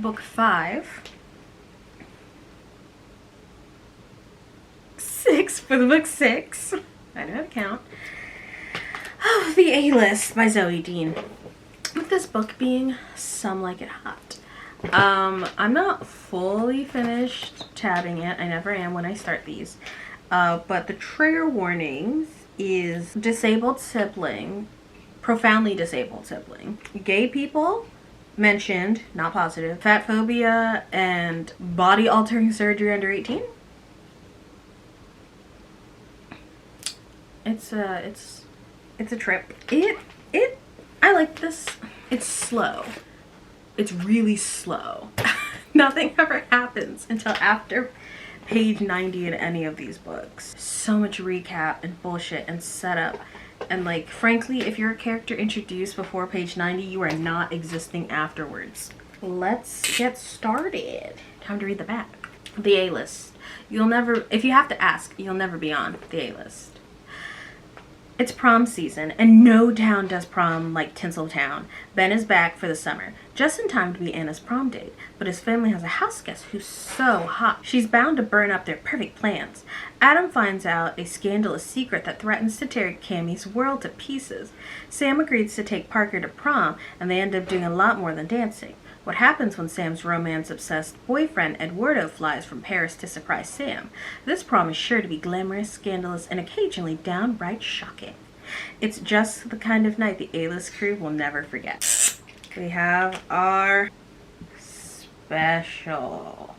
book 5. 6 for the book 6. I know how to count. Oh, The A-List by Zoe Dean. With this book being Some Like It Hot. I'm not fully finished tabbing it. I never am when I start these. But the trigger warnings is disabled sibling, profoundly disabled sibling, gay people mentioned, not positive, fat phobia, and body altering surgery under 18. It's a trip. I like this. It's slow. It's really slow. Nothing ever happens until after page 90 in any of these books. So much recap and bullshit and setup. And like, frankly, if you're a character introduced before page 90, you are not existing afterwards. Let's get started. Time to read the back. The A-List. You'll never, if you have to ask, you'll never be on the A-List. It's prom season, and no town does prom like Tinseltown. Ben is back for the summer, just in time to be Anna's prom date, but his family has a house guest who's so hot. She's bound to burn up their perfect plans. Adam finds out a scandalous secret that threatens to tear Cammie's world to pieces. Sam agrees to take Parker to prom, and they end up doing a lot more than dancing. What happens when Sam's romance-obsessed boyfriend Eduardo flies from Paris to surprise Sam? This prom is sure to be glamorous, scandalous, and occasionally downright shocking. It's just the kind of night the A-List crew will never forget. We have our special.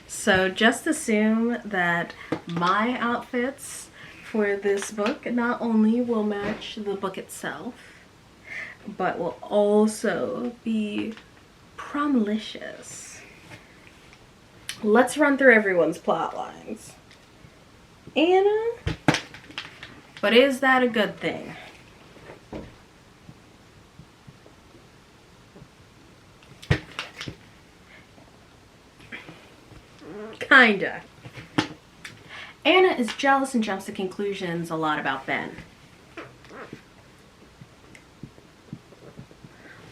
So just assume that my outfits for this book not only will match the book itself, but will also be promlicious. Let's run through everyone's plot lines. Anna, but is that a good thing? Kinda. Anna is jealous and jumps to conclusions a lot about Ben.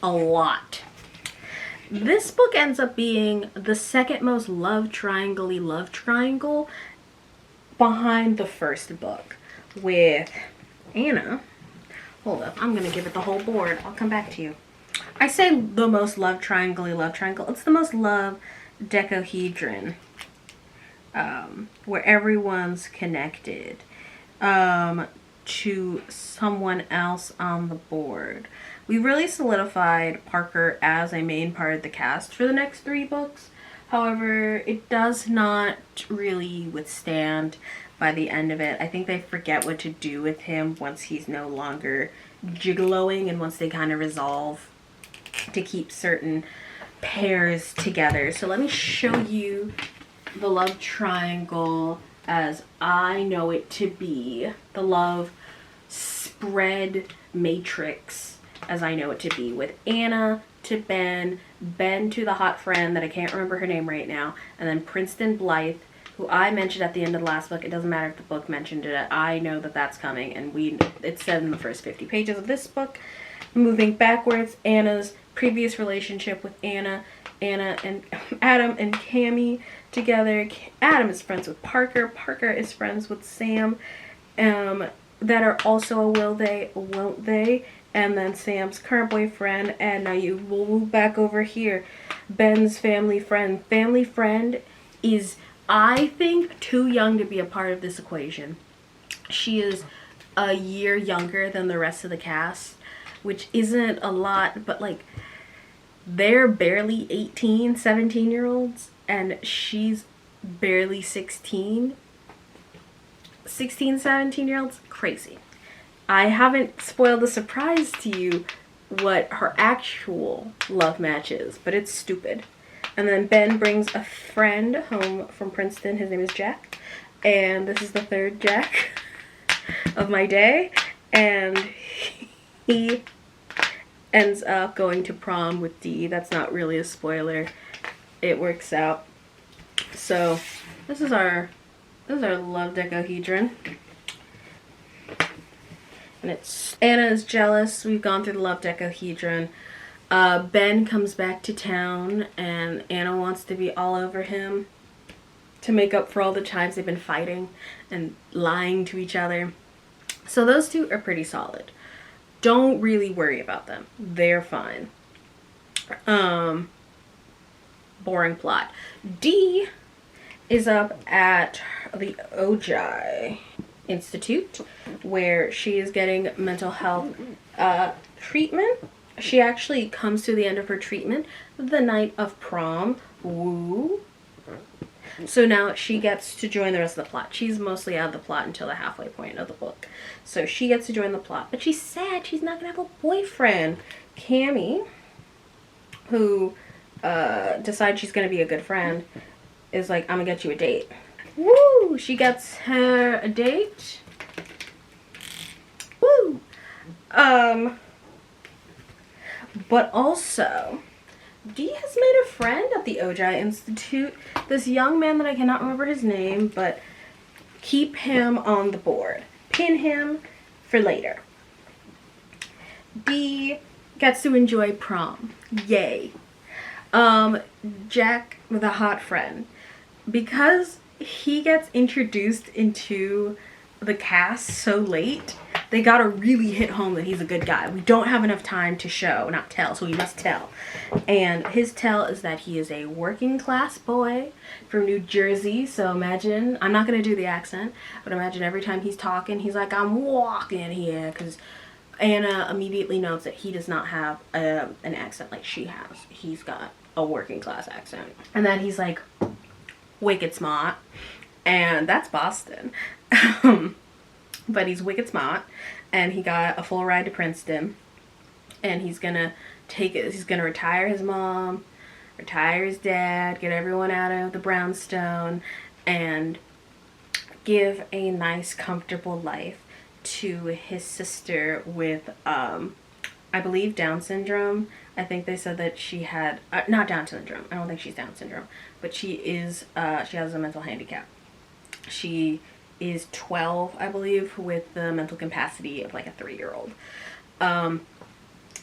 A lot. This book ends up being the second most love triangle-y love triangle behind the first book, with Anna. Hold up, I'm gonna give it the whole board. I'll come back to you. I say the most love triangle-y love triangle. It's the most love decahedron, where everyone's connected to someone else on the board. We really solidified Parker as a main part of the cast for the next 3 books. However, it does not really withstand by the end of it. I think they forget what to do with him once he's no longer gigoloing, and once they kind of resolve to keep certain pairs together. So let me show you the love triangle as I know it to be. The love spread matrix as I know it to be, with Anna to Ben, Ben to the hot friend that I can't remember her name right now, and then Princeton Blythe, who I mentioned at the end of the last book. It doesn't matter if the book mentioned it. I know that that's coming, and it's said in the first 50 pages of this book. Moving backwards, Anna's previous relationship with Anna and Adam and Cammie together. Adam is friends with Parker. Parker is friends with Sam. That are also a will they, won't they. And then Sam's current boyfriend, and now you will move back over here. Ben's family friend. Family friend is, I think, too young to be a part of this equation. She is a year younger than the rest of the cast, which isn't a lot, but like, they're barely 18, 17-year-olds, and she's barely 16. 16, 17-year-olds? Crazy. I haven't spoiled the surprise to you what her actual love match is, but it's stupid. And then Ben brings a friend home from Princeton. His name is Jack. And this is the third Jack of my day. And he ends up going to prom with Dee. That's not really a spoiler. It works out. So this is our love decahedron. And it's Anna is jealous. We've gone through the love decahedron. Ben comes back to town and Anna wants to be all over him to make up for all the times they've been fighting and lying to each other. So those two are pretty solid. Don't really worry about them. They're fine. Boring plot. D is up at the Ojai Institute where she is getting mental health treatment. She actually comes to the end of her treatment the night of prom. Woo. So now she gets to join the rest of the plot. She's mostly out of the plot until the halfway point of the book. So she gets to join the plot. But she's sad. She's not going to have a boyfriend. Cammie, who decides she's going to be a good friend, is like, I'm going to get you a date. Woo! She gets her a date. Woo! But also, Dee has made a friend at the Ojai Institute. This young man that I cannot remember his name, but keep him on the board. Pin him for later. Dee gets to enjoy prom. Yay. Jack with a hot friend. Because he gets introduced into the cast so late, they gotta really hit home that he's a good guy. We don't have enough time to show, not tell, so we must tell. And his tell is that he is a working class boy from New Jersey. So imagine, I'm not gonna do the accent, but imagine every time he's talking, he's like, I'm walking here, because Anna immediately notes that he does not have an accent like she has. He's got a working class accent. And then he's like, wicked smart. And that's Boston. But he's wicked smart, and he got a full ride to Princeton, and he's gonna retire his mom, retire his dad, get everyone out of the brownstone, and give a nice comfortable life to his sister with I believe Down syndrome. I think they said that she had not Down syndrome. I don't think she's Down syndrome, but she is she has a mental handicap. She is 12, I believe, with the mental capacity of like a 3-year-old.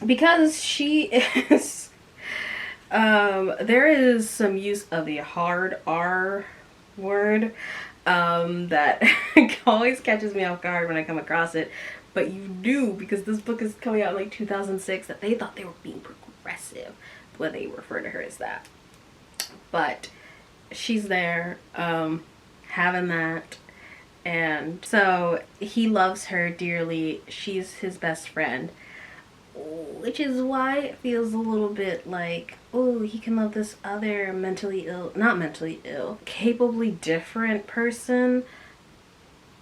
Because she is, there is some use of the hard R word that always catches me off guard when I come across it. But you do, because this book is coming out in like 2006, that they thought they were being progressive, when they refer to her as that. But she's there, having that. And so he loves her dearly. She's his best friend, which is why it feels a little bit like, oh, he can love this other not mentally ill, capably different person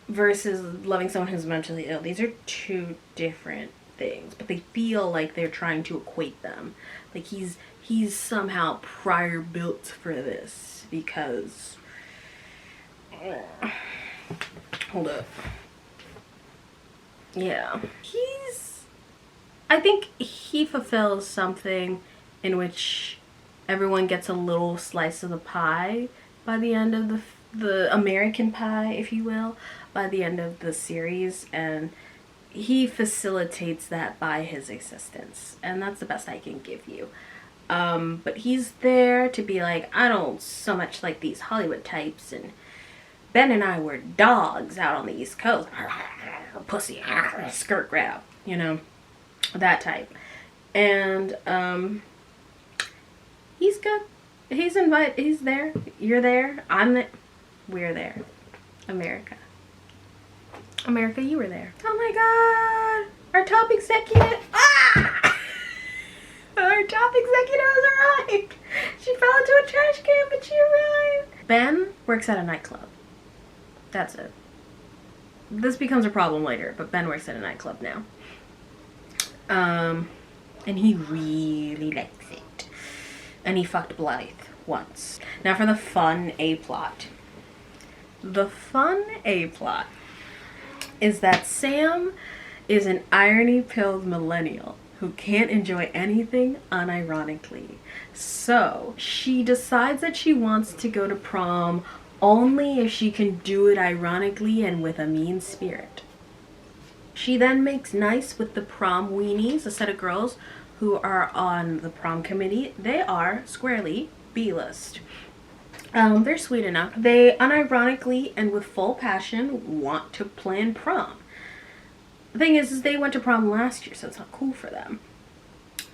versus loving someone who's mentally ill. These are two different things, but they feel like they're trying to equate them. Like he's somehow prior built for this because... Hold up. Yeah. I think he fulfills something in which everyone gets a little slice of the pie by the end of the American pie, if you will, by the end of the series, and he facilitates that by his existence, and that's the best I can give you. But he's there to be like, I don't so much like these Hollywood types, and Ben and I were dogs out on the East Coast. Pussy, skirt grab, you know, that type. And he's good. He's there. You're there. We're there. America, you were there. Oh my God. Our top executive. Our top executive has arrived. She fell into a trash can, but she arrived. Ben works at a nightclub. That's it. This becomes a problem later, but Ben works at a nightclub now. And he really likes it. And he fucked Blythe once. Now for the fun A-plot. The fun A-plot is that Sam is an irony-pilled millennial who can't enjoy anything unironically. So she decides that she wants to go to prom only if she can do it ironically and with a mean spirit. She then makes nice with the prom weenies, a set of girls who are on the prom committee, they are squarely B-list. They're sweet enough. They unironically and with full passion want to plan prom. The thing is they went to prom last year, so it's not cool for them.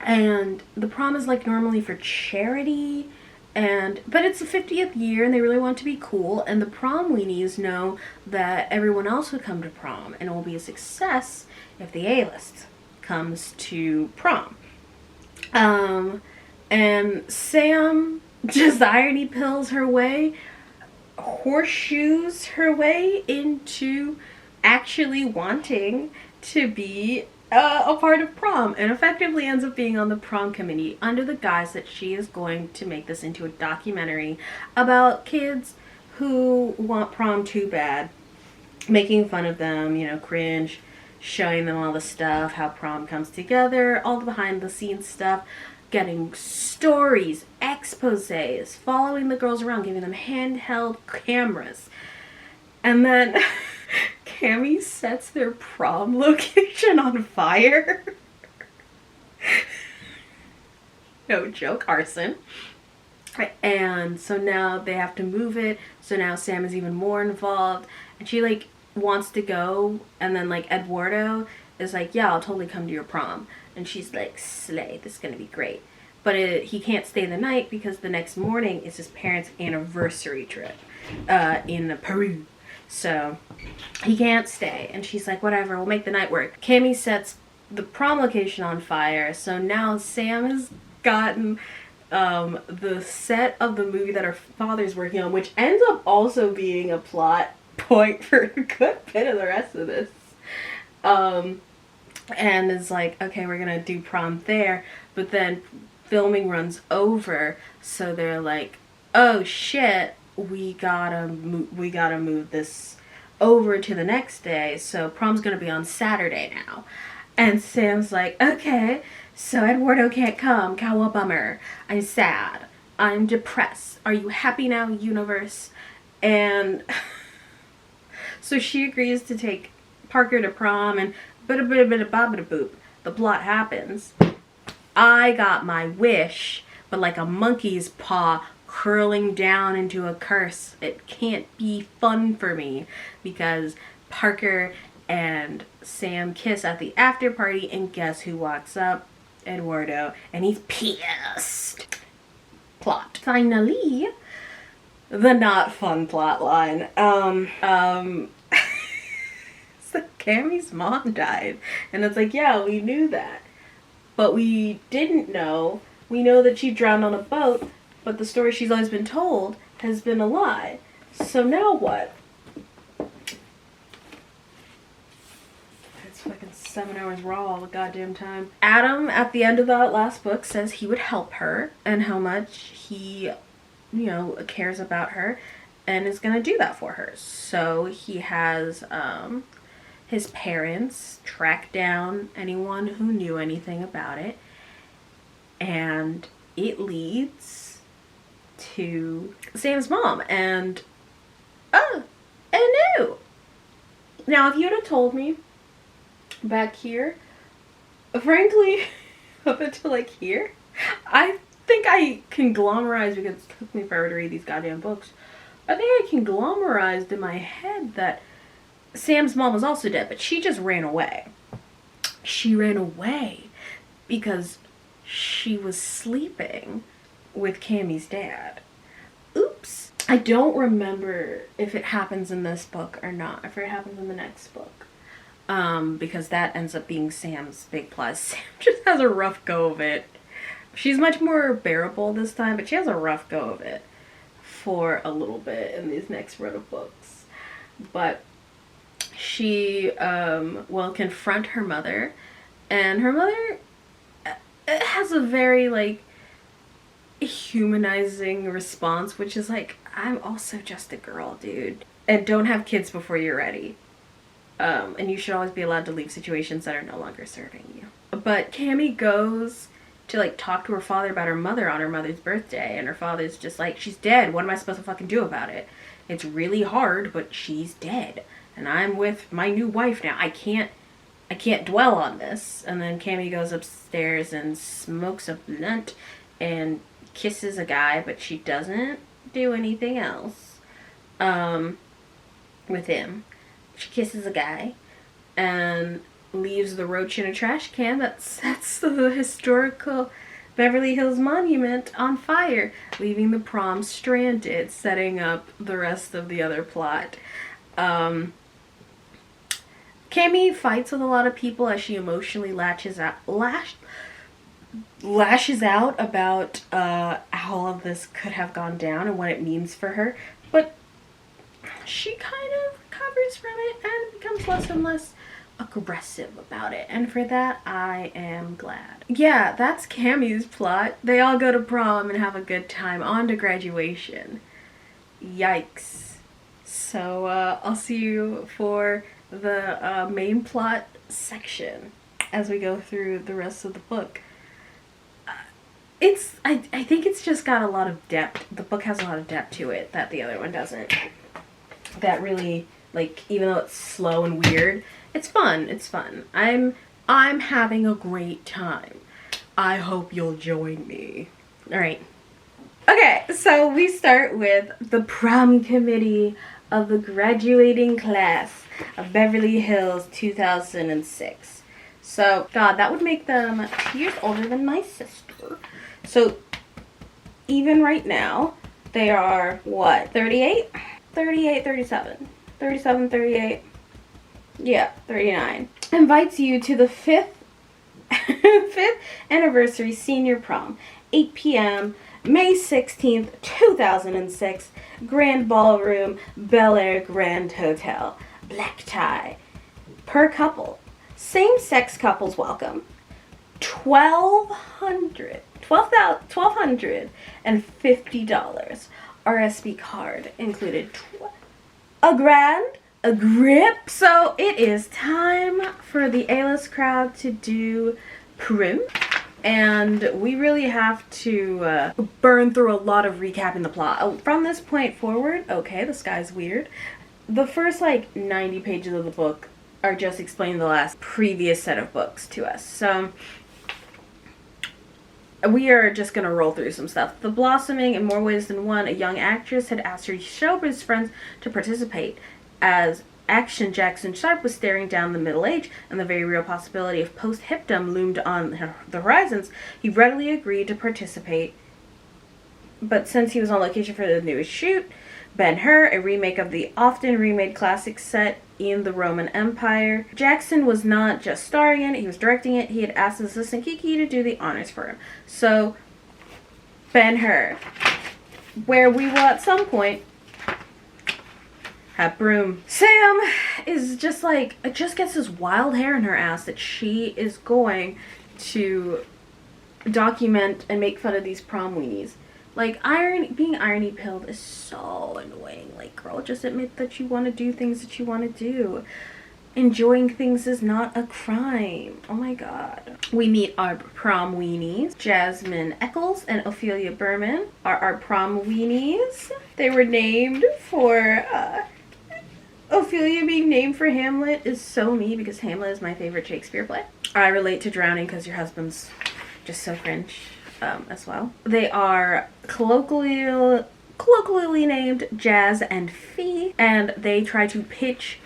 And the prom is like normally for charity, but it's the 50th year and they really want to be cool, and the prom weenies know that everyone else would come to prom and it will be a success if the A-list comes to prom. And Sam just irony pills her way, horseshoes her way into actually wanting to be a part of prom, and effectively ends up being on the prom committee under the guise that she is going to make this into a documentary about kids who want prom too bad, making fun of them, you know, cringe, showing them all the stuff, how prom comes together, all the behind the scenes stuff, getting stories, exposés, following the girls around, giving them handheld cameras. And then Cammy sets their prom location on fire. No joke, arson. And so now they have to move it. So now Sam is even more involved. And she like wants to go. And then like Eduardo is like, yeah, I'll totally come to your prom. And she's like, slay, this is going to be great. But he can't stay the night because the next morning is his parents' anniversary trip in Peru. So he can't stay. And she's like, whatever, we'll make the night work. Cammy sets the prom location on fire. So now Sam has gotten the set of the movie that her father's working on, which ends up also being a plot point for a good bit of the rest of this. And is like, okay, we're gonna do prom there. But then filming runs over. So they're like, oh shit, we gotta move this over to the next day, so prom's gonna be on Saturday now. And Sam's like, okay, so Eduardo can't come, cow bummer, I'm sad, I'm depressed, are you happy now, universe? And so she agrees to take Parker to prom, and boop, the plot happens. I got my wish, but like a monkey's paw curling down into a curse. It can't be fun for me because Parker and Sam kiss at the after party, and guess who walks up? Eduardo, and he's pissed. Plot. Finally, the not fun plot line. So Cammy's mom died, and it's like, yeah, we knew that, but we didn't know. We know that she drowned on a boat, but the story she's always been told has been a lie. So now what? It's fucking 7 hours raw all the goddamn time. Adam, at the end of that last book, says he would help her and how much he, you know, cares about her and is gonna do that for her. So he has his parents track down anyone who knew anything about it, and it leads to Sam's mom, and oh, I knew. Now, if you'd have told me back here, frankly, up until like here, I think I conglomerized, because it took me forever to read these goddamn books, I think I conglomerized in my head that Sam's mom was also dead, but she just ran away. She ran away because she was sleeping with Cammy's dad. Oops. I don't remember if it happens in this book or not, if it happens in the next book. Because that ends up being Sam's big plus. Sam just has a rough go of it. She's much more bearable this time, but she has a rough go of it for a little bit in these next run of books. But she will confront her mother, and her mother has a very like humanizing response, which is like, I'm also just a girl, dude, and don't have kids before you're ready, and you should always be allowed to leave situations that are no longer serving you. But Cammy goes to like talk to her father about her mother on her mother's birthday, and her father's just like, she's dead, what am I supposed to fucking do about it? It's really hard, but she's dead, and I'm with my new wife now. I can't I can't dwell on this. And then Cammy goes upstairs and smokes a blunt and kisses a guy, but she doesn't do anything else with him. She kisses a guy and leaves the roach in a trash can that sets the historical Beverly Hills monument on fire, leaving the prom stranded, setting up the rest of the other plot. Cammy fights with a lot of people as she emotionally lashes out about how all of this could have gone down and what it means for her, but she kind of recovers from it and becomes less and less aggressive about it, and for that I am glad. Yeah, that's Cammy's plot. They all go to prom and have a good time. On to graduation. Yikes. So I'll see you for the main plot section as we go through the rest of the book. I think it's just got a lot of depth. The book has a lot of depth to it that the other one doesn't. That really, like, even though it's slow and weird, it's fun. It's fun. I'm having a great time. I hope you'll join me. All right. Okay, so we start with the prom committee of the graduating class of Beverly Hills 2006. So, God, that would make them 2 years older than my sister. So, even right now, they are, what, 38? 38, 37. 37, 38. Yeah, 39. Invites you to the 5th anniversary senior prom, 8 p.m., May 16th, 2006, Grand Ballroom, Bel Air Grand Hotel, black tie. Per couple, same-sex couples welcome, $1,250. RSV card included. A grip. So it is time for the A-list crowd to do prom. And we really have to burn through a lot of recapping the plot. From this point forward, okay, the sky's weird. The first, like, 90 pages of the book are just explaining the last previous set of books to us. So we are just going to roll through some stuff. The blossoming in more ways than one, a young actress had asked her showbiz friends to participate. As Action Jackson Sharp was staring down the middle age and the very real possibility of post-hipdom loomed on the horizons, he readily agreed to participate. But since he was on location for the newest shoot, Ben-Hur, a remake of the often remade classic set in the Roman Empire, Jackson was not just starring in it, he was directing it. He had asked his assistant Kiki to do the honors for him. So, Ben-Hur, where we will at some point have Broom. Sam is just like, it just gets this wild hair in her ass that she is going to document and make fun of these prom weenies. Like, being irony pilled is so annoying. Like, girl, just admit that you want to do things that you want to do. Enjoying things is not a crime. Oh my god. We meet our prom weenies. Jasmine Eccles and Ophelia Berman are our prom weenies. They were named for, Ophelia being named for Hamlet is so me because Hamlet is my favorite Shakespeare play. I relate to Drowning because your husband's just so cringe. As well. They are colloquially named Jazz and Fee, and they try to pitch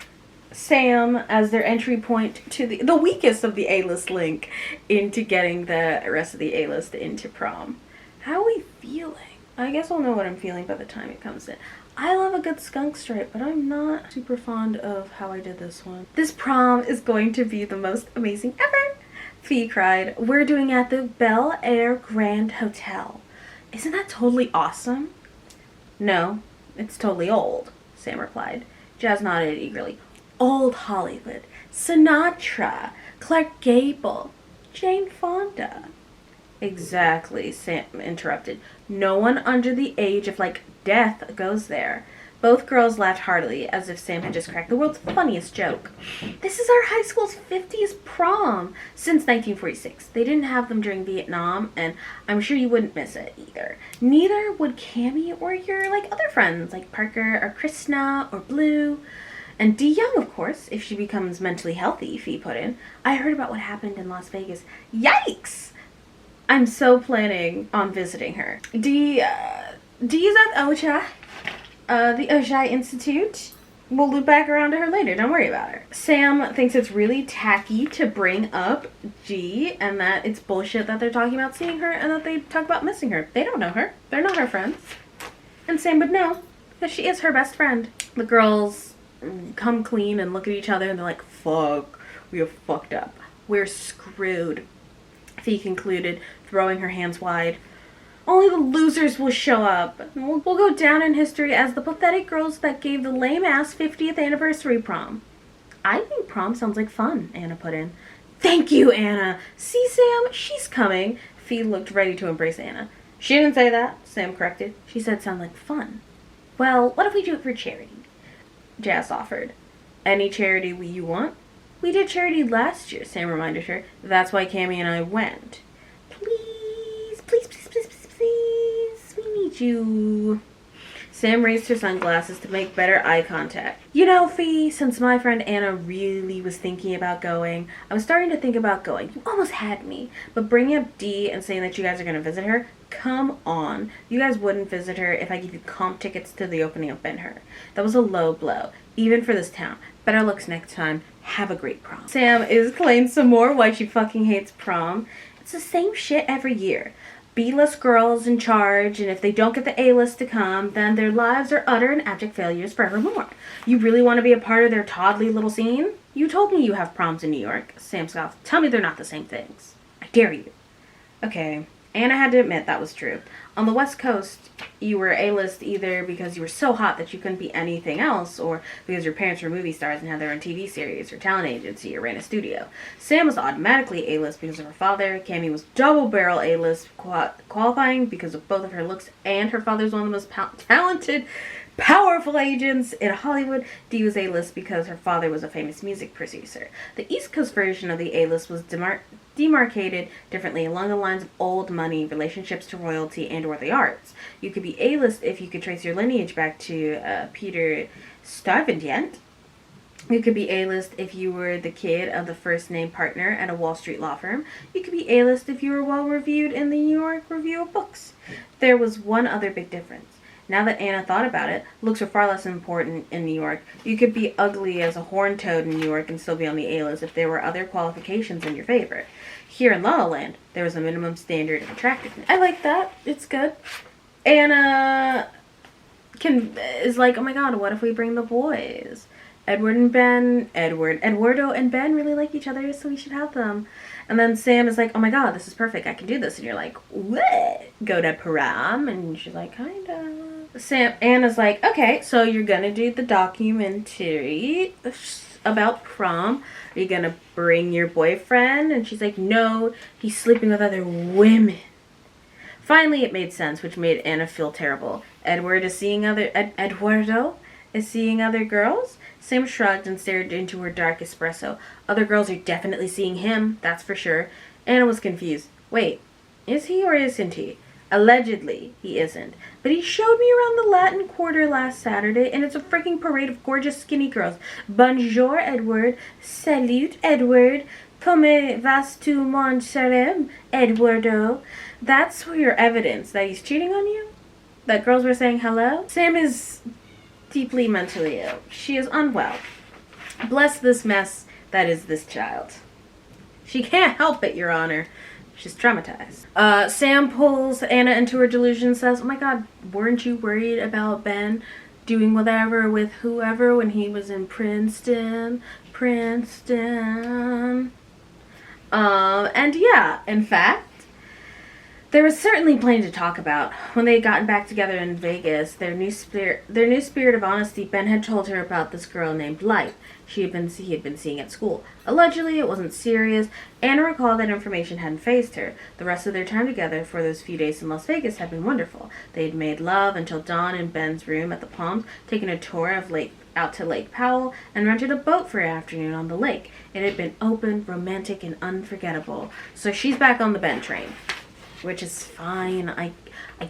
Sam as their entry point to the weakest of the A-list link into getting the rest of the A-list into prom. How are we feeling? I guess I'll know what I'm feeling by the time it comes in. I love a good skunk stripe, but I'm not super fond of how I did this one. This prom is going to be the most amazing ever! Fee cried. We're doing it at the Bel Air Grand Hotel. Isn't that totally awesome? No, it's totally old, Sam replied. Jazz nodded eagerly. Old Hollywood. Sinatra. Clark Gable. Jane Fonda. Exactly, Sam interrupted. No one under the age of, like, death goes there. Both girls laughed heartily, as if Sam had just cracked the world's funniest joke. This is our high school's 50th prom since 1946. They didn't have them during Vietnam, and I'm sure you wouldn't miss it either. Neither would Cammy or your, like, other friends, like Parker or Krishna or Blue. And Dee Young, of course, if she becomes mentally healthy, Fee put in. I heard about what happened in Las Vegas. Yikes! I'm so planning on visiting her. Dee is at OSHA, the OSHA Institute. We'll loop back around to her later. Don't worry about her. Sam thinks it's really tacky to bring up G and that it's bullshit that they're talking about seeing her and that they talk about missing her. They don't know her. They're not her friends. And Sam would know because she is her best friend. The girls come clean and look at each other and they're like, fuck, we are fucked up. We're screwed. Fee concluded, throwing her hands wide. Only the losers will show up. We'll go down in history as the pathetic girls that gave the lame-ass 50th anniversary prom. I think prom sounds like fun, Anna put in. Thank you, Anna. See, Sam, she's coming. Fee looked ready to embrace Anna. She didn't say that, Sam corrected. She said sound like fun. Well, what if we do it for charity? Jas offered. Any charity you want? We did charity last year, Sam reminded her. That's why Cammie and I went. Please, please, please, please, please, please. We need you. Sam raised her sunglasses to make better eye contact. You know, Fee, since my friend Anna really was thinking about going, I was starting to think about going. You almost had me. But bringing up Dee and saying that you guys are going to visit her, come on. You guys wouldn't visit her if I give you comp tickets to the opening of Ben-Hur. That was a low blow, even for this town. Better looks next time. Have a great prom. Sam is explaining some more why she fucking hates prom. It's the same shit every year. B-list girls in charge, and if they don't get the A-list to come, then their lives are utter and abject failures forevermore. You really want to be a part of their tawdry little scene? You told me you have proms in New York. Sam scoffed. Tell me they're not the same things. I dare you. Okay, Anna had to admit that was true. On the West Coast, you were A-list either because you were so hot that you couldn't be anything else, or because your parents were movie stars and had their own TV series or talent agency or ran a studio. Sam was automatically A-list because of her father. Cammie was double-barrel A-list, qualifying because of both of her looks, and her father's one of the most talented, powerful agents in Hollywood. Dee was A-list because her father was a famous music producer. The East Coast version of the A-list was demarcated differently along the lines of old money, relationships to royalty, and or the arts. You could be A-list if you could trace your lineage back to Peter Stuyvesant. You could be A-list if you were the kid of the first name partner at a Wall Street law firm. You could be A-list if you were well reviewed in the New York Review of Books. There was one other big difference. Now that Anna thought about it, looks are far less important in New York. You could be ugly as a horned toad in New York and still be on the A-list if there were other qualifications in your favor. Here in La La Land, there was a minimum standard of attractiveness. I like that. It's good. Anna is like, oh my god, what if we bring the boys? Eduardo and Ben really like each other, so we should have them. And then Sam is like, oh my god, this is perfect. I can do this. And you're like, what? Go to prom? And she's like, kinda. Anna's like, okay, so you're gonna do the documentary about prom. Are you gonna bring your boyfriend? And she's like, no, he's sleeping with other women. Finally, it made sense, which made Anna feel terrible. Eduardo is seeing other girls? Sam shrugged and stared into her dark espresso. Other girls are definitely seeing him, that's for sure. Anna was confused. Wait, is he or isn't he? Allegedly, he isn't. But he showed me around the Latin Quarter last Saturday, and it's a freaking parade of gorgeous skinny girls. Bonjour, Edward. Salut, Edward. Come vas tu, mon cher Eduardo? That's your evidence that he's cheating on you? That girls were saying hello? Sam is deeply mentally ill. She is unwell. Bless this mess that is this child. She can't help it, Your Honor. She's traumatized. Sam pulls Anna into her delusion and says, oh my god, weren't you worried about Ben doing whatever with whoever when he was in Princeton? And yeah, in fact, there was certainly plenty to talk about. When they had gotten back together in Vegas, their new spirit of honesty, Ben had told her about this girl named Light he had been seeing at school. Allegedly, it wasn't serious. Anna recalled that information hadn't fazed her. The rest of their time together for those few days in Las Vegas had been wonderful. They had made love until dawn in Ben's room at the Palms, taken a tour of out to Lake Powell, and rented a boat for an afternoon on the lake. It had been open, romantic, and unforgettable. So she's back on the Ben train. Which is fine, I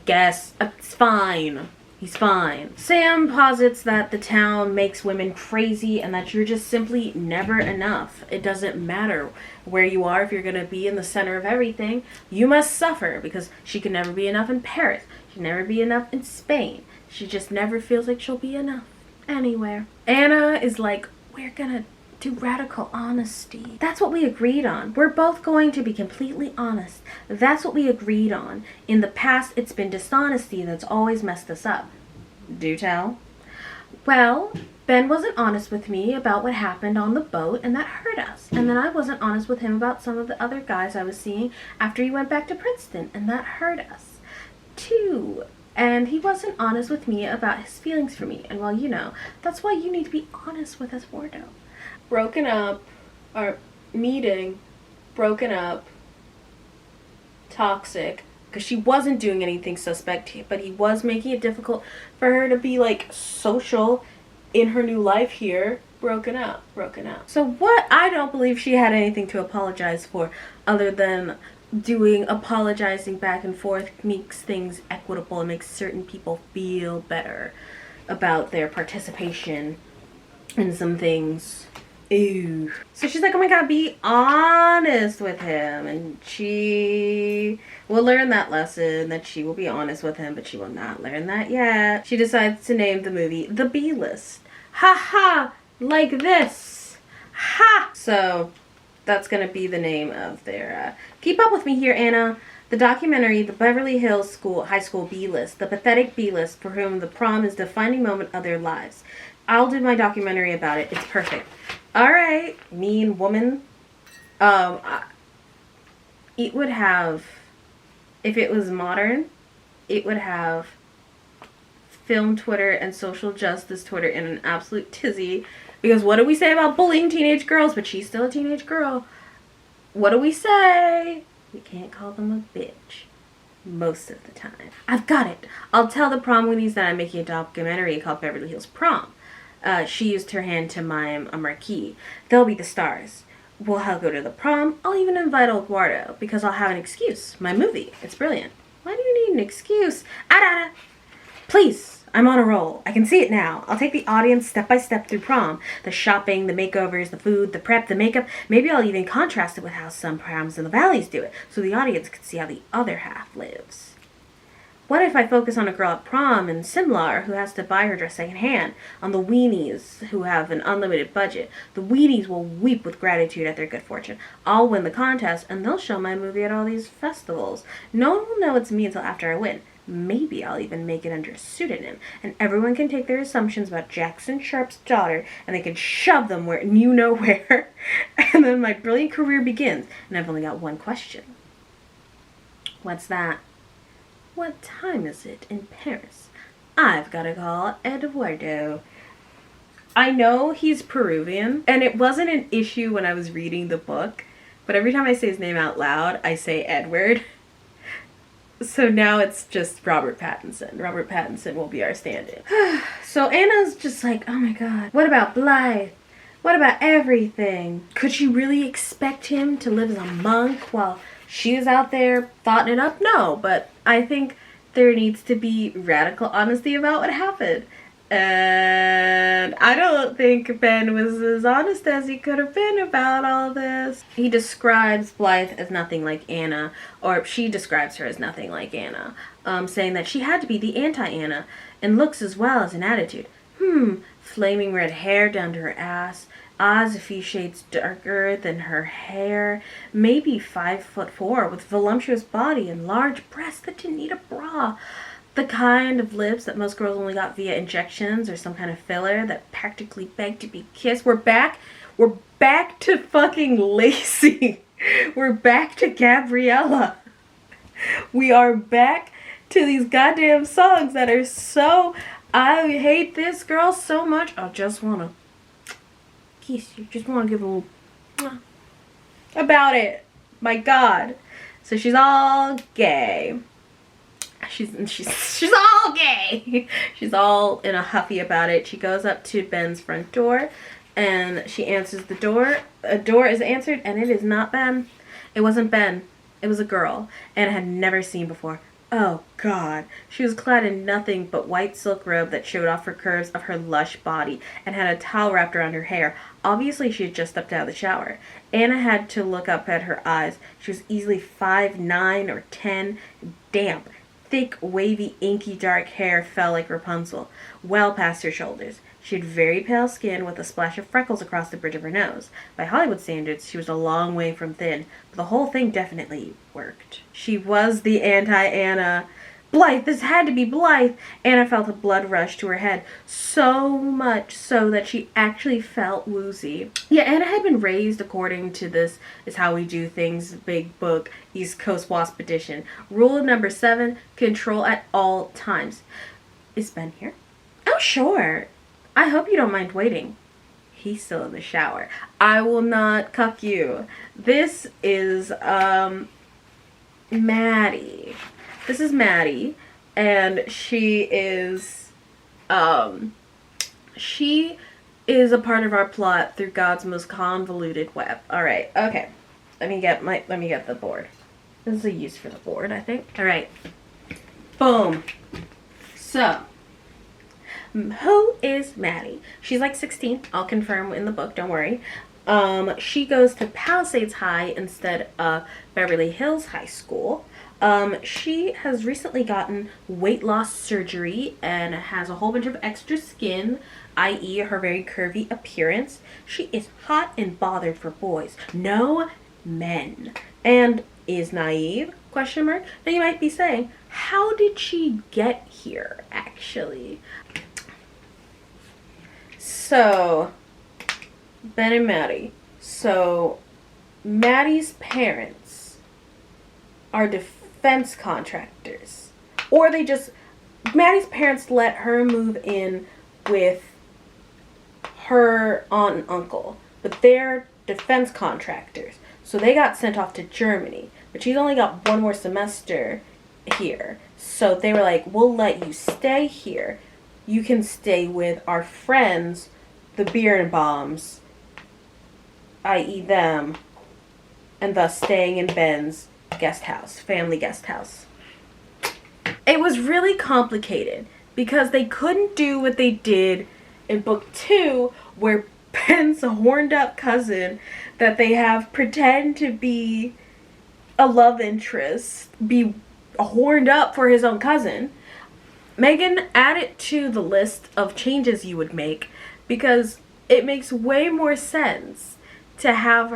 guess. It's fine. He's fine. Sam posits that the town makes women crazy and that you're just simply never enough. It doesn't matter where you are. If you're going to be in the center of everything, you must suffer, because she can never be enough in Paris. She can never be enough in Spain. She just never feels like she'll be enough anywhere. Anna is like, we're gonna do radical honesty. That's what we agreed on. We're both going to be completely honest. That's what we agreed on. In the past, it's been dishonesty that's always messed us up. Do tell. Well, Ben wasn't honest with me about what happened on the boat, and that hurt us. And then I wasn't honest with him about some of the other guys I was seeing after he went back to Princeton, and that hurt us too. And he wasn't honest with me about his feelings for me. And well, you know, that's why you need to be honest with us, Wardo. Broken up, or meeting, broken up, toxic, because she wasn't doing anything suspect, but he was making it difficult for her to be like social in her new life here. Broken up. So what? I don't believe she had anything to apologize for other than apologizing back and forth makes things equitable and makes certain people feel better about their participation in some things. Ew. So she's like, oh my god, be honest with him. And she will learn that lesson, that she will be honest with him, but she will not learn that yet. She decides to name the movie The B-List. Ha ha! Like this. Ha! So that's gonna be the name of their keep up with me here, Anna. The documentary, The Beverly Hills High School B-List, the pathetic B-List for whom the prom is the defining moment of their lives. I'll do my documentary about it. It's perfect. All right, mean woman. It would have, if it was modern, it would have film Twitter and social justice Twitter in an absolute tizzy. Because what do we say about bullying teenage girls? But she's still a teenage girl. What do we say? We can't call them a bitch. Most of the time. I've got it. I'll tell the prom winnies that I'm making a documentary called Beverly Hills Prom. She used her hand to mime a marquee. They'll be the stars. We'll all go to the prom. I'll even invite Eduardo because I'll have an excuse. My movie. It's brilliant. Why do you need an excuse? Please, I'm on a roll. I can see it now. I'll take the audience step by step through prom. The shopping, the makeovers, the food, the prep, the makeup. Maybe I'll even contrast it with how some proms in the valleys do it, so the audience can see how the other half lives. What if I focus on a girl at prom in Simlar who has to buy her dress secondhand? On the weenies who have an unlimited budget. The weenies will weep with gratitude at their good fortune. I'll win the contest and they'll show my movie at all these festivals. No one will know it's me until after I win. Maybe I'll even make it under a pseudonym, and everyone can take their assumptions about Jackson Sharp's daughter and they can shove them where you know where. And then my brilliant career begins, and I've only got one question. What's that? What time is it in Paris? I've got to call Eduardo. I know he's Peruvian, and it wasn't an issue when I was reading the book, but every time I say his name out loud, I say Edward. So now it's just Robert Pattinson. Robert Pattinson will be our stand-in. So Anna's just like, oh my god, what about Blythe? What about everything? Could she really expect him to live as a monk while she is out there thoughting it up? No, but I think there needs to be radical honesty about what happened. And I don't think Ben was as honest as he could have been about all this. He describes Blythe as nothing like Anna, or she describes her as nothing like Anna, saying that she had to be the anti-Anna in looks as well as in attitude. Flaming red hair down to her ass, eyes a few shades darker than her hair, maybe 5'4", with voluptuous body and large breasts that didn't need a bra. The kind of lips that most girls only got via injections or some kind of filler that practically begged to be kissed. We're back to fucking Lacey. We're back to Gabriella. We are back to these goddamn songs that are so, I hate this girl so much. I just want to kiss you. Just want to give a little about it. My god. So she's all gay. She's all gay. She's all in a huffy about it. She goes up to Ben's front door and she answers the door. A door is answered and it is not Ben. It wasn't Ben. It was a girl and had never seen before. Oh God. She was clad in nothing but white silk robe that showed off her curves of her lush body and had a towel wrapped around her hair. Obviously she had just stepped out of the shower. Anna had to look up at her eyes. She was easily 5'9" or 10, damp. Thick, wavy, inky dark hair fell like Rapunzel, well past her shoulders. She had very pale skin with a splash of freckles across the bridge of her nose. By Hollywood standards, she was a long way from thin, but the whole thing definitely worked. She was the anti-Anna. Blythe, this had to be Blythe. Anna felt a blood rush to her head, so much so that she actually felt woozy. Yeah, Anna had been raised according to This Is How We Do Things big book, East Coast WASP edition. Rule number 7, control at all times. Is Ben here? Oh, sure. I hope you don't mind waiting. He's still in the shower. I will not cuck you. This is, Maddie. This is Maddie, and she is a part of our plot through God's most convoluted web. Alright, okay. Let me get the board. This is a use for the board, I think. Alright. Boom. So, who is Maddie? She's like 16. I'll confirm in the book, don't worry. She goes to Palisades High instead of Beverly Hills High School. She has recently gotten weight loss surgery and has a whole bunch of extra skin, i.e. her very curvy appearance. She is hot and bothered for boys, no men, and is naive, question mark. Now you might be saying, how did she get here, actually? So, Ben and Maddie. So, Maddie's parents are defense contractors. Or Maddie's parents let her move in with her aunt and uncle. But they're defense contractors. So they got sent off to Germany. But she's only got one more semester here. So they were like, we'll let you stay here. You can stay with our friends, the Birnbaums, i.e. them, and thus staying in Ben's guest house, family guest house. It was really complicated because they couldn't do what they did in book 2, where Ben's horned up cousin that they have pretend to be a love interest, be horned up for his own cousin. Megan, add it to the list of changes you would make, because it makes way more sense to have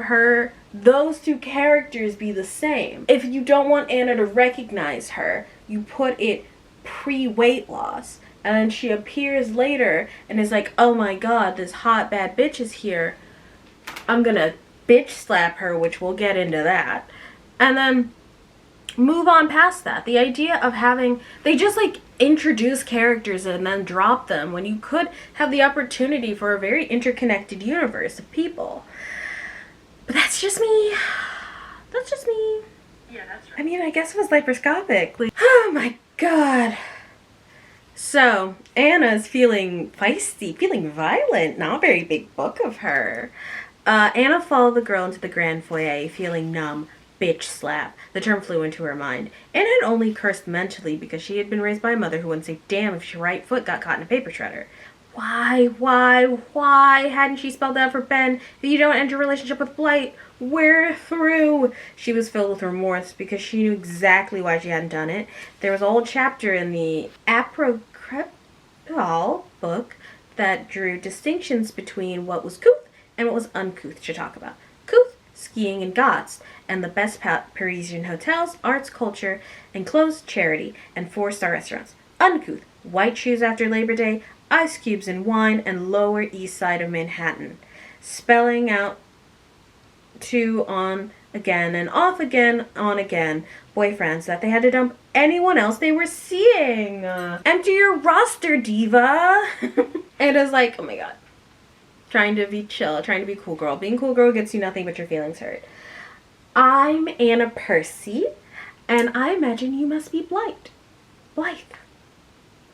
those two characters be the same. If you don't want Anna to recognize her, you put it pre-weight loss, and then she appears later and is like, oh my god, this hot bad bitch is here. I'm gonna bitch slap her, which we'll get into that. And then move on past that. The idea of they just like introduce characters and then drop them when you could have the opportunity for a very interconnected universe of people. But that's just me. That's just me. Yeah, that's right. I mean, I guess it was laparoscopic. Like, oh my god. So, Anna's feeling feisty, feeling violent. Not a very big book of her. Anna followed the girl into the grand foyer, feeling numb. Bitch slap. The term flew into her mind. Anna had only cursed mentally because she had been raised by a mother who wouldn't say damn if her right foot got caught in a paper shredder. Why hadn't she spelled out for Ben that you don't enter a relationship with Blight? We're through. She was filled with remorse because she knew exactly why she hadn't done it. There was a whole chapter in the Apocryphal book that drew distinctions between what was couth and what was uncouth to talk about. Couth, skiing and goths, and the best Parisian hotels, arts, culture, and clothes, charity, and 4-star restaurants. Uncouth, white shoes after Labor Day, ice cubes and wine, and Lower East Side of Manhattan. Spelling out to on again and off again, on again, boyfriends that they had to dump anyone else they were seeing. Empty your roster, diva. And it was like, oh my god. Trying to be chill, trying to be cool girl. Being cool girl gets you nothing but your feelings hurt. I'm Anna Percy, and I imagine you must be Blight. Blythe.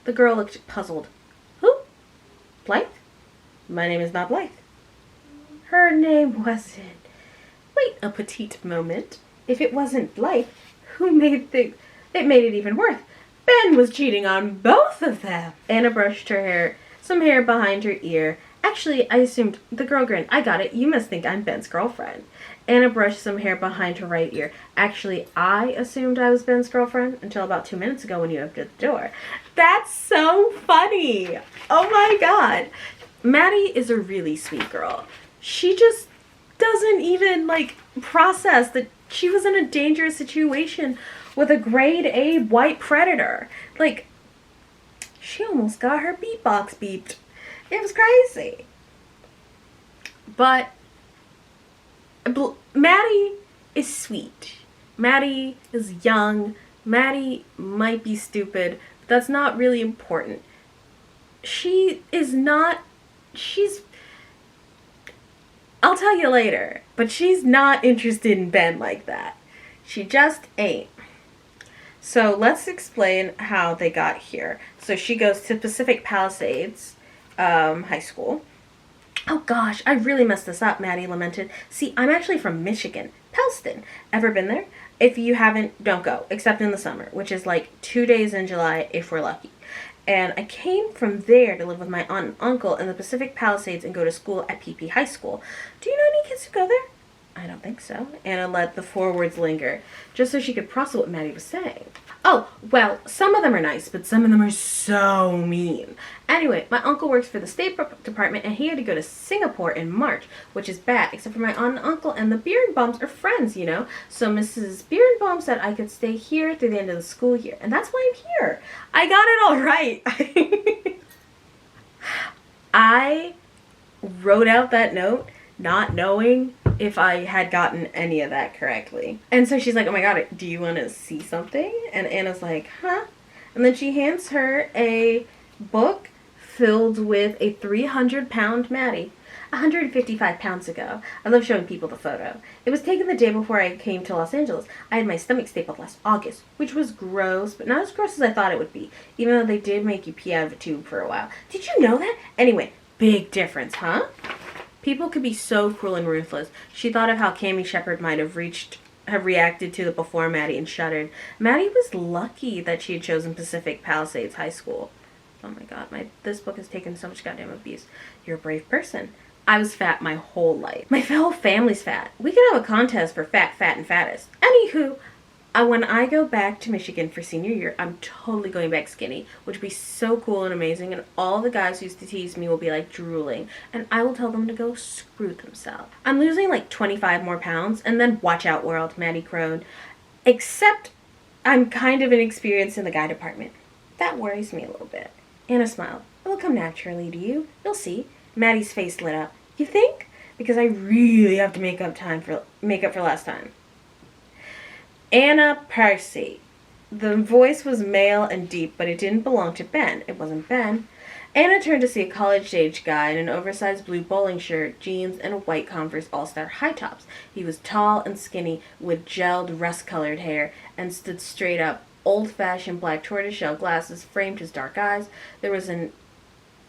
The girl looked puzzled. Who? Blythe? My name is not Blythe. Her name wasn't. Wait a petite moment. If it wasn't Blythe, who made the It made it even worse. Ben was cheating on both of them. Anna brushed her hair, some hair behind her ear. Actually, I assumed, the girl grinned. I got it. You must think I'm Ben's girlfriend. Anna brushed some hair behind her right ear. Actually, I assumed I was Ben's girlfriend until about 2 minutes ago when you opened the door. That's so funny. Oh my god. Maddie is a really sweet girl. She just doesn't even, like, process that she was in a dangerous situation with a grade A white predator. Like, she almost got her beatbox beeped. It was crazy. But Maddie is sweet. Maddie is young. Maddie might be stupid, but that's not really important. She is not, I'll tell you later, but she's not interested in Ben like that. She just ain't. So let's explain how they got here. So she goes to Pacific Palisades High School. Oh gosh, I really messed this up, Maddie lamented. See, I'm actually from Michigan, Pellston. Ever been there? If you haven't, don't go, except in the summer, which is like 2 days in July if we're lucky. And I came from there to live with my aunt and uncle in the Pacific Palisades and go to school at PP High School. Do you know any kids who go there? I don't think so. Anna let the forwards linger, just so she could process what Maddie was saying. Oh, well, some of them are nice, but some of them are so mean. Anyway, my uncle works for the State Department, and he had to go to Singapore in March, which is bad, except for my aunt and uncle, and the Beerenbaums are friends, you know? So Mrs. Beerenbaum said I could stay here through the end of the school year, and that's why I'm here. I got it all right. I wrote out that note not knowing if I had gotten any of that correctly. And so she's like, oh my god, do you want to see something? And Anna's like, huh? And then she hands her a book filled with a 300-pound Maddie. 155 pounds ago. I love showing people the photo. It was taken the day before I came to Los Angeles. I had my stomach stapled last August, which was gross, but not as gross as I thought it would be, even though they did make you pee out of a tube for a while. Did you know that? Anyway, big difference, huh? People could be so cruel and ruthless. She thought of how Cammie Shepard might have reacted to the before Maddie and shuddered. Maddie was lucky that she had chosen Pacific Palisades High School. Oh my god, this book has taken so much goddamn abuse. You're a brave person. I was fat my whole life. My whole family's fat. We could have a contest for fat, and fattest. Anywho, when I go back to Michigan for senior year, I'm totally going back skinny, which would be so cool and amazing, and all the guys who used to tease me will be like drooling, and I will tell them to go screw themselves. I'm losing like 25 more pounds, and then watch out world, Maddie crowed. Except I'm kind of inexperienced in the guy department. That worries me a little bit. Anna smiled. It will come naturally to you. You'll see. Maddie's face lit up. You think? Because I really have to make up for last time. Anna Percy. The voice was male and deep, but it didn't belong to Ben. It wasn't Ben. Anna turned to see a college-age guy in an oversized blue bowling shirt, jeans, and a white Converse All-Star high tops. He was tall and skinny, with gelled, rust-colored hair, and stood straight up. Old-fashioned black tortoiseshell glasses framed his dark eyes. There was an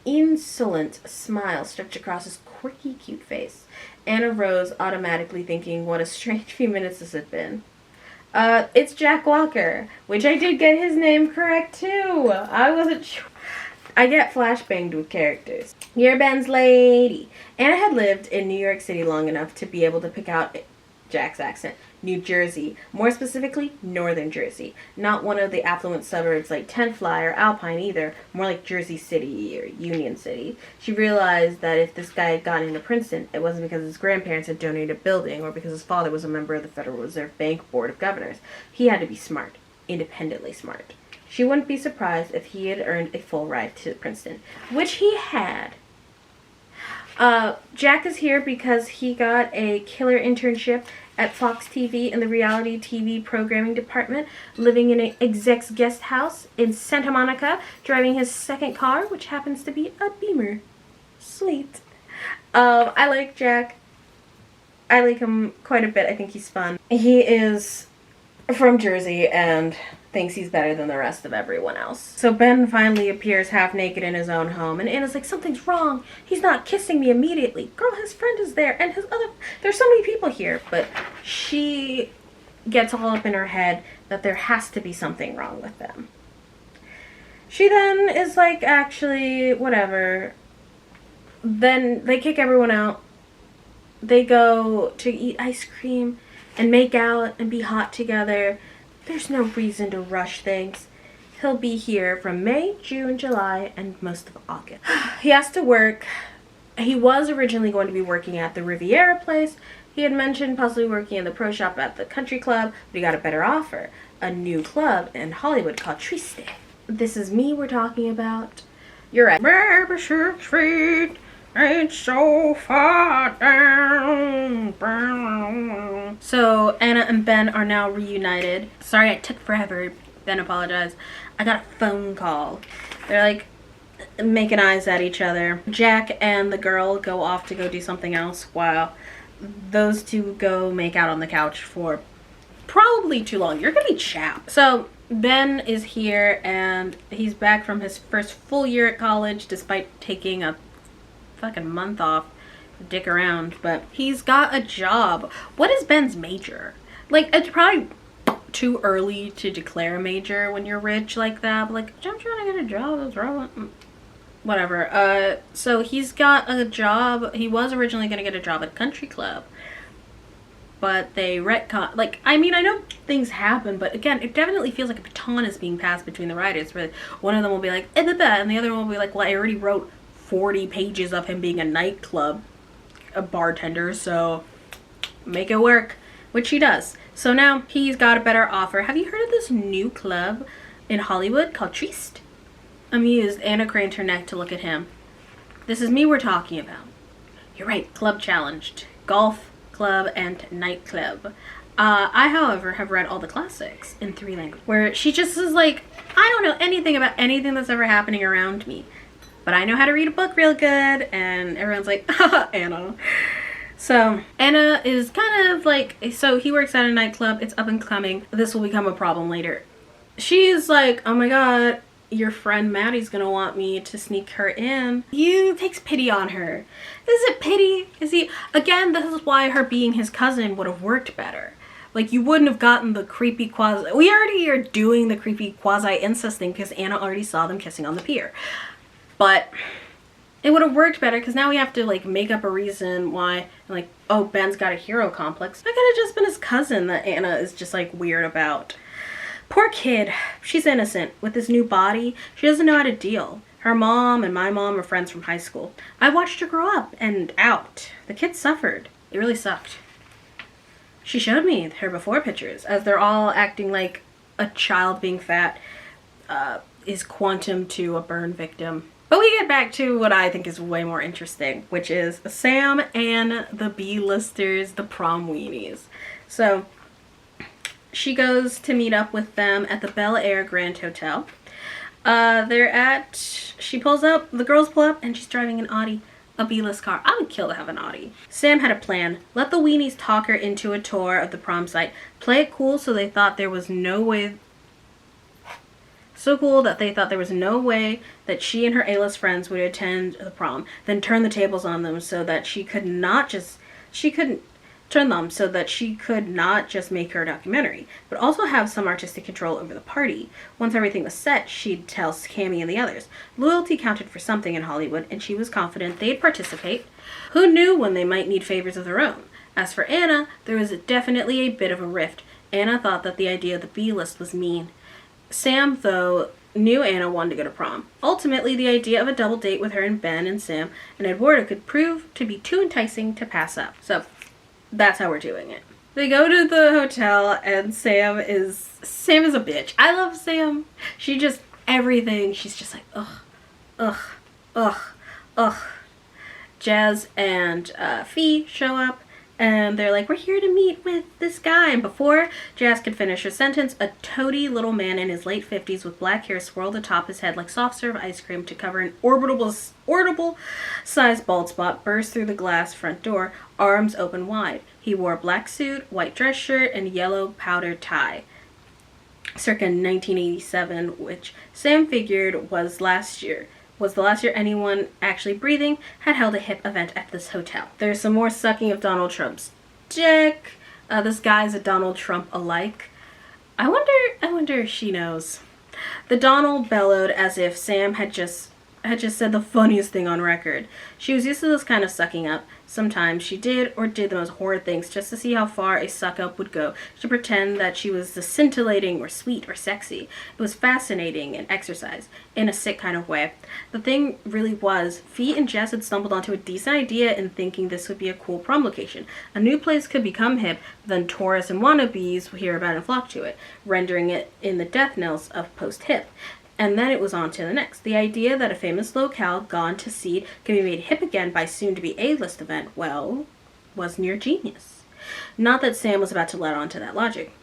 insolent smile stretched across his quirky, cute face. Anna rose, automatically thinking what a strange few minutes this had been. It's Jack Walker, which I did get his name correct too. I wasn't sure. I get flashbanged with characters. You're Ben's lady. Anna had lived in New York City long enough to be able to pick out Jack's accent. New Jersey. More specifically, Northern Jersey. Not one of the affluent suburbs like Tenfly or Alpine either. More like Jersey City or Union City. She realized that if this guy had gotten into Princeton, it wasn't because his grandparents had donated a building or because his father was a member of the Federal Reserve Bank Board of Governors. He had to be smart. Independently smart. She wouldn't be surprised if he had earned a full ride to Princeton. Which he had. Jack is here because he got a killer internship at Fox TV in the reality TV programming department, living in an exec's guest house in Santa Monica, driving his second car, which happens to be a Beamer. Sweet. I like Jack. I like him quite a bit. I think he's fun. He is from Jersey and thinks he's better than the rest of everyone else. So Ben finally appears half naked in his own home, and Anna's like, something's wrong. He's not kissing me immediately. Girl, his friend is there, and there's so many people here, but she gets all up in her head that there has to be something wrong with them. She then is like, actually, whatever. Then they kick everyone out. They go to eat ice cream and make out and be hot together. There's no reason to rush things. He'll be here from May, June, July, and most of August. He has to work. He was originally going to be working at the Riviera place. He had mentioned possibly working in the pro shop at the country club, but he got a better offer. A new club in Hollywood called Triste. This is me we're talking about. You're at Membership Street. It's so far down. So Anna and Ben are now reunited. Sorry I took forever. Ben apologized. I got a phone call. They're like making eyes at each other. Jack and the girl go off to go do something else while those two go make out on the couch for probably too long. You're gonna be chapped. So Ben is here and he's back from his first full year at college despite taking a fucking month off to dick around, but he's got a job. What is Ben's major? Like, it's probably too early to declare a major when you're rich like that, but like, I'm trying to get a job that's relevant. Whatever. So he's got a job. He was originally going to get a job at Country Club, but they retcon. Like, I mean, I know things happen, but again, it definitely feels like a baton is being passed between the writers, where one of them will be like, and the other one will be like, well, I already wrote 40 pages of him being a bartender, so make it work, which he does. So now he's got a better offer. Have you heard of this new club in Hollywood called Triste? Amused, Anna craned her neck to look at him. This is me we're talking about. You're right, club challenged. Golf club and nightclub. I, however, have read all the classics in 3 languages, where she just is like, I don't know anything about anything that's ever happening around me, but I know how to read a book real good, and everyone's like, haha, Anna. So Anna is kind of like, so he works at a nightclub, it's up and coming, this will become a problem later. She's like, oh my god, your friend Maddie's gonna want me to sneak her in. He takes pity on her. Is it pity? Is he, again, this is why her being his cousin would have worked better. Like, you wouldn't have gotten the creepy quasi, we already are doing the creepy quasi-incest thing because Anna already saw them kissing on the pier. But it would have worked better because now we have to like make up a reason why, like, oh, Ben's got a hero complex. That could have just been his cousin that Anna is just like weird about. Poor kid. She's innocent. With this new body, she doesn't know how to deal. Her mom and my mom are friends from high school. I watched her grow up and out. The kid suffered. It really sucked. She showed me her before pictures as they're all acting like a child being fat is quantum to a burn victim. But we get back to what I think is way more interesting, which is Sam and the B-listers, the prom weenies. So she goes to meet up with them at the Bel Air Grand Hotel. She pulls up, the girls pull up, and she's driving an Audi, a B-list car. I would kill to have an Audi. Sam had a plan. Let the weenies talk her into a tour of the prom site. Play it cool so they thought there was no way... So cool that they thought there was no way that she and her A-list friends would attend the prom. Then turn the tables on them so that she could not just make her a documentary, but also have some artistic control over the party. Once everything was set, she'd tell Cammy and the others. Loyalty counted for something in Hollywood, and she was confident they'd participate. Who knew when they might need favors of their own? As for Anna, there was definitely a bit of a rift. Anna thought that the idea of the B-list was mean. Sam, though, knew Anna wanted to go to prom. Ultimately, the idea of a double date with her and Ben and Sam and Eduardo could prove to be too enticing to pass up. So that's how we're doing it. They go to the hotel and Sam is a bitch. I love Sam. She just, everything, she's just like, ugh, ugh, ugh, ugh. Jazz and Fee show up. And they're like, we're here to meet with this guy. And before Jazz could finish her sentence, a toady little man in his late 50s with black hair swirled atop his head like soft serve ice cream to cover an orbitable-sized bald spot burst through the glass front door, arms open wide. He wore a black suit, white dress shirt, and yellow powdered tie. Circa 1987, which Sam figured was the last year anyone actually breathing had held a hip event at this hotel. There's some more sucking of Donald Trump's dick. This guy's a Donald Trump alike. I wonder if she knows. The Donald bellowed as if Sam had just said the funniest thing on record. She was used to this kind of sucking up. Sometimes she did the most horrid things just to see how far a suck up would go, to pretend that she was the scintillating or sweet or sexy. It was fascinating and exercise, in a sick kind of way. The thing really was, Fee and Jess had stumbled onto a decent idea in thinking this would be a cool prom location. A new place could become hip, then tourists and wannabes would hear about it and flock to it, rendering it in the death knells of post-hip. And then it was on to the next. The idea that a famous locale gone to seed could be made hip again by soon-to-be A-list event, well, was near genius. Not that Sam was about to let on to that logic.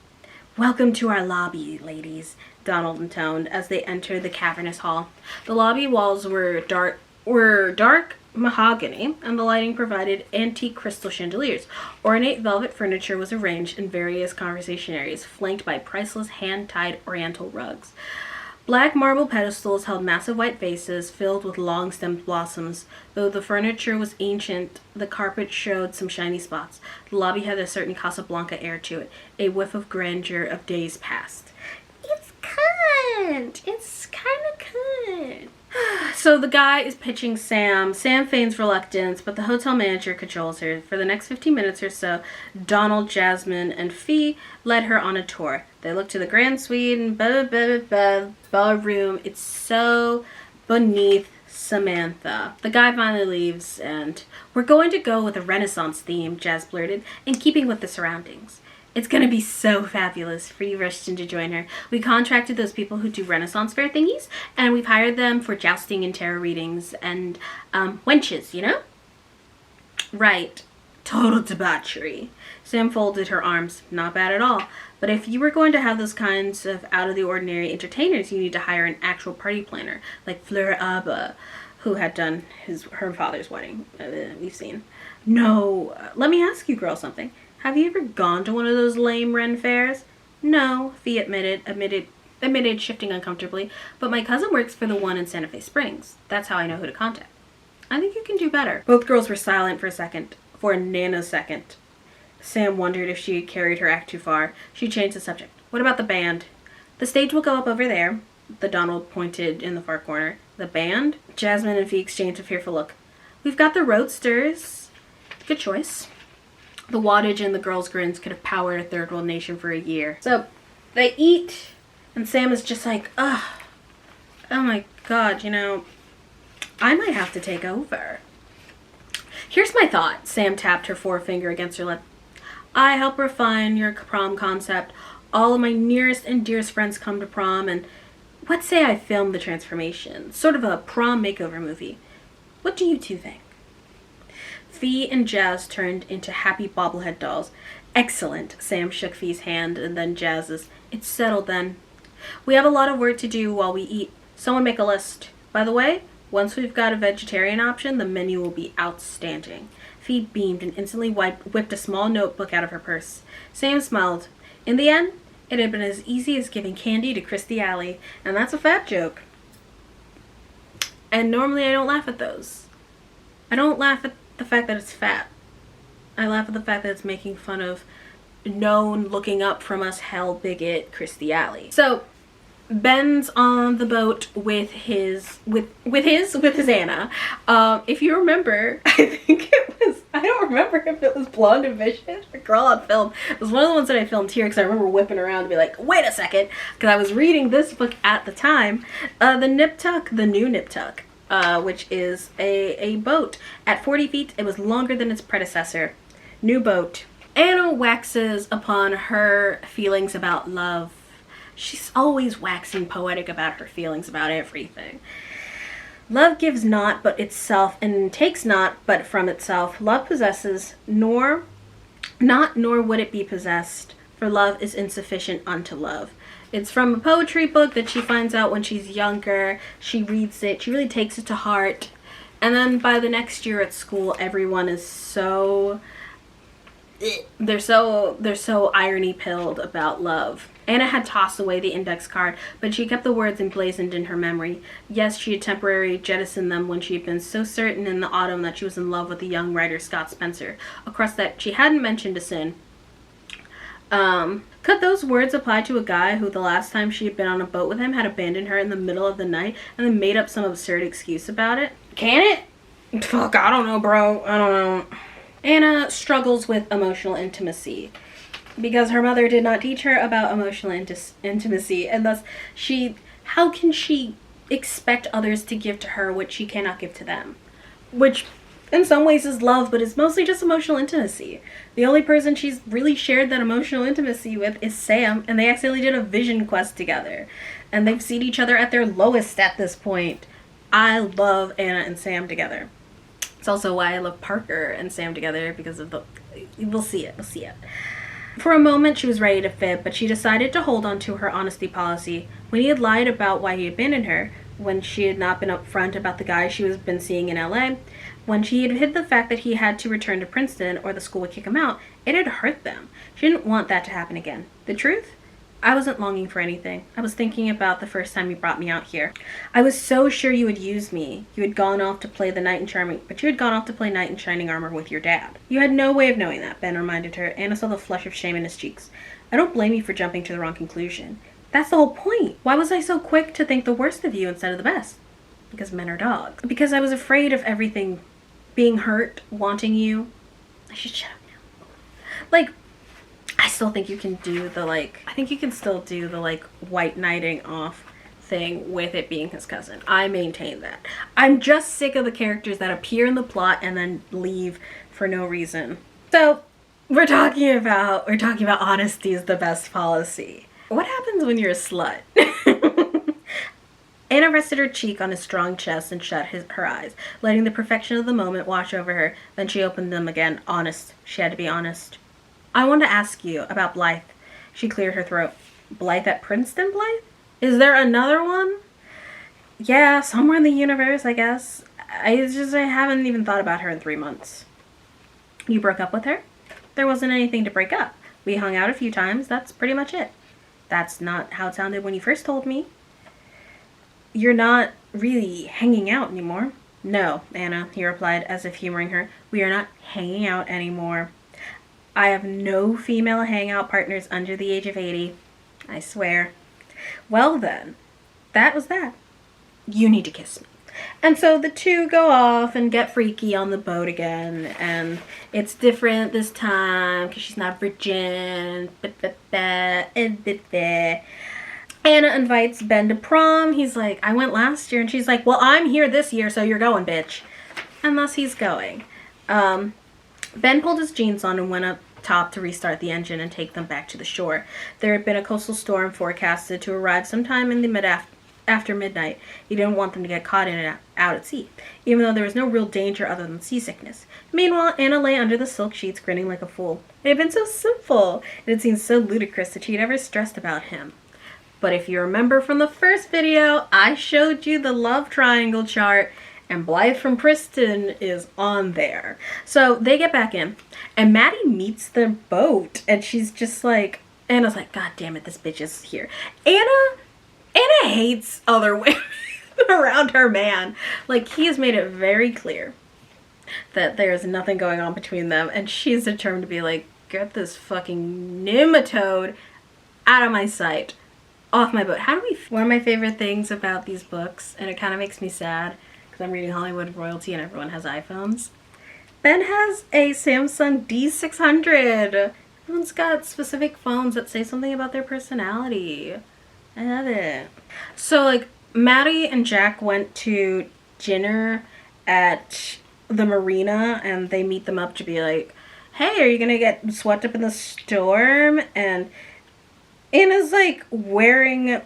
"Welcome to our lobby, ladies," Donald intoned as they entered the cavernous hall. The lobby walls were dark mahogany, and the lighting provided antique crystal chandeliers. Ornate velvet furniture was arranged in various conversation areas, flanked by priceless hand-tied oriental rugs. Black marble pedestals held massive white vases filled with long-stemmed blossoms. Though the furniture was ancient, the carpet showed some shiny spots. The lobby had a certain Casablanca air to it, a whiff of grandeur of days past. It's cunt! It's kind of cunt. So the guy is pitching Sam. Sam feigns reluctance, but the hotel manager cajoles her. For the next 15 minutes or so, Donald, Jasmine, and Fee led her on a tour. They looked to the grand suite and ballroom. It's so beneath Samantha. The guy finally leaves, and "We're going to go with a Renaissance theme," Jazz blurted, "in keeping with the surroundings. It's going to be so fabulous." Free rushed in to join her. "We contracted those people who do Renaissance fair thingies, and we've hired them for jousting and tarot readings and, wenches, you know?" "Right. Total debauchery." Sam folded her arms. "Not bad at all. But if you were going to have those kinds of out-of-the-ordinary entertainers, you need to hire an actual party planner, like Fleur Abba, who had done her father's wedding. We've seen." "No. Let me ask you girls something. Have you ever gone to one of those lame Ren fairs?" "No," Fee admitted, shifting uncomfortably. "But my cousin works for the one in Santa Fe Springs. That's how I know who to contact." "I think you can do better." Both girls were silent for a nanosecond. Sam wondered if she had carried her act too far. She changed the subject. "What about the band?" "The stage will go up over there." The Donald pointed in the far corner. "The band?" Jasmine and Fee exchanged a fearful look. "We've got the Roadsters." "Good choice." The wattage in the girls' grins could have powered a third world nation for a year. So they eat, and Sam is just like, ugh, oh my god, I might have to take over. "Here's my thought." Sam tapped her forefinger against her lip. "I help refine your prom concept. All of my nearest and dearest friends come to prom, and let's say I film the transformation. Sort of a prom makeover movie. What do you two think?" Fee and Jazz turned into happy bobblehead dolls. "Excellent." Sam shook Fee's hand and then Jazz's. "It's settled then. We have a lot of work to do while we eat. Someone make a list. By the way, once we've got a vegetarian option, the menu will be outstanding." Fee beamed and instantly whipped a small notebook out of her purse. Sam smiled. In the end, it had been as easy as giving candy to Christy Alley, and that's a fat joke. And normally I don't laugh at those. I don't laugh at the fact that it's fat. I laugh at the fact that it's making fun of known looking up from us hell bigot Christy Alley. So Ben's on the boat with his Anna. If you remember, I don't remember if it was Blonde and Vicious or Girl on Film. It was one of the ones that I filmed here because I remember whipping around to be like, wait a second, because I was reading this book at the time. The new Nip Tuck, which is a boat. At 40 feet, it was longer than its predecessor. New boat. Anna waxes upon her feelings about love. She's always waxing poetic about her feelings about everything. "Love gives not but itself, and takes not but from itself. Love possesses nor would it be possessed, for love is insufficient unto love." It's from a poetry book that she finds out when she's younger. She reads it. She really takes it to heart. And then by the next year at school, everyone is they're so irony pilled about love. Anna had tossed away the index card, but she kept the words emblazoned in her memory. Yes, she had temporarily jettisoned them when she had been so certain in the autumn that she was in love with the young writer Scott Spencer. Across that, she hadn't mentioned a sin. Could those words apply to a guy who the last time she had been on a boat with him had abandoned her in the middle of the night and then made up some absurd excuse about it? Can it? Fuck, I don't know, bro. I don't know. Anna struggles with emotional intimacy because her mother did not teach her about emotional intimacy, and thus how can she expect others to give to her what she cannot give to them? Which in some ways is love, but it's mostly just emotional intimacy. The only person she's really shared that emotional intimacy with is Sam, and they accidentally did a vision quest together. And they've seen each other at their lowest at this point. I love Anna and Sam together. It's also why I love Parker and Sam together, because of we'll see it. For a moment, she was ready to fib, but she decided to hold on to her honesty policy. When he had lied about why he abandoned her, when she had not been upfront about the guy she was been seeing in LA, when she had hid the fact that he had to return to Princeton or the school would kick him out, it had hurt them. She didn't want that to happen again. The truth? I wasn't longing for anything. I was thinking about the first time you brought me out here. I was so sure you would use me. You had gone off to play the knight in shining, but you had gone off to play knight in shining armor with your dad. You had no way of knowing that, Ben reminded her. Anna saw the flush of shame in his cheeks. I don't blame you for jumping to the wrong conclusion. That's the whole point. Why was I so quick to think the worst of you instead of the best? Because men are dogs. Because I was afraid of everything. Being hurt, wanting you. I should shut up now. Like, I still think you can do the, like, I think you can still do the, like, white knighting off thing with it being his cousin. I maintain that. I'm just sick of the characters that appear in the plot and then leave for no reason. So, we're talking about honesty is the best policy. What happens when you're a slut? Anna rested her cheek on his strong chest and shut her eyes, letting the perfection of the moment wash over her. Then she opened them again. Honest. She had to be honest. I want to ask you about Blythe. She cleared her throat. Blythe at Princeton, Blythe? Is there another one? Yeah, somewhere in the universe, I guess. I haven't even thought about her in 3 months. You broke up with her? There wasn't anything to break up. We hung out a few times. That's pretty much it. That's not how it sounded when you first told me. You're not really hanging out anymore. No, Anna, he replied, as if humoring her. We are not hanging out anymore. I have no female hangout partners under the age of 80. I swear. Well then, that was that. You need to kiss me. And so the two go off and get freaky on the boat again. And it's different this time because she's not virgin. Anna invites Ben to prom. He's like, I went last year. And she's like, well, I'm here this year, so you're going, bitch. And thus he's going. Ben pulled his jeans on and went up top to restart the engine and take them back to the shore. There had been a coastal storm forecasted to arrive sometime in the after midnight. He didn't want them to get caught in and out at sea, even though there was no real danger other than seasickness. Meanwhile, Anna lay under the silk sheets grinning like a fool. It had been so simple. It had seemed so ludicrous that she had never stressed about him. But if you remember from the first video, I showed you the love triangle chart, and Blythe from Princeton is on there. So they get back in, and Maddie meets the boat, and she's just like, Anna's like, God damn it, this bitch is here. Anna hates other women around her man. Like, he has made it very clear that there's nothing going on between them, and she's determined to be like, get this fucking nematode out of my sight. Off my boat. One of my favorite things about these books, and it kind of makes me sad because I'm reading Hollywood royalty and everyone has iPhones. Ben has a Samsung D600. Everyone's got specific phones that say something about their personality. I love it. So, like, Maddie and Jack went to dinner at the marina, and they meet them up to be like, hey, are you gonna get swept up in the storm? And Anna's like wearing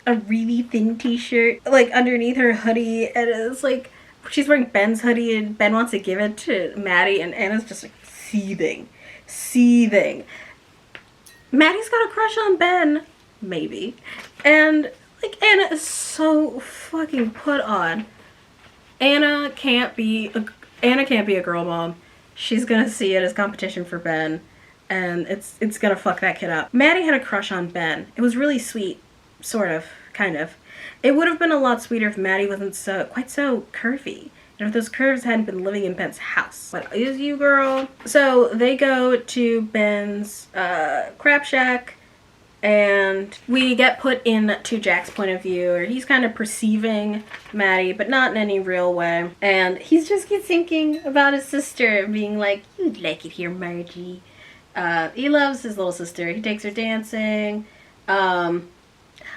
a really thin t-shirt, like underneath her hoodie, and it's like she's wearing Ben's hoodie, and Ben wants to give it to Maddie, and Anna's just like seething. Maddie's got a crush on Ben, maybe, and like Anna is so fucking put on. Anna can't be a girl mom. She's gonna see it as competition for Ben. And it's gonna fuck that kid up. Maddie had a crush on Ben. It was really sweet. Sort of. Kind of. It would have been a lot sweeter if Maddie wasn't quite so curvy. And if those curves hadn't been living in Ben's house. What is you, girl? So they go to Ben's crap shack, and we get put into Jack's point of view, or he's kind of perceiving Maddie, but not in any real way. And he's just thinking about his sister, being like, "You'd like it here, Margie." He loves his little sister. He takes her dancing. I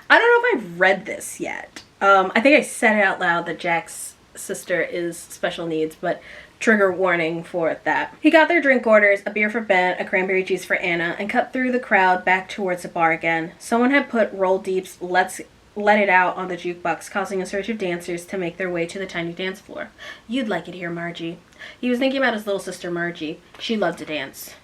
don't know if I've read this yet. I think I said it out loud that Jack's sister is special needs, but trigger warning for that. He got their drink orders, a beer for Ben, a cranberry juice for Anna, and cut through the crowd back towards the bar again. Someone had put Roll Deep's Let's Let It Out on the jukebox, causing a surge of dancers to make their way to the tiny dance floor. "You'd like it here, Margie." He was thinking about his little sister Margie. She loved to dance.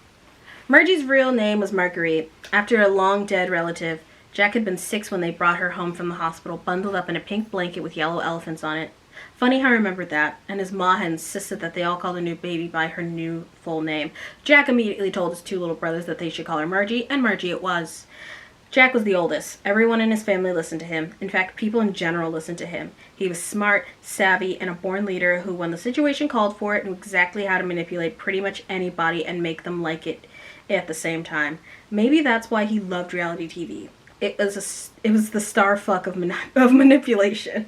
Margie's real name was Marguerite. After a long dead relative, Jack had been 6 when they brought her home from the hospital, bundled up in a pink blanket with yellow elephants on it. Funny how I remembered that, and his ma had insisted that they all call the new baby by her new full name. Jack immediately told his 2 little brothers that they should call her Margie, and Margie it was. Jack was the oldest. Everyone in his family listened to him. In fact, people in general listened to him. He was smart, savvy, and a born leader who, when the situation called for it, knew exactly how to manipulate pretty much anybody and make them like it at the same time. Maybe that's why he loved reality TV. It was the star fuck of manipulation.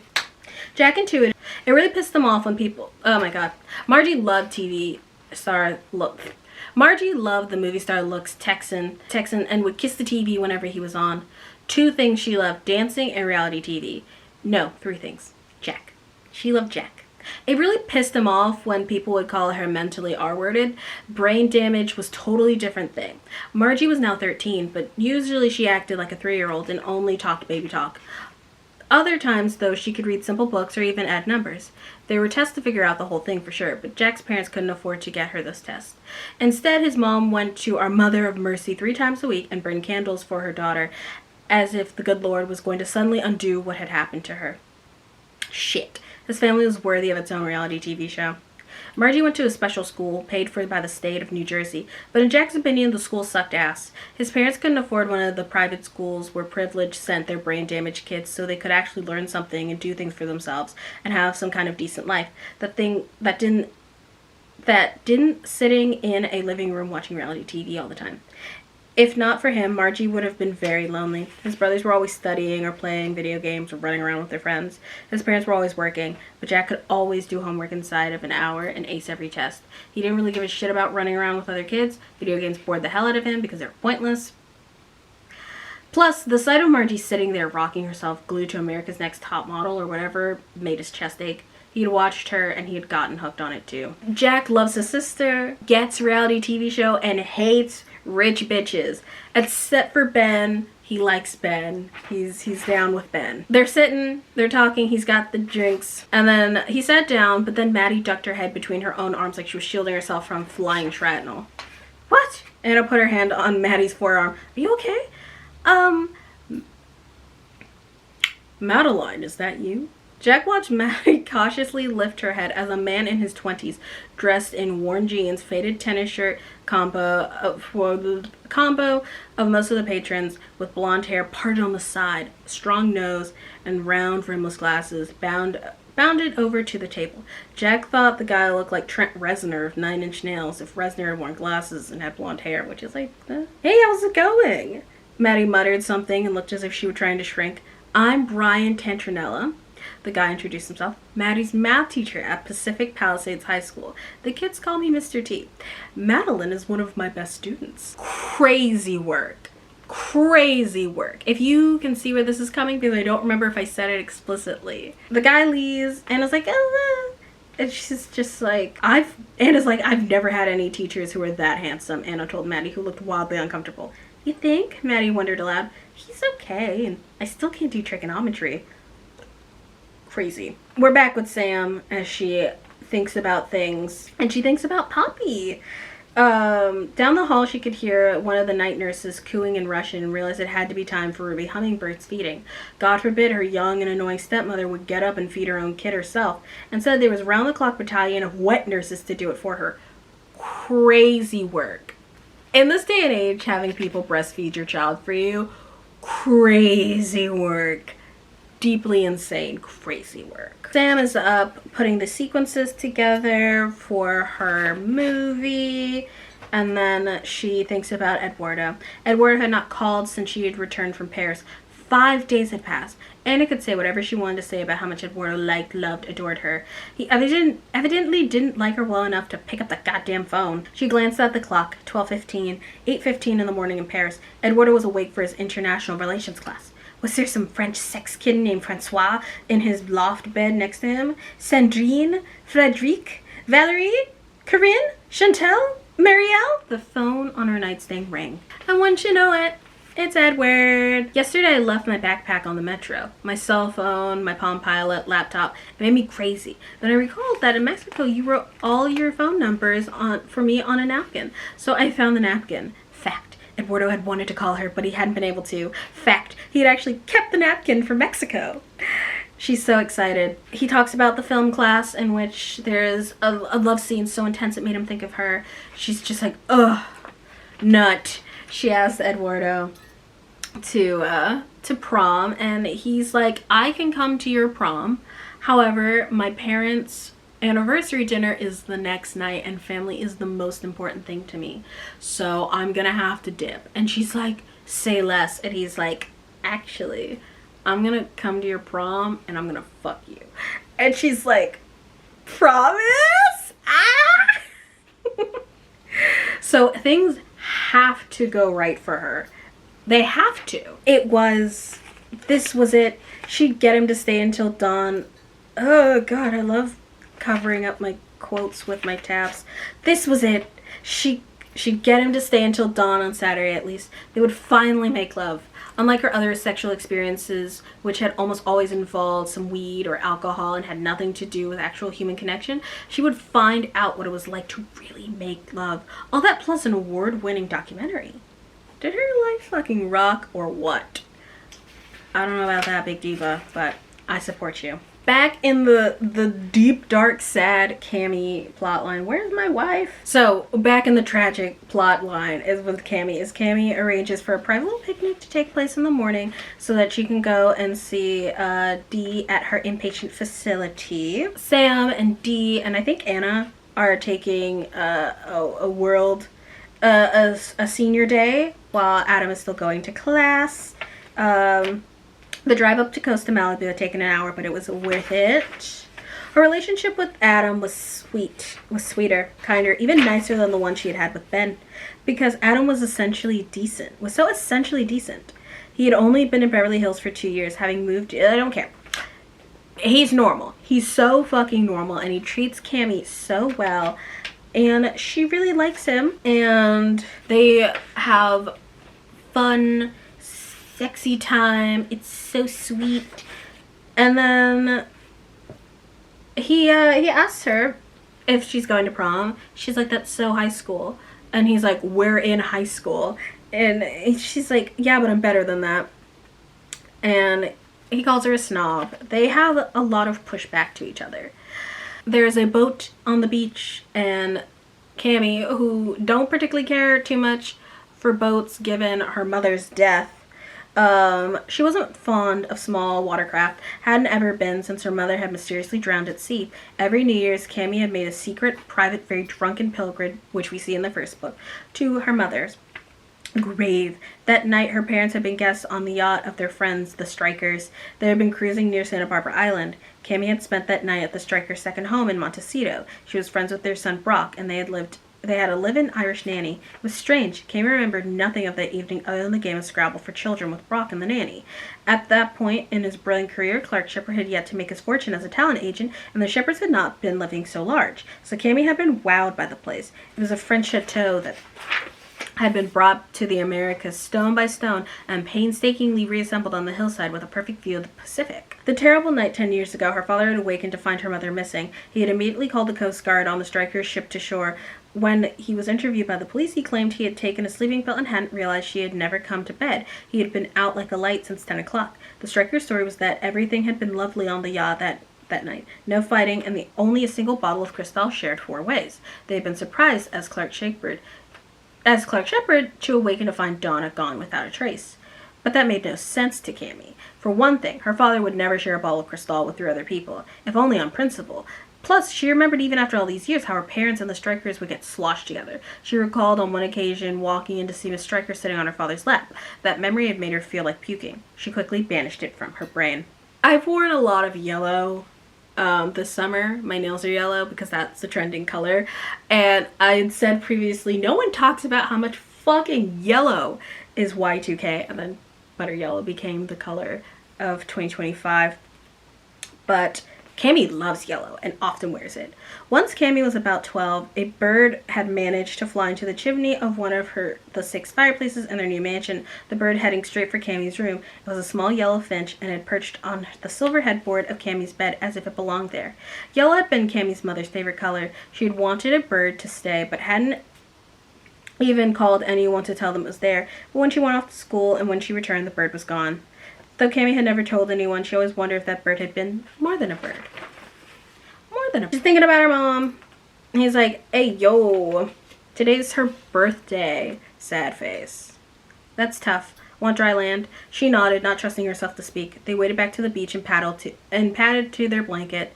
Jack intuited. It really pissed them off when people... Oh my god. Margie loved TV star look. Margie loved the movie star looks Texan, and would kiss the TV whenever he was on. 2 things she loved: dancing and reality TV. No, 3 things. Jack. She loved Jack. It really pissed him off when people would call her mentally R-worded. Brain damage was totally different thing. Margie was now 13, but usually she acted like a 3-year-old and only talked baby talk. Other times, though, she could read simple books or even add numbers. There were tests to figure out the whole thing for sure, but Jack's parents couldn't afford to get her those tests. Instead, his mom went to our Mother of Mercy 3 times a week and burned candles for her daughter, as if the good Lord was going to suddenly undo what had happened to her. Shit. His family was worthy of its own reality TV show. Margie went to a special school, paid for by the state of New Jersey, but in Jack's opinion, the school sucked ass. His parents couldn't afford one of the private schools where privilege sent their brain-damaged kids so they could actually learn something and do things for themselves and have some kind of decent life. That didn't sitting in a living room watching reality TV all the time. If not for him, Margie would have been very lonely. His brothers were always studying or playing video games or running around with their friends. His parents were always working, but Jack could always do homework inside of an hour and ace every test. He didn't really give a shit about running around with other kids. Video games bored the hell out of him because they were pointless. Plus, the sight of Margie sitting there rocking herself, glued to America's Next Top Model or whatever, made his chest ache. He'd watched her and he had gotten hooked on it too. Jack loves his sister, gets reality TV show, and hates rich bitches. Except for Ben. He likes Ben. He's down with Ben. They're sitting, they're talking, he's got the drinks, and then he sat down, but then Maddie ducked her head between her own arms like she was shielding herself from flying shrapnel. What? Anna put her hand on Maddie's forearm. Are you okay? Madeline, is that you? Jack watched Maddie cautiously lift her head as a man in his 20s, dressed in worn jeans, faded tennis shirt, combo of most of the patrons, with blonde hair parted on the side, strong nose, and round rimless glasses, bounded over to the table. Jack thought the guy looked like Trent Reznor of 9 Inch Nails if Reznor had worn glasses and had blonde hair, which is like, hey, how's it going? Maddie muttered something and looked as if she were trying to shrink. I'm Brian Tantranella. The guy introduced himself. Maddie's math teacher at Pacific Palisades High School. The kids call me Mr. T. Madeline is one of my best students. Crazy work. Crazy work. If you can see where this is coming, because I don't remember if I said it explicitly. The guy leaves, Anna's like, and she's just like, Anna's like, I've never had any teachers who were that handsome, Anna told Maddie, who looked wildly uncomfortable. You think? Maddie wondered aloud. He's okay, and I still can't do trigonometry. Crazy. We're back with Sam as she thinks about things, and she thinks about Poppy. Down the hall, she could hear one of the night nurses cooing in Russian and realized it had to be time for Ruby Hummingbird's feeding. God forbid her young and annoying stepmother would get up and feed her own kid herself. Instead, there was a round-the-clock battalion of wet nurses to do it for her. Crazy work. In this day and age, having people breastfeed your child for you, crazy work. deeply insane, crazy work. Sam is up putting the sequences together for her movie. And then she thinks about Eduardo. Eduardo had not called since she had returned from Paris. 5 days had passed. Anna could say whatever she wanted to say about how much Eduardo liked, loved, adored her. He evidently didn't like her well enough to pick up the goddamn phone. She glanced at the clock. 12:15. 8:15 in the morning in Paris. Eduardo was awake for his international relations class. Was there some French sex kid named Francois in his loft bed next to him? Sandrine? Frédéric? Valerie? Corinne? Chantal? Marielle? The phone on her nightstand rang. And once you know it, it's Edward. Yesterday I left my backpack on the metro. My cell phone, my Palm Pilot, laptop. It made me crazy. Then I recalled that in Mexico you wrote all your phone numbers for me on a napkin. So I found the napkin. Fact. Eduardo had wanted to call her, but he hadn't been able to. Fact. He had actually kept the napkin for Mexico. She's so excited. He talks about the film class in which there's a love scene so intense it made him think of her. She's just like, ugh, nut. She asks Eduardo to prom, and he's like, I can come to your prom. However, my parents' anniversary dinner is the next night, and family is the most important thing to me. So I'm gonna have to dip. And she's like, say less. And he's like, actually, I'm gonna come to your prom and I'm gonna fuck you. And she's like, promise? Ah! So things have to go right for her. They have to. This was it. She'd get him to stay until dawn. Oh God, I love covering up my quotes with my tabs. This was it. She'd get him to stay until dawn on Saturday at least. They would finally make love. Unlike her other sexual experiences, which had almost always involved some weed or alcohol and had nothing to do with actual human connection, she would find out what it was like to really make love. All that plus an award-winning documentary. Did her life fucking rock or what? I don't know about that, Big Diva, but I support you. Back in the deep, dark, sad Cammy plotline. Where's my wife? So, back in the tragic plotline is with Cammy. Cammy arranges for a private little picnic to take place in the morning so that she can go and see Dee at her inpatient facility. Sam and Dee and I think Anna are taking a senior day while Adam is still going to class. The drive up to Costa Malibu had taken an hour, but it was worth it. Her relationship with Adam was sweeter, kinder, even nicer than the one she had had with Ben, because Adam was so essentially decent. He had only been in Beverly Hills for 2 years, having moved, I don't care. He's normal. He's so fucking normal, and he treats Cammy so well, and she really likes him, and they have fun, sexy time. It's so sweet. And then he asks her if she's going to prom. She's like, that's so high school. And he's like, we're in high school. And she's like, yeah, but I'm better than that. And he calls her a snob. They have a lot of pushback to each other. There's a boat on the beach, and Cammy, who don't particularly care too much for boats given her mother's death, she wasn't fond of small watercraft, hadn't ever been since her mother had mysteriously drowned at sea. Every New Year's, Cammy had made a secret, private, very drunken pilgrimage, which we see in the first book, to her mother's grave. That night, her parents had been guests on the yacht of their friends, the Strikers. They had been cruising near Santa Barbara Island. Cammy had spent that night at the Strikers' second home in Montecito. She was friends with their son Brock, and they had a live-in Irish nanny. It was strange. Cammy remembered nothing of that evening other than the game of Scrabble for children with Brock and the nanny. At that point in his brilliant career, Clark Shepard had yet to make his fortune as a talent agent, and the Shepards had not been living so large. So Cammy had been wowed by the place. It was a French chateau that had been brought to the Americas stone by stone and painstakingly reassembled on the hillside with a perfect view of the Pacific. The terrible night 10 years ago, her father had awakened to find her mother missing. He had immediately called the Coast Guard on the Strikers' ship to shore. When he was interviewed by the police, he claimed he had taken a sleeping pill and hadn't realized she had never come to bed. He had been out like a light since 10 o'clock. The Strikers' story was that everything had been lovely on the yacht that night. No fighting, and only a single bottle of Cristal shared 4 ways. They had been surprised as Clark Shepard to awaken to find Donna gone without a trace. But that made no sense to Cammy. For one thing, her father would never share a bottle of Cristal with 3 other people, if only on principle. Plus, she remembered even after all these years how her parents and the Strikers would get sloshed together. She recalled on one occasion walking in to see Miss Stryker sitting on her father's lap. That memory had made her feel like puking. She quickly banished it from her brain. I've worn a lot of yellow this summer. My nails are yellow because that's the trending color. And I had said previously, no one talks about how much fucking yellow is Y2K. And then butter yellow became the color of 2025. But Cami loves yellow and often wears it. Once Cami was about 12, a bird had managed to fly into the chimney of one of the 6 fireplaces in their new mansion, the bird heading straight for Cami's room. It was a small yellow finch and had perched on the silver headboard of Cami's bed as if it belonged there. Yellow had been Cami's mother's favorite color. She had wanted a bird to stay, but hadn't even called anyone to tell them it was there. But when she went off to school and when she returned, the bird was gone. Though Cami had never told anyone, she always wondered if that bird had been more than a bird. More than a bird. She's thinking about her mom. And he's like, hey, yo, today's her birthday. Sad face. That's tough. Want dry land? She nodded, not trusting herself to speak. They waded back to the beach and padded to their blanket.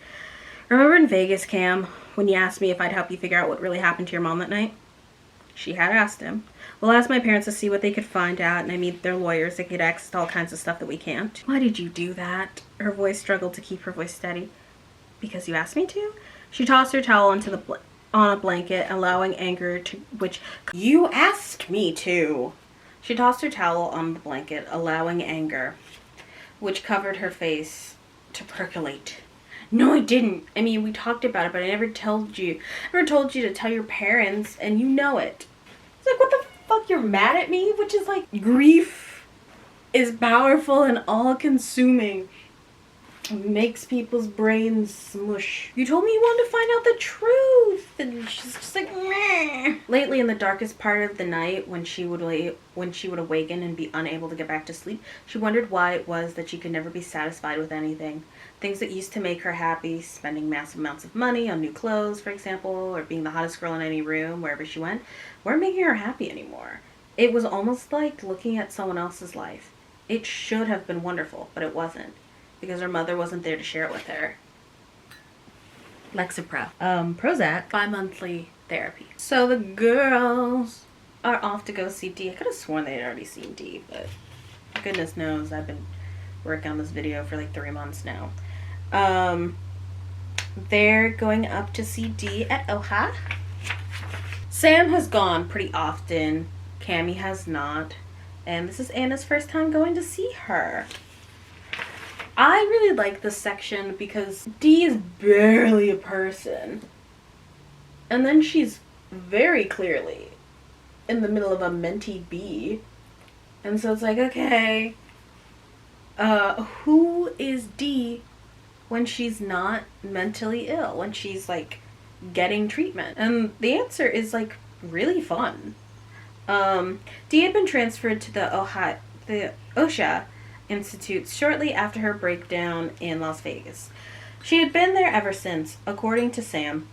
Remember in Vegas, Cam, when you asked me if I'd help you figure out what really happened to your mom that night? She had asked him. We'll ask my parents to see what they could find out, and I mean, they're lawyers. They could access all kinds of stuff that we can't. Why did you do that? Her voice struggled to keep her voice steady. Because you asked me to? She tossed her towel on a blanket, allowing anger to which... You asked me to! She tossed her towel on the blanket, allowing anger, which covered her face, to percolate. No, I didn't. I mean, we talked about it, but I never told you. I never told you to tell your parents, and you know it. It's like, what the fuck, you're mad at me? Which is like, grief is powerful and all-consuming. It makes people's brains smush. You told me you wanted to find out the truth, and she's just like, meh. Lately, in the darkest part of the night, when she would awaken and be unable to get back to sleep, she wondered why it was that she could never be satisfied with anything. Things that used to make her happy, spending massive amounts of money on new clothes, for example, or being the hottest girl in any room, wherever she went, weren't making her happy anymore. It was almost like looking at someone else's life. It should have been wonderful, but it wasn't, because her mother wasn't there to share it with her. Lexapro. Prozac. Bi-monthly therapy. So the girls are off to go see D. I could have sworn they had already seen D, but goodness knows I've been working on this video for like 3 months now. They're going up to see D at OHA. Sam has gone pretty often. Cami has not. And this is Anna's first time going to see her. I really like this section because D is barely a person. And then she's very clearly in the middle of a mentee bee. And so it's like, okay, who is D when she's not mentally ill, when she's like getting treatment? And the answer is like really fun. D had been transferred to the OSHA Institute shortly after her breakdown in Las Vegas. She had been there ever since, according to Sam,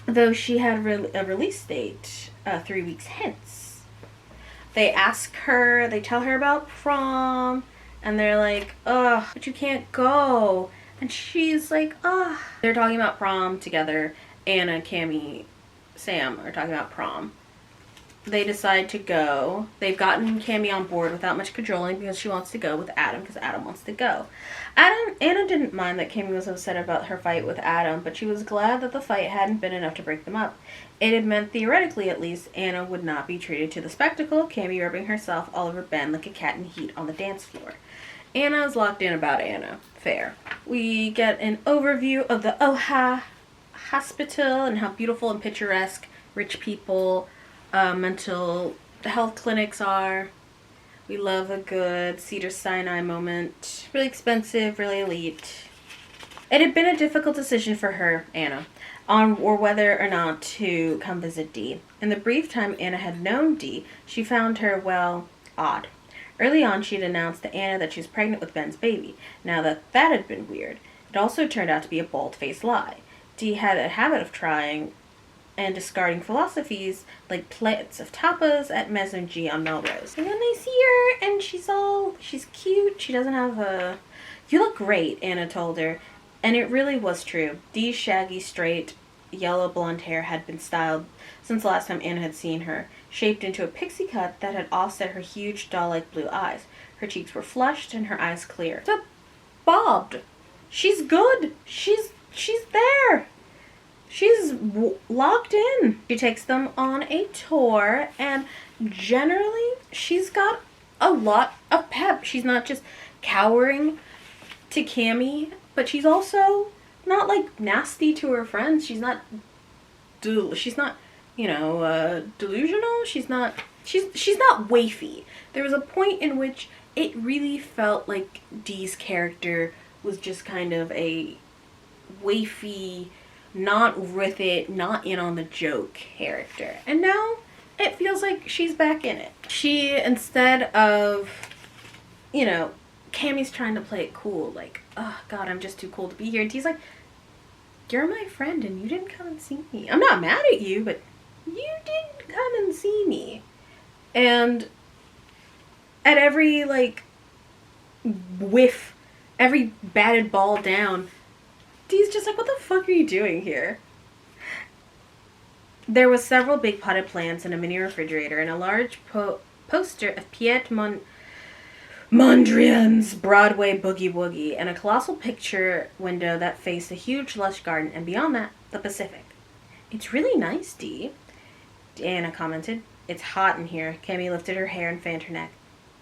though she had a release date 3 weeks hence. They tell her about prom, and they're like, ugh, but you can't go. And she's like, ugh. They're talking about prom together. Anna, Cami, Sam are talking about prom. They decide to go. They've gotten Cami on board without much cajoling because she wants to go with Adam because Adam wants to go. Anna didn't mind that Cami was upset about her fight with Adam, but she was glad that the fight hadn't been enough to break them up. It had meant, theoretically at least, Anna would not be treated to the spectacle of Cami rubbing herself all over Ben like a cat in heat on the dance floor. Anna is locked in about Anna. Fair. We get an overview of the OHA hospital and how beautiful and picturesque rich people mental health clinics are. We love a good Cedars-Sinai moment. Really expensive, really elite. It had been a difficult decision for her, Anna, on or whether or not to come visit Dee. In the brief time Anna had known Dee, she found her, well, odd. Early on, she had announced to Anna that she was pregnant with Ben's baby. Now that had been weird, it also turned out to be a bold-faced lie. Dee had a habit of trying and discarding philosophies like plates of tapas at Maison G on Melrose. And then they see her and she's cute. She doesn't have a You look great, Anna told her. And it really was true. Dee's shaggy, straight, yellow blonde hair had been styled since the last time Anna had seen her, shaped into a pixie cut that had offset her huge, doll-like blue eyes. Her cheeks were flushed and her eyes clear. So, bobbed. She's good. She's there. She's locked in. She takes them on a tour, and generally, she's got a lot of pep. She's not just cowering to Cammy, but she's also not like nasty to her friends. She's not delusional. She's not wafy. There was a point in which it really felt like Dee's character was just kind of a wafy, not with it, not in on the joke character. And now it feels like she's back in it. She, instead of, Cammy's trying to play it cool, like, oh god, I'm just too cool to be here. And Dee's like, you're my friend and you didn't come and see me. I'm not mad at you, but you didn't come and see me. And at every, whiff, every batted ball down, Dee's just like, what the fuck are you doing here? There was several big potted plants in a mini refrigerator and a large poster of Piet Mondrian's Broadway Boogie Woogie, and a colossal picture window that faced a huge lush garden, and beyond that, the Pacific. It's really nice, Dee, Anna commented. It's hot in here. Cammy lifted her hair and fanned her neck.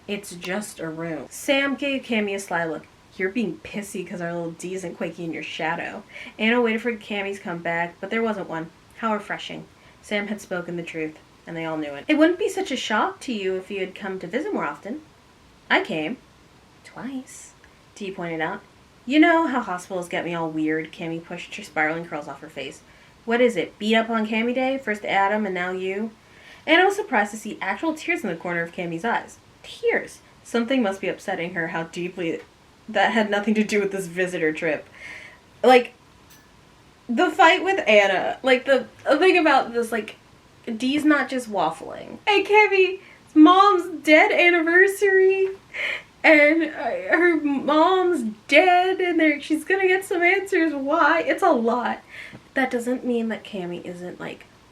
It's just a room. Sam gave Cammy a sly look. You're being pissy because our little D isn't quaking in your shadow. Anna waited for Cammy's comeback, but there wasn't one. How refreshing. Sam had spoken the truth, and they all knew it. It wouldn't be such a shock to you if you had come to visit more often. I came. Twice, Dee pointed out. You know how hospitals get me all weird. Cammy pushed her spiraling curls off her face. What is it, beat up on Cammy Day? First Adam and now you? Anna was surprised to see actual tears in the corner of Cammy's eyes. Tears. Something must be upsetting her, how deeply that had nothing to do with this visitor trip. Like, the fight with Anna, the thing about this, Dee's not just waffling. Hey, Cammy's mom's dead anniversary, and her mom's dead, and she's gonna get some answers why. It's a lot. That doesn't mean that Cammy isn't,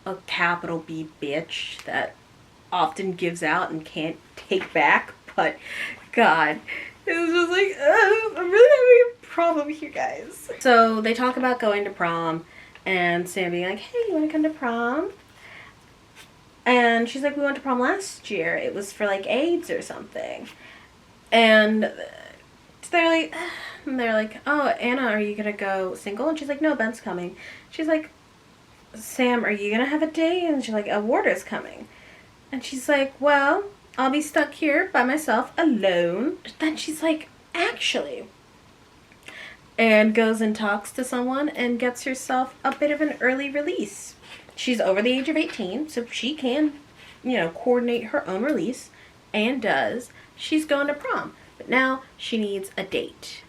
a capital B bitch that often gives out and can't take back, but, God, it was just I'm really having a problem here, guys. So they talk about going to prom, and Sam being like, hey, you want to come to prom? And she's like, we went to prom last year. It was for, AIDS or something. And they're like, oh, Anna, are you going to go single? And she's like, no, Ben's coming. She's like, Sam, are you going to have a date? And she's like, a warder's coming. And she's like, well, I'll be stuck here by myself alone. Then she's like, actually. And goes and talks to someone and gets herself a bit of an early release. She's over the age of 18, so she can, coordinate her own release, and does. She's going to prom, but now she needs a date.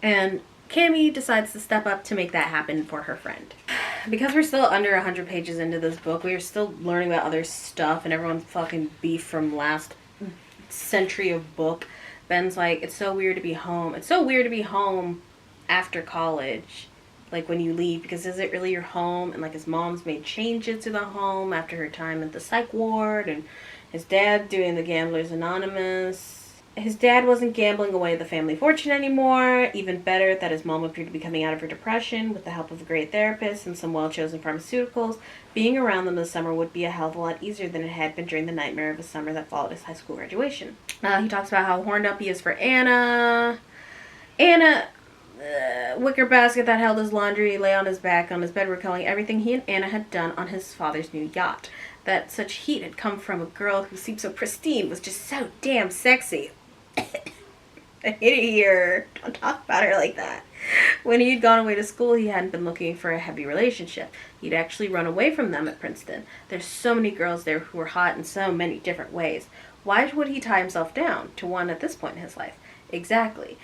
And Cammy decides to step up to make that happen for her friend. Because we're still under 100 pages into this book, we are still learning about other stuff, and everyone's fucking beef from last century of book. Ben's like, it's so weird to be home. It's so weird to be home after college. When you leave, because is it really your home? And his mom's made changes to the home after her time at the psych ward, and his dad doing the Gamblers Anonymous. His dad wasn't gambling away the family fortune anymore. Even better, that his mom appeared to be coming out of her depression with the help of a great therapist and some well-chosen pharmaceuticals. Being around them this summer would be a hell of a lot easier than it had been during the nightmare of a summer that followed his high school graduation. He talks about how horned up he is for Anna. Wicker basket that held his laundry lay on his back on his bed, recalling everything he and Anna had done on his father's new yacht. That such heat had come from a girl who seemed so pristine was just so damn sexy. I hate it here. Don't talk about her like that. When he had gone away to school, he hadn't been looking for a heavy relationship. He'd actually run away from them at Princeton. There's so many girls there who were hot in so many different ways. Why would he tie himself down to one at this point in his life? Exactly.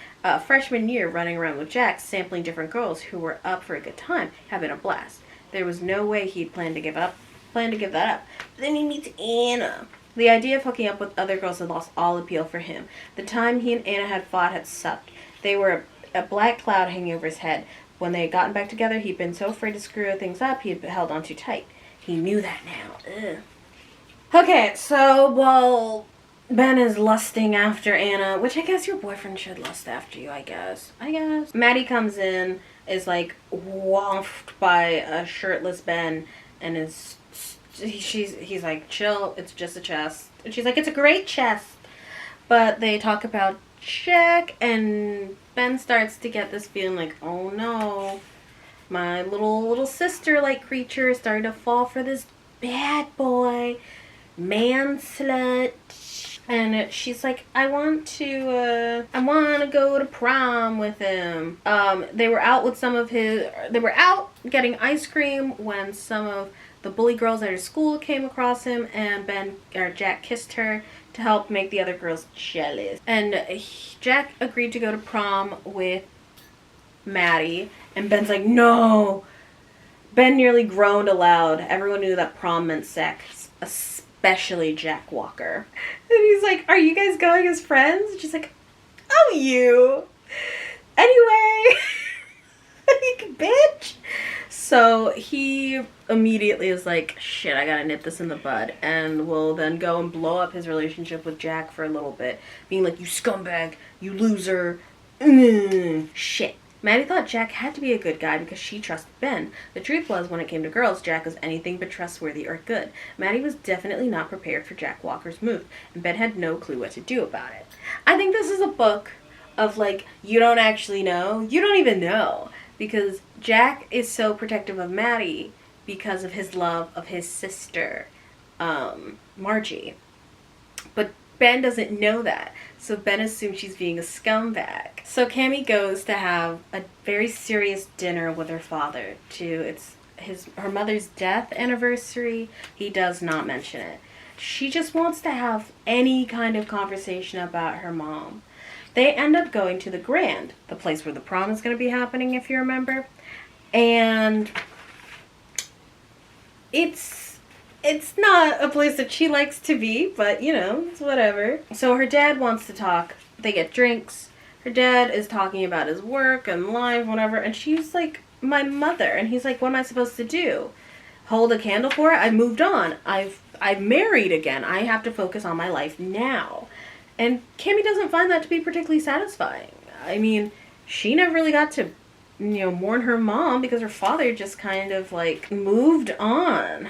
Freshman year, running around with Jack, sampling different girls who were up for a good time, having a blast. There was no way he'd planned to give that up. But then he meets Anna. The idea of hooking up with other girls had lost all appeal for him. The time he and Anna had fought had sucked. They were a black cloud hanging over his head. When they had gotten back together, he'd been so afraid to screw things up, he had held on too tight. He knew that now. Ugh. Okay, so, well, Ben is lusting after Anna, which I guess your boyfriend should lust after you, I guess. Maddie comes in, is like wafted by a shirtless Ben, and he's like, chill, it's just a chest. And she's like, it's a great chest. But they talk about Jack, and Ben starts to get this feeling like, oh no, my little sister-like creature is starting to fall for this bad boy, man slut. And she's like, I want to go to prom with him. They were out getting ice cream when some of the bully girls at her school came across him, and Jack kissed her to help make the other girls jealous. And Jack agreed to go to prom with Maddie, and Ben's like, no. Ben nearly groaned aloud. Everyone knew that prom meant sex, especially Jack Walker. And he's like, are you guys going as friends? And she's like, oh, you. Anyway. Like, bitch. So he immediately is like, shit, I gotta nip this in the bud. And will then go and blow up his relationship with Jack for a little bit. Being like, you scumbag, you loser. Shit. Maddie thought Jack had to be a good guy because she trusted Ben. The truth was, when it came to girls, Jack was anything but trustworthy or good. Maddie was definitely not prepared for Jack Walker's move, and Ben had no clue what to do about it. I think this is a book of, like, you don't actually know. You don't even know. Because Jack is so protective of Maddie because of his love of his sister, Margie. But Ben doesn't know that. So Ben assumes she's being a scumbag. So Cammie goes to have a very serious dinner with her father. It's her mother's death anniversary. He does not mention it. She just wants to have any kind of conversation about her mom. They end up going to the Grand, the place where the prom is going to be happening, if you remember. And it's not a place that she likes to be, but, you know, it's whatever. So her dad wants to talk. They get drinks. Her dad is talking about his work and life, whatever. And she's like, my mother. And he's like, what am I supposed to do? Hold a candle for it? I've moved on. I've married again. I have to focus on my life now. And Cammie doesn't find that to be particularly satisfying. I mean, she never really got to, mourn her mom because her father just kind of, like, moved on.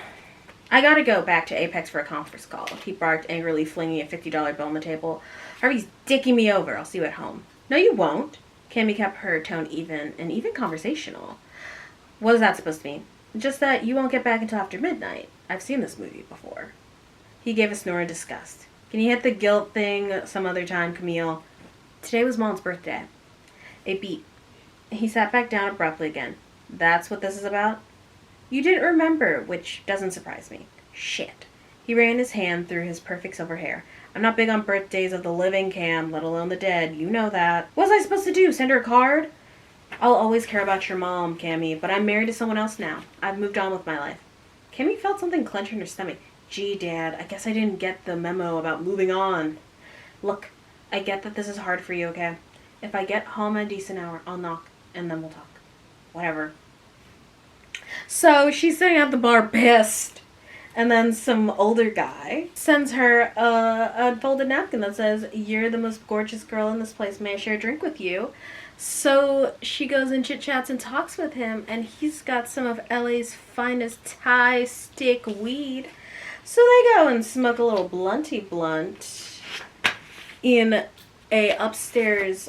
I gotta go back to Apex for a conference call, he barked angrily, flinging a $50 bill on the table. Harvey's dicking me over. I'll see you at home. No, you won't. Cammie kept her tone even and even conversational. What is that supposed to mean? Just that you won't get back until after midnight. I've seen this movie before. He gave a snore in disgust. Can you hit the guilt thing some other time, Camille? Today was Mom's birthday. A beat. He sat back down abruptly again. That's what this is about? You didn't remember, which doesn't surprise me. Shit. He ran his hand through his perfect silver hair. I'm not big on birthdays of the living, Cam, let alone the dead. You know that. What was I supposed to do? Send her a card? I'll always care about your mom, Cammie, but I'm married to someone else now. I've moved on with my life. Cammie felt something clench in her stomach. Gee, Dad, I guess I didn't get the memo about moving on. Look, I get that this is hard for you, okay? If I get home at a decent hour, I'll knock, and then we'll talk. Whatever. So she's sitting at the bar pissed, and then some older guy sends her a folded napkin that says, you're the most gorgeous girl in this place, may I share a drink with you? So she goes and chit-chats and talks with him, and he's got some of LA's finest Thai stick weed. So they go and smoke a little blunty blunt in a upstairs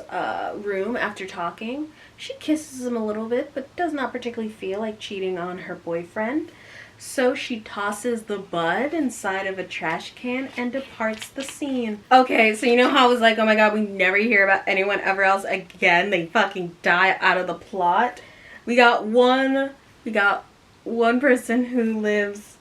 room after talking. She kisses him a little bit, but does not particularly feel like cheating on her boyfriend. So she tosses the bud inside of a trash can and departs the scene. Okay, so you know how I was like, oh my god, we never hear about anyone ever else again. They fucking die out of the plot. We got one person who lives.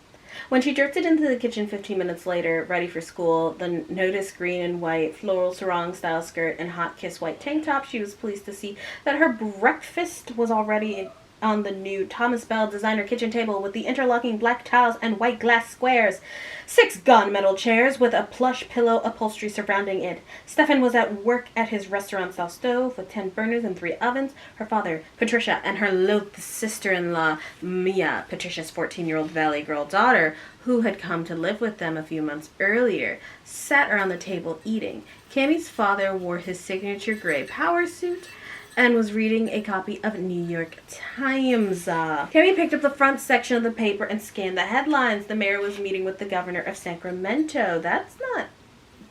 When she drifted into the kitchen 15 minutes later, ready for school, the noticed green and white floral sarong style skirt and hot kiss white tank top, she was pleased to see that her breakfast was already on the new Thomas Bell designer kitchen table with the interlocking black tiles and white glass squares. 6 gunmetal chairs with a plush pillow upholstery surrounding it. Stefan was at work at his restaurant-style stove with 10 burners and 3 ovens. Her father, Patricia, and her loathed sister-in-law, Mia, Patricia's 14-year-old Valley Girl daughter, who had come to live with them a few months earlier, sat around the table eating. Cammie's father wore his signature gray power suit and was reading a copy of New York Times. Cammie picked up the front section of the paper and scanned the headlines. The mayor was meeting with the governor of Sacramento. That's not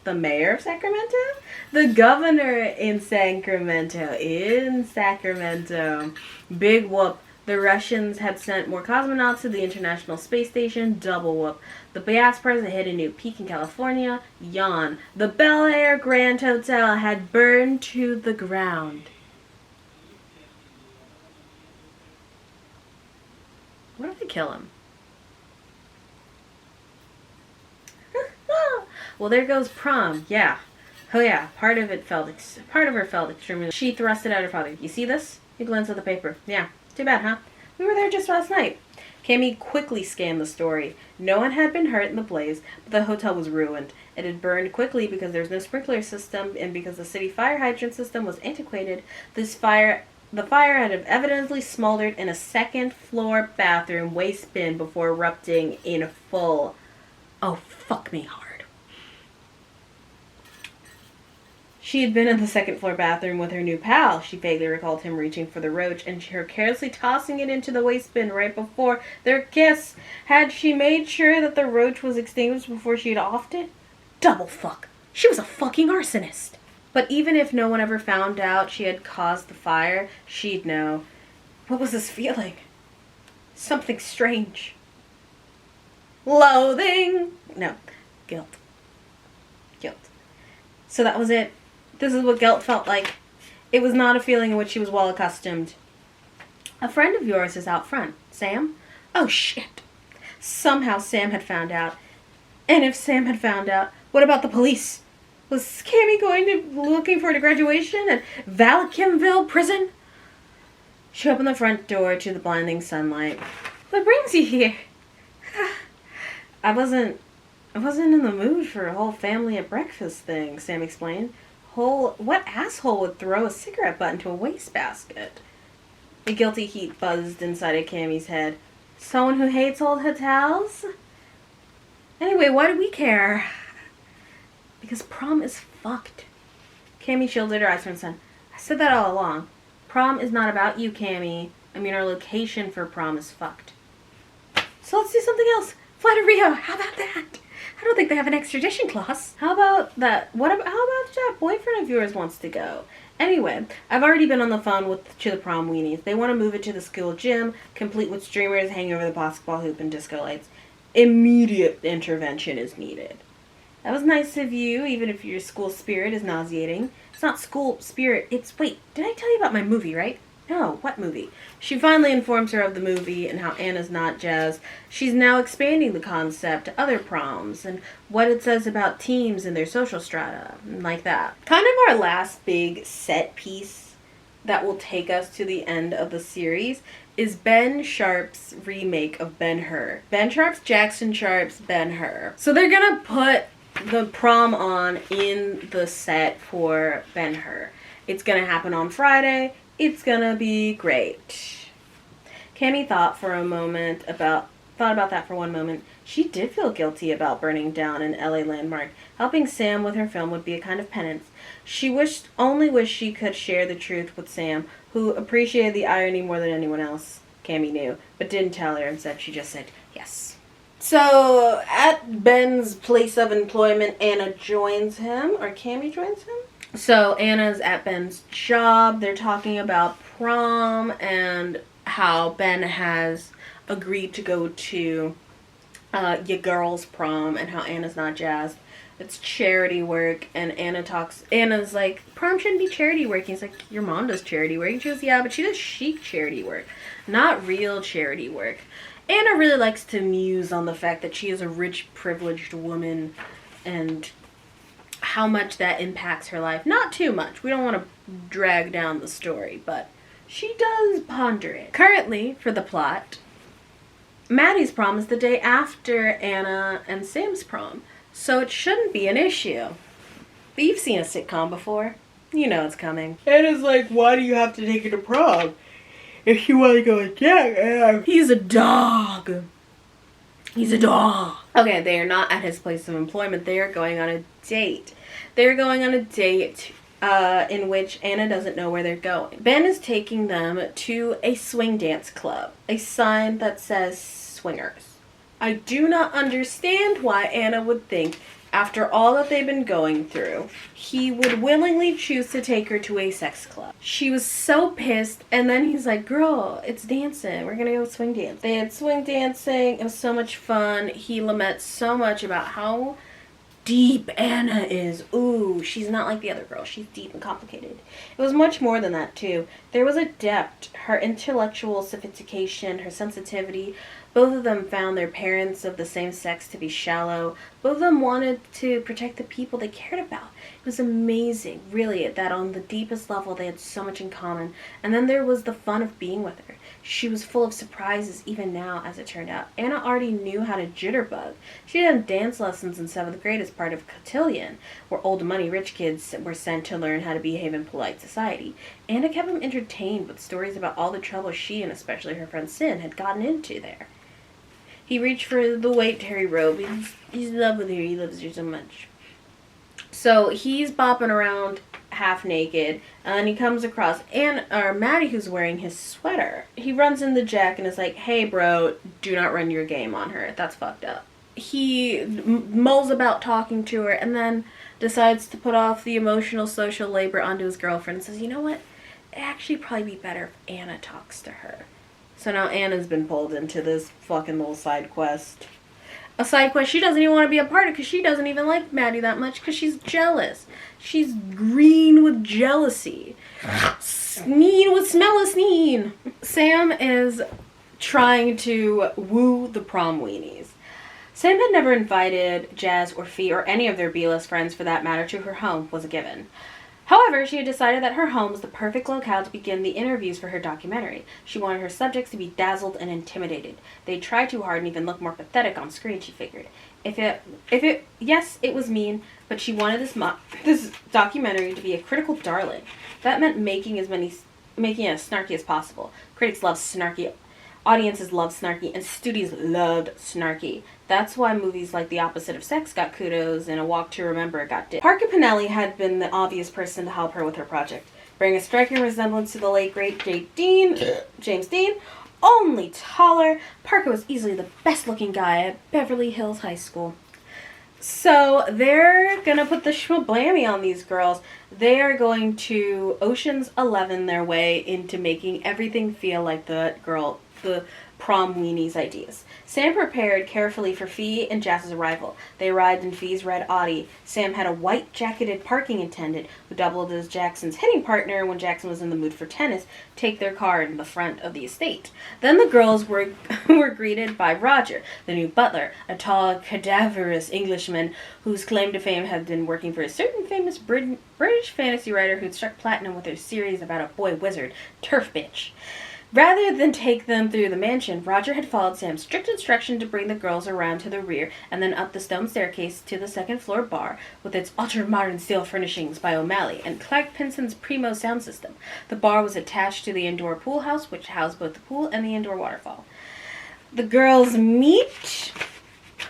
the mayor of Sacramento? The governor in Sacramento. Big whoop. The Russians had sent more cosmonauts to the International Space Station. Double whoop. The Biaspers had hit a new peak in California. Yawn. The Bel Air Grand Hotel had burned to the ground. What if they kill him? Well, there goes prom. Yeah. Oh yeah. Part of her felt extremely. She thrust it at her father. You see this? He glanced at the paper. Yeah. Too bad, huh? We were there just last night. Cammie quickly scanned the story. No one had been hurt in the blaze, but the hotel was ruined. It had burned quickly because there was no sprinkler system, and because the city fire hydrant system was antiquated. The fire had evidently smoldered in a second-floor bathroom waste bin before erupting in full. Oh, fuck me hard. She had been in the second-floor bathroom with her new pal. She vaguely recalled him reaching for the roach and her carelessly tossing it into the waste bin right before their kiss. Had she made sure that the roach was extinguished before she had offed it? Double fuck. She was a fucking arsonist. But even if no one ever found out she had caused the fire, she'd know. What was this feeling? Something strange. Loathing. No. Guilt. So that was it. This is what guilt felt like. It was not a feeling in which she was well accustomed. A friend of yours is out front. Sam? Oh, shit. Somehow Sam had found out. And if Sam had found out, what about the police? Was Cammie looking for a graduation at Valkenville prison? She opened the front door to the blinding sunlight. What brings you here? I wasn't in the mood for a whole family at breakfast thing, Sam explained. What asshole would throw a cigarette butt into a wastebasket? A guilty heat buzzed inside of Cammie's head. Someone who hates old hotels? Anyway, why do we care? Because prom is fucked. Cammie shielded her eyes from the sun. I said that all along. Prom is not about you, Cammie. I mean, our location for prom is fucked. So let's do something else. Fly to Rio. How about that? I don't think they have an extradition clause. How about that? How about that boyfriend of yours wants to go? Anyway, I've already been on the phone to the prom weenies. They want to move it to the school gym, complete with streamers hanging over the basketball hoop and disco lights. Immediate intervention is needed. That was nice of you, even if your school spirit is nauseating. It's not school spirit, wait, did I tell you about my movie, right? No, what movie? She finally informs her of the movie and how Anna's not jazzed. She's now expanding the concept to other proms and what it says about teams and their social strata, and like that. Kind of our last big set piece that will take us to the end of the series is Ben Sharp's remake of Ben-Hur. Ben Sharp's Jackson Sharp's Ben-Hur. So they're gonna put the prom on in the set for Ben-Hur. It's gonna happen on Friday. It's gonna be great. Cammie thought about that for one moment. She did feel guilty about burning down an LA landmark. Helping Sam with her film would be a kind of penance. She only wished she could share the truth with Sam, who appreciated the irony more than anyone else. Cammie knew, but didn't tell her. Instead, she just said yes. So, at Ben's place of employment, Anna joins him, or Cammie joins him? So, Anna's at Ben's job. They're talking about prom and how Ben has agreed to go to your girl's prom and how Anna's not jazzed. It's charity work, and Anna's like, prom shouldn't be charity work. He's like, your mom does charity work. And she goes, yeah, but she does chic charity work, not real charity work. Anna really likes to muse on the fact that she is a rich, privileged woman and how much that impacts her life. Not too much. We don't want to drag down the story, but she does ponder it. Currently, for the plot, Maddie's prom is the day after Anna and Sam's prom, so it shouldn't be an issue. But you've seen a sitcom before. You know it's coming. Anna's like, why do you have to take her to prom? If you want to go with Jack, he's a dog. He's a dog. Okay, they are not at his place of employment. They are going on a date. They're going on a date in which Anna doesn't know where they're going. Ben is taking them to a swing dance club. A sign that says swingers. I do not understand why Anna would think, after all that they've been going through, he would willingly choose to take her to a sex club. She was so pissed, and then he's like, girl, it's dancing. We're gonna go swing dance. They had swing dancing. It was so much fun. He laments so much about how deep Anna is. Ooh, she's not like the other girl. She's deep and complicated. It was much more than that, too. There was a depth, her intellectual sophistication, her sensitivity. Both of them found their parents of the same sex to be shallow. Both of them wanted to protect the people they cared about. It was amazing, really, that on the deepest level they had so much in common. And then there was the fun of being with her. She was full of surprises even now, as it turned out. Anna already knew how to jitterbug. She had done dance lessons in 7th grade as part of cotillion, where old money rich kids were sent to learn how to behave in polite society. Anna kept him entertained with stories about all the trouble she, and especially her friend Sin, had gotten into there. He reached for the white terry robe. He's in love with her. He loves her so much. So he's bopping around half naked, and then he comes across Maddie, who's wearing his sweater. He runs into Jack and is like, hey bro, do not run your game on her. That's fucked up. He mulls about talking to her and then decides to put off the emotional social labor onto his girlfriend and says, you know what? It'd actually probably be better if Anna talks to her. So now Anna's been pulled into this fucking little side quest. A side quest she doesn't even want to be a part of because she doesn't even like Maddie that much because she's jealous. She's green with jealousy. Sneen with smell-a-sneen. Sam is trying to woo the prom weenies. Sam had never invited Jazz or Fee or any of their B-list friends for that matter to her home, was a given. However, she had decided that her home was the perfect locale to begin the interviews for her documentary. She wanted her subjects to be dazzled and intimidated. They'd try too hard and even look more pathetic on screen, she figured. Yes, it was mean, but she wanted this documentary to be a critical darling. That meant making it as snarky as possible. Critics love snarky, audiences love snarky, and studios loved snarky. That's why movies like The Opposite of Sex got kudos and A Walk to Remember got dip. Parker Pinelli had been the obvious person to help her with her project, bearing a striking resemblance to the late great James Dean, only taller. Parker was easily the best looking guy at Beverly Hills High School. So they're gonna put the shmablammy on these girls. They are going to Ocean's 11 their way into making everything feel like the prom weenies' ideas. Sam prepared carefully for Fee and Jazz's arrival. They arrived in Fee's red Audi. Sam had a white-jacketed parking attendant who doubled as Jackson's hitting partner when Jackson was in the mood for tennis, take their car in the front of the estate. Then the girls were greeted by Roger, the new butler, a tall, cadaverous Englishman whose claim to fame had been working for a certain famous British fantasy writer who'd struck platinum with her series about a boy wizard, Turf Bitch. Rather than take them through the mansion, Roger had followed Sam's strict instruction to bring the girls around to the rear and then up the stone staircase to the second-floor bar with its ultra-modern steel furnishings by O'Malley and Clark Pinson's primo sound system. The bar was attached to the indoor pool house, which housed both the pool and the indoor waterfall. The girls meet,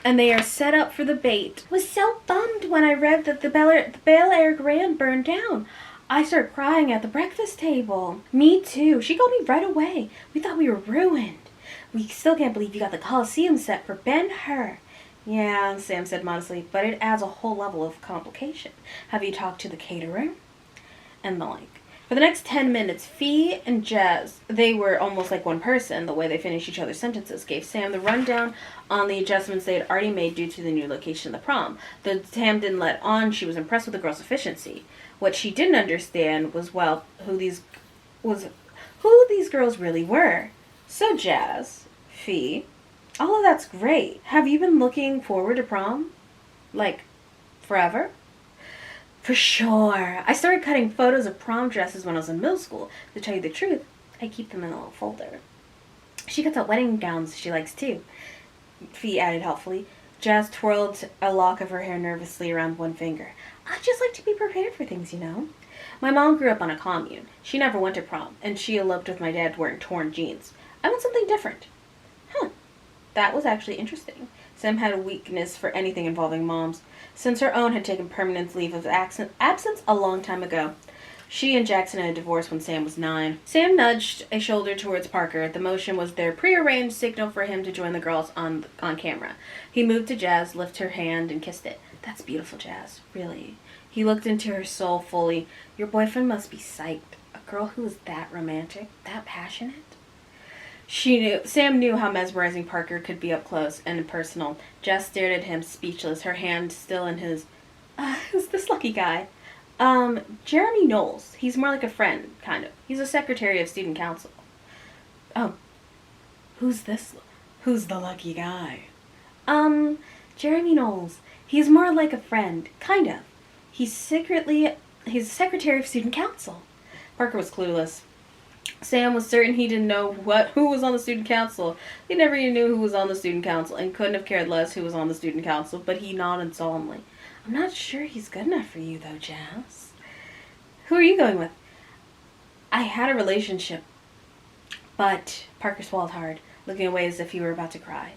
and they are set up for the bait. Was so bummed when I read that the Bel Air Grand burned down. I started crying at the breakfast table. Me too. She called me right away. We thought we were ruined. We still can't believe you got the Coliseum set for Ben-Hur. Yeah, Sam said modestly, but it adds a whole level of complication. Have you talked to the caterer? And the like. For the next 10 minutes, Fee and Jazz, they were almost like one person. The way they finished each other's sentences gave Sam the rundown on the adjustments they had already made due to the new location of the prom. Though Sam didn't let on she was impressed with the girl's efficiency. What she didn't understand was, well, who these girls really were. So Jazz, Fee, all of that's great. Have you been looking forward to prom? Like, forever? For sure. I started cutting photos of prom dresses when I was in middle school. To tell you the truth, I keep them in a little folder. She gets out wedding gowns she likes too, Fee added helpfully. Jazz twirled a lock of her hair nervously around one finger. I just like to be prepared for things, you know. My mom grew up on a commune. She never went to prom, and she eloped with my dad wearing torn jeans. I want something different. Huh. That was actually interesting. Sam had a weakness for anything involving moms, since her own had taken permanent leave of absence a long time ago. She and Jackson had divorced when Sam was 9. Sam nudged a shoulder towards Parker. The motion was their prearranged signal for him to join the girls on camera. He moved to Jazz, lifted her hand, and kissed it. That's beautiful, Jazz. Really. He looked into her soul fully. Your boyfriend must be psyched. A girl who is that romantic, that passionate? Sam knew how mesmerizing Parker could be up close and impersonal. Jess stared at him, speechless, her hand still in his. Who's this lucky guy? Jeremy Knowles. He's more like a friend, kind of. He's a secretary of student council. Oh. Who's this? Who's the lucky guy? Jeremy Knowles. He's more like a friend, kind of. He's secretary of student council. Parker was clueless. Sam was certain he didn't know who was on the student council. He never even knew who was on the student council and couldn't have cared less who was on the student council, but he nodded solemnly. I'm not sure he's good enough for you, though, Jazz. Who are you going with? I had a relationship, but Parker swallowed hard, looking away as if he were about to cry.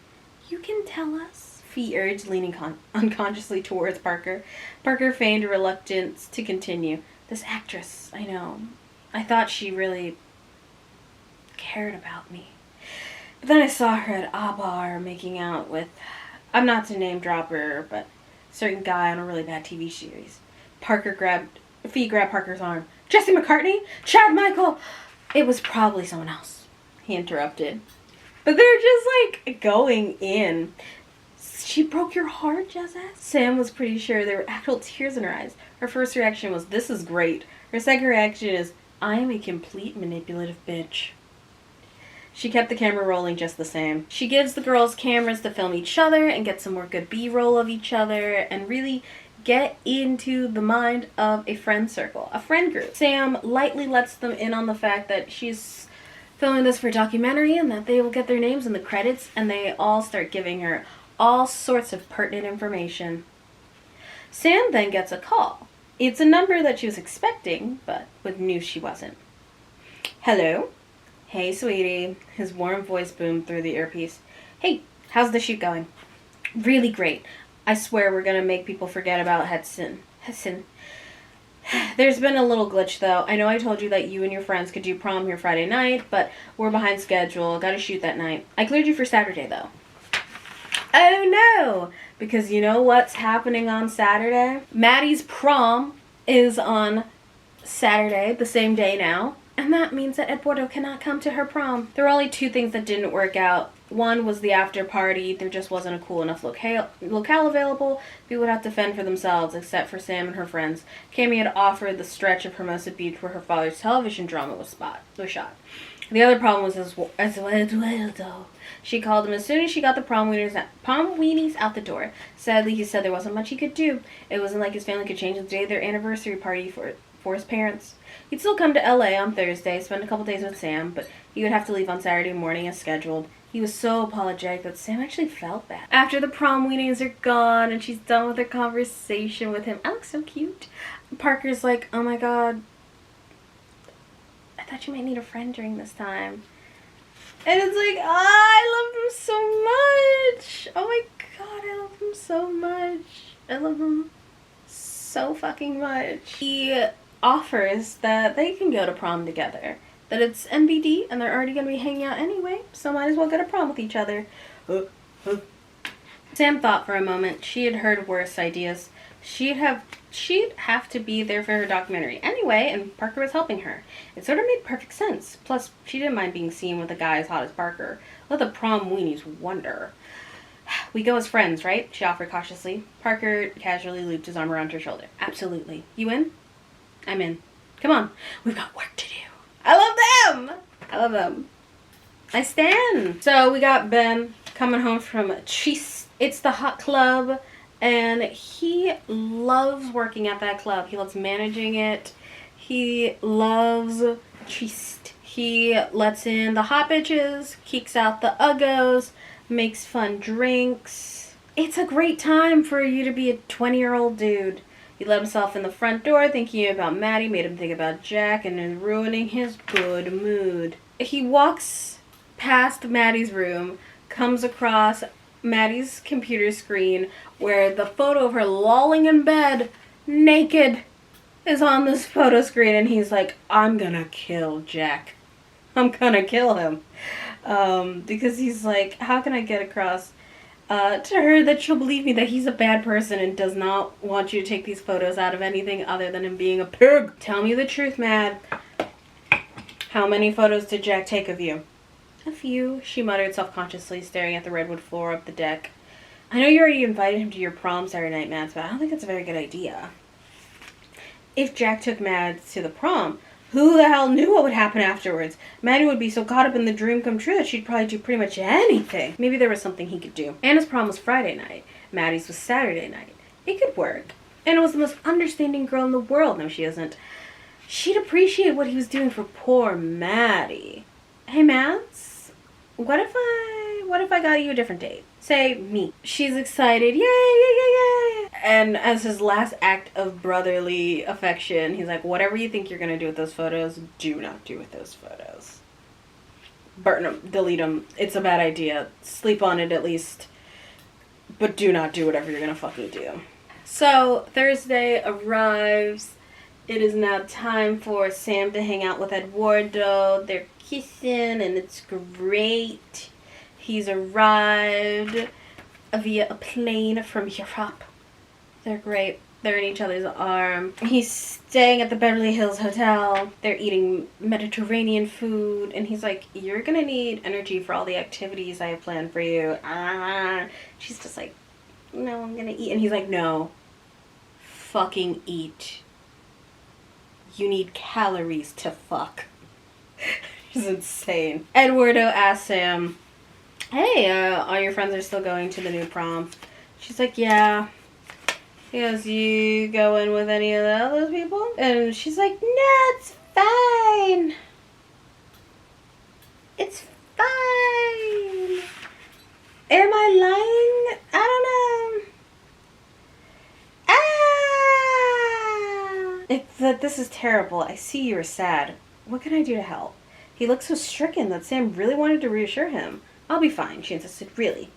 You can tell us, Fee urged, leaning unconsciously towards Parker. Parker feigned a reluctance to continue. This actress, I know. I thought she really cared about me. But then I saw her at a bar making out with, I'm not to name drop her, but certain guy on a really bad TV series. Fee grabbed Parker's arm. Jesse McCartney? Chad Michael? It was probably someone else, he interrupted. But they're just like going in. She broke your heart, Jess asked. Sam was pretty sure there were actual tears in her eyes. Her first reaction was, this is great. Her second reaction is, I am a complete manipulative bitch. She kept the camera rolling just the same. She gives the girls cameras to film each other and get some more good B-roll of each other and really get into the mind of a friend circle, a friend group. Sam lightly lets them in on the fact that she's filming this for a documentary and that they will get their names in the credits, and they all start giving her all sorts of pertinent information. Sam then gets a call. It's a number that she was expecting, but knew she wasn't. Hello? Hey, sweetie. His warm voice boomed through the earpiece. Hey, how's the shoot going? Really great. I swear we're gonna make people forget about Hudson. There's been a little glitch, though. I know I told you that you and your friends could do prom here Friday night, but we're behind schedule. Gotta shoot that night. I cleared you for Saturday, though. Oh, no! Because you know what's happening on Saturday? Maddie's prom is on Saturday, the same day now. And that means that Eduardo cannot come to her prom. There were only 2 things that didn't work out. One was the after party. There just wasn't a cool enough locale available. People would have to fend for themselves, except for Sam and her friends. Cammie had offered the stretch of Hermosa Beach where her father's television drama was shot. The other problem was Eduardo. She called him as soon as she got the prom weenies out the door. Sadly, he said there wasn't much he could do. It wasn't like his family could change the day of their anniversary party for his parents. He'd still come to LA on Thursday, spend a couple days with Sam, but he would have to leave on Saturday morning as scheduled. He was so apologetic that Sam actually felt bad. After the prom weenies are gone and she's done with her conversation with him, I look so cute. Parker's like, oh my god, I thought you might need a friend during this time. And it's like, I love him so much. Oh my god, I love him so much. I love him so fucking much. He offers that they can go to prom together. That it's NBD and they're already going to be hanging out anyway, so might as well go to prom with each other. Sam thought for a moment. She had heard worse ideas. She'd have to be there for her documentary anyway, and Parker was helping her. It sort of made perfect sense. Plus, she didn't mind being seen with a guy as hot as Parker. Let the prom weenies wonder. We go as friends, right? She offered cautiously. Parker casually looped his arm around her shoulder. Absolutely. You in? I'm in. Come on. We've got work to do. I love them! I love them. I stand. So we got Ben coming home from Cheese. It's the hot club. And he loves working at that club. He loves managing it. He loves Cheese. He lets in the hot bitches, keeks out the uggos, makes fun drinks. It's a great time for you to be a 20-year-old dude. He let himself in the front door thinking about Maddie, made him think about Jack, and is ruining his good mood. He walks past Maddie's room, comes across Maddie's computer screen where the photo of her lolling in bed, naked, is on this photo screen, and he's like, I'm gonna kill Jack. I'm gonna kill him. Because he's like, how can I get across to her that she'll believe me that he's a bad person and does not want you to take these photos out of anything other than him being a pig. Tell me the truth, Mad. How many photos did Jack take of you? A few, she muttered self-consciously, staring at the redwood floor up the deck. I know you already invited him to your prom Saturday night, Mads, but I don't think that's a very good idea. If Jack took Mads to the prom, who the hell knew what would happen afterwards? Maddie would be so caught up in the dream come true that she'd probably do pretty much anything. Maybe there was something he could do. Anna's prom was Friday night. Maddie's was Saturday night. It could work. Anna was the most understanding girl in the world. No, she isn't. She'd appreciate what he was doing for poor Maddie. Hey, Mads, what if I got you a different date? Say, me. She's excited. Yay, yay, yay, yay. And as his last act of brotherly affection, he's like, whatever you think you're going to do with those photos, do not do with those photos. Burn them. Delete them. It's a bad idea. Sleep on it at least. But do not do whatever you're going to fucking do. So, Thursday arrives. It is now time for Sam to hang out with Eduardo. They're kissing and it's great. He's arrived via a plane from Europe. They're great. They're in each other's arm. He's staying at the Beverly Hills Hotel. They're eating Mediterranean food. And he's like, you're going to need energy for all the activities I have planned for you. She's just like, no, I'm going to eat. And he's like, no. Fucking eat. You need calories to fuck. She's insane. Eduardo asks him, hey, all your friends are still going to the new prom. She's like, yeah. He goes, you going with any of the other people? And she's like, no, it's fine. It's fine. Am I lying? I don't know. It's that this is terrible. I see you're sad. What can I do to help? He looked so stricken that Sam really wanted to reassure him. I'll be fine, she insisted. Really?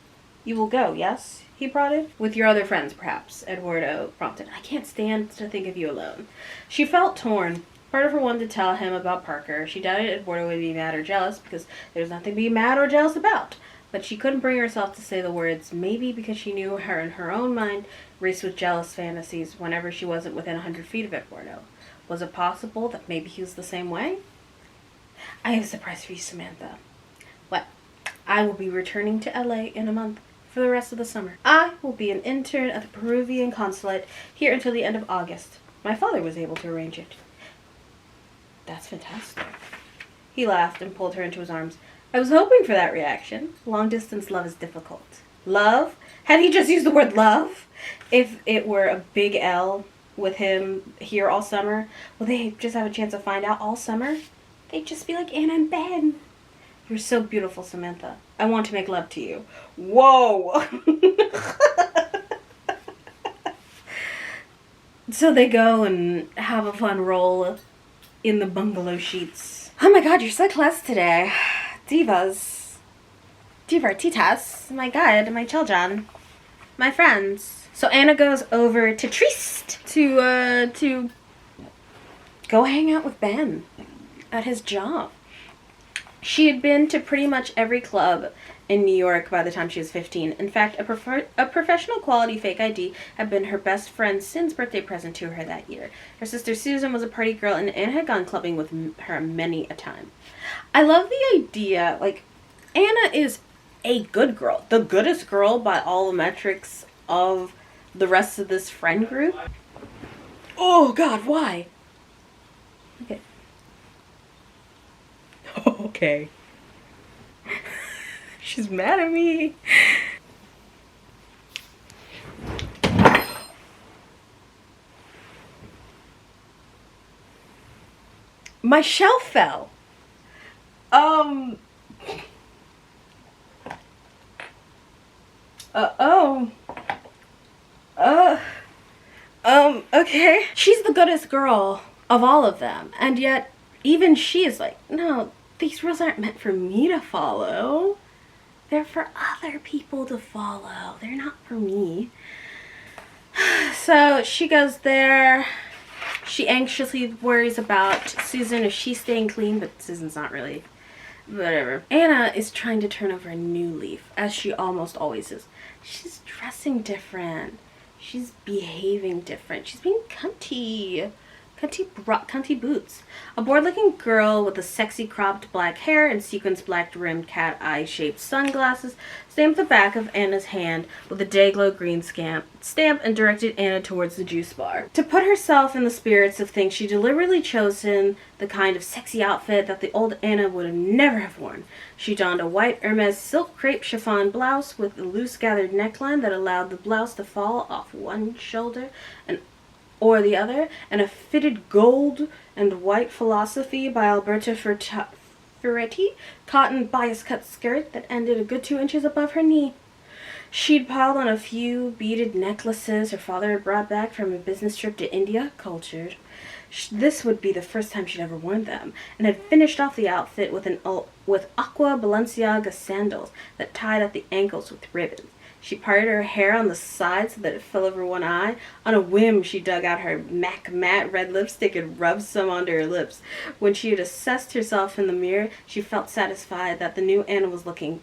You will go, yes? He prodded. With your other friends, perhaps, Eduardo prompted. I can't stand to think of you alone. She felt torn. Part of her wanted to tell him about Parker. She doubted Eduardo would be mad or jealous because there's nothing to be mad or jealous about. But she couldn't bring herself to say the words, maybe because she knew her in her own mind raced with jealous fantasies whenever she wasn't within 100 feet of Eduardo. Was it possible that maybe he was the same way? I have a surprise for you, Samantha. What? I will be returning to LA in a month for the rest of the summer. I will be an intern at the Peruvian consulate here until the end of August. My father was able to arrange it. That's fantastic. He laughed and pulled her into his arms. I was hoping for that reaction. Long-distance love is difficult. Love? Had he just used the word love? If it were a big L with him here all summer, will they just have a chance to find out all summer? They'd just be like Anna and Ben. You're so beautiful, Samantha. I want to make love to you. Whoa! So they go and have a fun roll in the bungalow sheets. Oh my god, you're so class today. Divas. Divertitas. My god, my children. My friends. So Anna goes over to Trist to go hang out with Ben at his job. She had been to pretty much every club in New York by the time she was 15. In fact, a professional quality fake ID had been her best friend Sin's birthday present to her that year. Her sister Susan was a party girl, and Anna had gone clubbing with her many a time. I love the idea, like, Anna is a good girl. The goodest girl by all the metrics of the rest of this friend group. Oh, God, why? Okay. Okay. She's mad at me. My shelf fell. Um. Oh. Okay. She's the goodest girl of all of them, and yet even she is like, no, these rules aren't meant for me to follow. They're for other people to follow. They're not for me. So she goes there. She anxiously worries about Susan. Is she staying clean? But Susan's not really. Whatever. Anna is trying to turn over a new leaf, as she almost always is. She's dressing different. She's behaving different. She's being cunty. Cunty boots. A bored-looking girl with a sexy cropped black hair and sequins black rimmed cat eye-shaped sunglasses stamped the back of Anna's hand with a Dayglow green stamp and directed Anna towards the juice bar. To put herself in the spirits of things, she deliberately chosen the kind of sexy outfit that the old Anna would never have worn. She donned a white Hermes silk crepe chiffon blouse with a loose gathered neckline that allowed the blouse to fall off one shoulder or the other, and a fitted gold and white Philosophy by Alberta Ferretti cotton bias cut skirt that ended a good 2 inches above her knee. She'd piled on a few beaded necklaces her father had brought back from a business trip to India, cultured. This would be the first time she'd ever worn them, and had finished off the outfit with aqua Balenciaga sandals that tied at the ankles with ribbons. She parted her hair on the side so that it fell over one eye. On a whim, she dug out her MAC matte red lipstick and rubbed some onto her lips. When she had assessed herself in the mirror, she felt satisfied that the new Anna was looking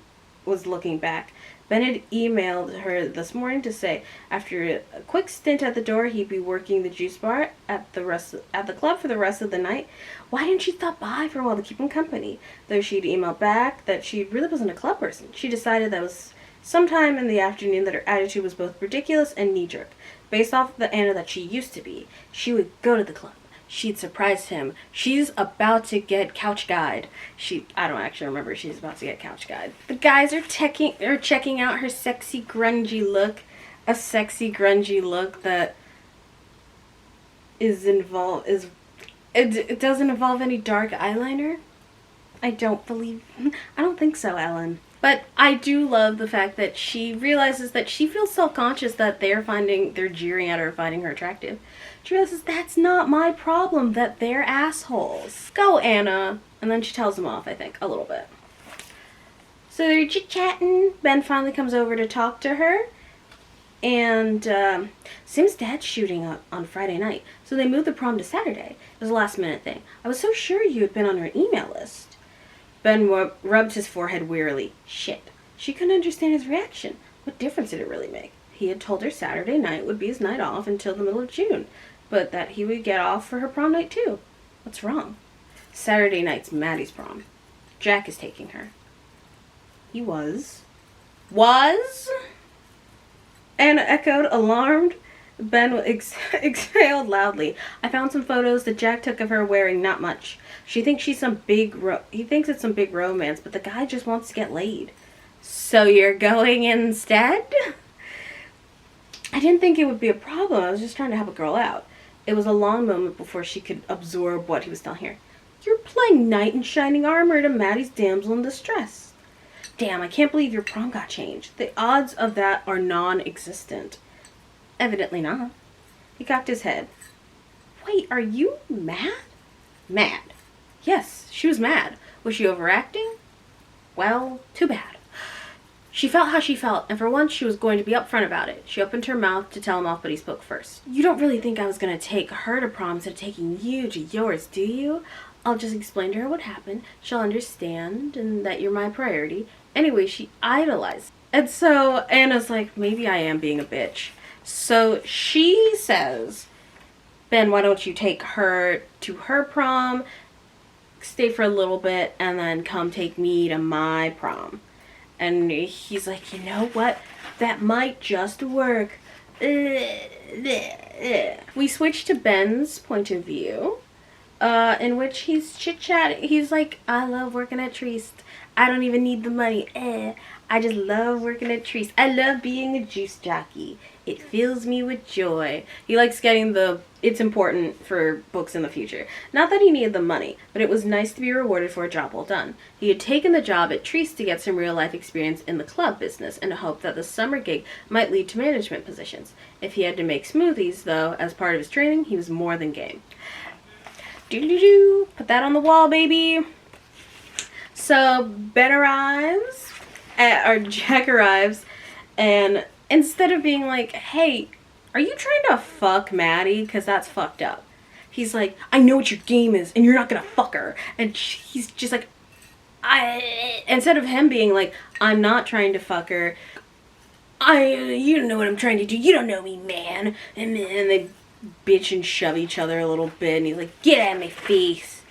back. Ben had emailed her this morning to say, after a quick stint at the door, he'd be working the juice bar at the club for the rest of the night. Why didn't she stop by for a while to keep him company? Though she'd emailed back that she really wasn't a club person. She decided that was sometime in the afternoon that her attitude was both ridiculous and knee-jerk. Based off the Anna that she used to be, she would go to the club. She'd surprise him. She's about to get couch guyed. I don't actually remember she's about to get couch guyed. The guys are checking out her sexy grungy look. A sexy grungy look that it doesn't involve any dark eyeliner. I don't think so, Ellen. But I do love the fact that she realizes that she feels self-conscious that they're jeering at her, finding her attractive. She realizes that's not my problem, that they're assholes. Go, Anna. And then she tells them off, I think, a little bit. So they're chit-chatting. Ben finally comes over to talk to her. And Sim's dad's shooting on Friday night, so they moved the prom to Saturday. It was a last-minute thing. I was so sure you had been on her email list. Ben rubbed his forehead wearily. Shit. She couldn't understand his reaction. What difference did it really make? He had told her Saturday night would be his night off until the middle of June, but that he would get off for her prom night too. What's wrong? Saturday night's Maddie's prom. Jack is taking her. He was? Anna echoed, alarmed. Ben exhaled loudly. I found some photos that Jack took of her wearing not much. She thinks he thinks it's some big romance, but the guy just wants to get laid. So you're going instead? I didn't think it would be a problem. I was just trying to help a girl out. It was a long moment before she could absorb what he was telling her. You're playing knight in shining armor to Maddie's damsel in distress. Damn, I can't believe your prom got changed. The odds of that are non-existent. Evidently not. He cocked his head. Wait, are you mad? Mad. Yes, she was mad. Was she overacting? Well, too bad. She felt how she felt, and for once she was going to be upfront about it. She opened her mouth to tell him off, but he spoke first. You don't really think I was going to take her to prom instead of taking you to yours, do you? I'll just explain to her what happened. She'll understand, and that you're my priority. Anyway, she idolized. And so Anna's like, maybe I am being a bitch. So she says, Ben, why don't you take her to her prom, stay for a little bit, and then come take me to my prom. And he's like, you know what? That might just work. We switch to Ben's point of view, in which he's chit-chatting. He's like, I love working at Triste. I don't even need the money. I just love working at Treese. I love being a juice jockey. It fills me with joy. He likes getting the it's important for books in the future. Not that he needed the money, but it was nice to be rewarded for a job well done. He had taken the job at Treese to get some real life experience in the club business and hoped that the summer gig might lead to management positions. If he had to make smoothies, though, as part of his training, he was more than game. Doo-doo-doo. Put that on the wall, baby. So Ben arrives, or Jack arrives, and instead of being like, hey, are you trying to fuck Maddie? Because that's fucked up. He's like, I know what your game is, and you're not going to fuck her. And he's just like, instead of him being like, I'm not trying to fuck her. You don't know what I'm trying to do. You don't know me, man. And then they bitch and shove each other a little bit, and he's like, get out of my face.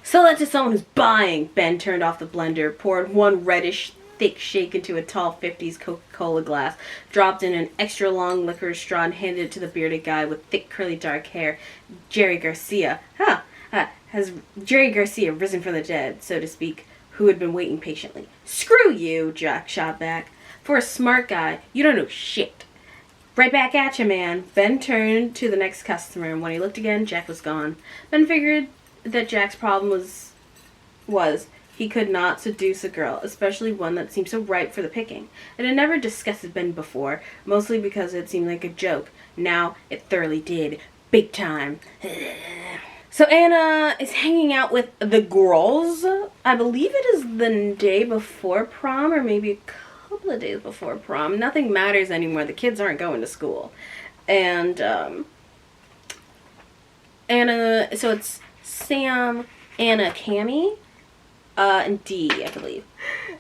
Sell that to someone who's buying. Ben turned off the blender, poured one reddish thick shake into a tall 50s Coca-Cola glass, dropped in an extra long licorice straw, and handed it to the bearded guy with thick curly dark hair, Jerry Garcia. Has Jerry Garcia risen from the dead, so to speak, who had been waiting patiently? Screw you, Jack shot back. For a smart guy, you don't know shit. Right back at you, man. Ben turned to the next customer, and when he looked again, Jack was gone. Ben figured that Jack's problem was he could not seduce a girl, especially one that seemed so ripe for the picking. It had never disgusted Ben before, mostly because it seemed like a joke. Now it thoroughly did. Big time. So Anna is hanging out with the girls. I believe it is the day before prom, or maybe a couple of days before prom. Nothing matters anymore. The kids aren't going to school. And Anna, so it's Sam, Anna, Cammie, and Dee, I believe.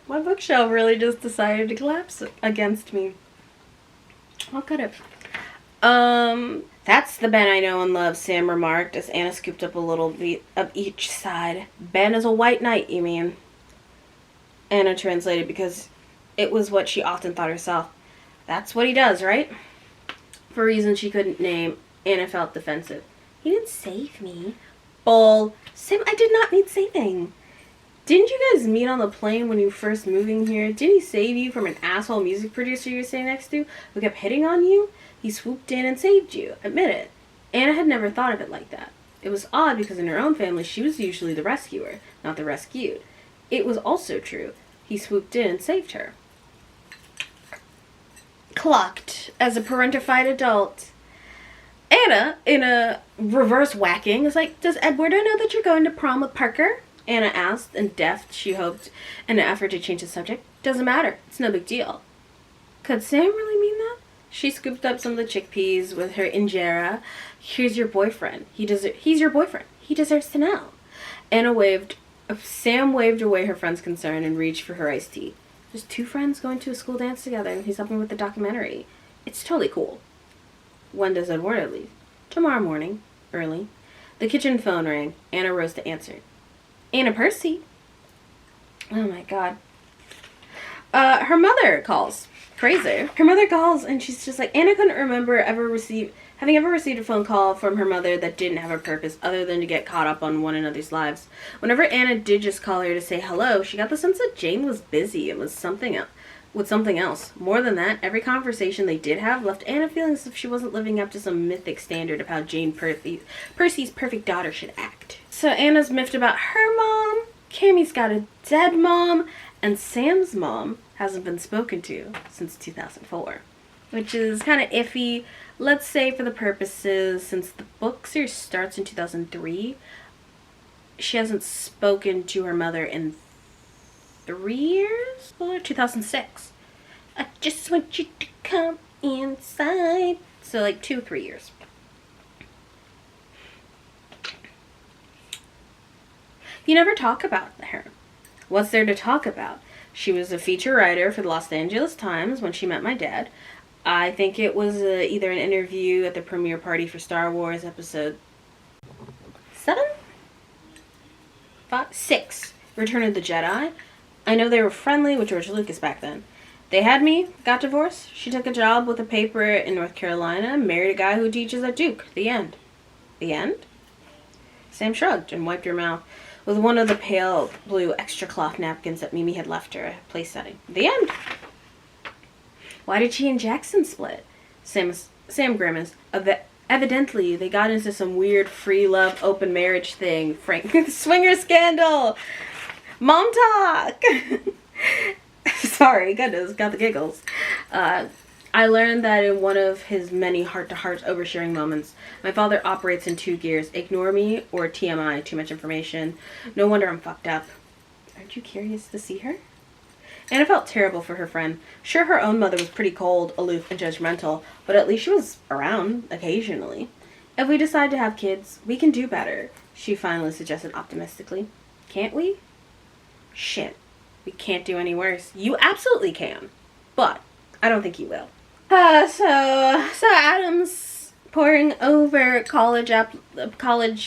My bookshelf really just decided to collapse against me. How could it? That's the Ben I know and love, Sam remarked as Anna scooped up a little bit of each side. Ben is a white knight, you mean? Anna translated because it was what she often thought herself. That's what he does, right? For reasons she couldn't name, Anna felt defensive. He didn't save me. Bull. Sam, I did not need saving. Didn't you guys meet on the plane when you first moving here? Didn't he save you from an asshole music producer you were sitting next to who kept hitting on you? He swooped in and saved you. Admit it. Anna had never thought of it like that. It was odd because in her own family she was usually the rescuer, not the rescued. It was also true. He swooped in and saved her. Clucked as a parentified adult. Anna, in a reverse whacking, is like, does Eduardo know that you're going to prom with Parker? Anna asked, and deft, she hoped, in an effort to change the subject. Doesn't matter. It's no big deal. Could Sam really mean that? She scooped up some of the chickpeas with her injera. Here's your boyfriend. He's your boyfriend. He deserves to know. Sam waved away her friend's concern and reached for her iced tea. There's two friends going to a school dance together, and he's helping with the documentary. It's totally cool. When does Eduardo leave? Tomorrow morning. Early. The kitchen phone rang. Anna rose to answer. Anna Percy. Oh my god. Her mother calls. Crazy. Her mother calls and she's just like, Anna couldn't remember having ever received a phone call from her mother that didn't have a purpose other than to get caught up on one another's lives. Whenever Anna did just call her to say hello, she got the sense that Jane was busy and was something else. More than that, every conversation they did have left Anna feeling as if she wasn't living up to some mythic standard of how Jane Percy's perfect daughter should act. So Anna's miffed about her mom, Cammie's got a dead mom, and Sam's mom hasn't been spoken to since 2004. Which is kind of iffy. Let's say for the purposes, since the book series starts in 2003, she hasn't spoken to her mother in 3 years? Or 2006. I just want you to come inside. So like 2-3 years. You never talk about her. What's there to talk about? She was a feature writer for the Los Angeles Times when she met my dad. I think it was either an interview at the premiere party for Star Wars Episode 7? 5? 6. Return of the Jedi. I know they were friendly with George Lucas back then. They had me, got divorced. She took a job with a paper in North Carolina, married a guy who teaches at Duke. The end. The end? Sam shrugged and wiped her mouth with one of the pale blue extra cloth napkins that Mimi had left her at place setting. The end. Why did she and Jackson split? Sam grimaced. Evidently, they got into some weird free love open marriage thing. Frank swinger scandal. Mom talk. Sorry, goodness, got the giggles. I learned that in one of his many heart-to-heart oversharing moments, my father operates in 2 gears. Ignore me or TMI, too much information. No wonder I'm fucked up. Aren't you curious to see her? Anna felt terrible for her friend. Sure, her own mother was pretty cold, aloof, and judgmental, but at least she was around occasionally. If we decide to have kids, we can do better, she finally suggested optimistically. Can't we? Shit. We can't do any worse. You absolutely can. But I don't think you will. So Adam's poring over college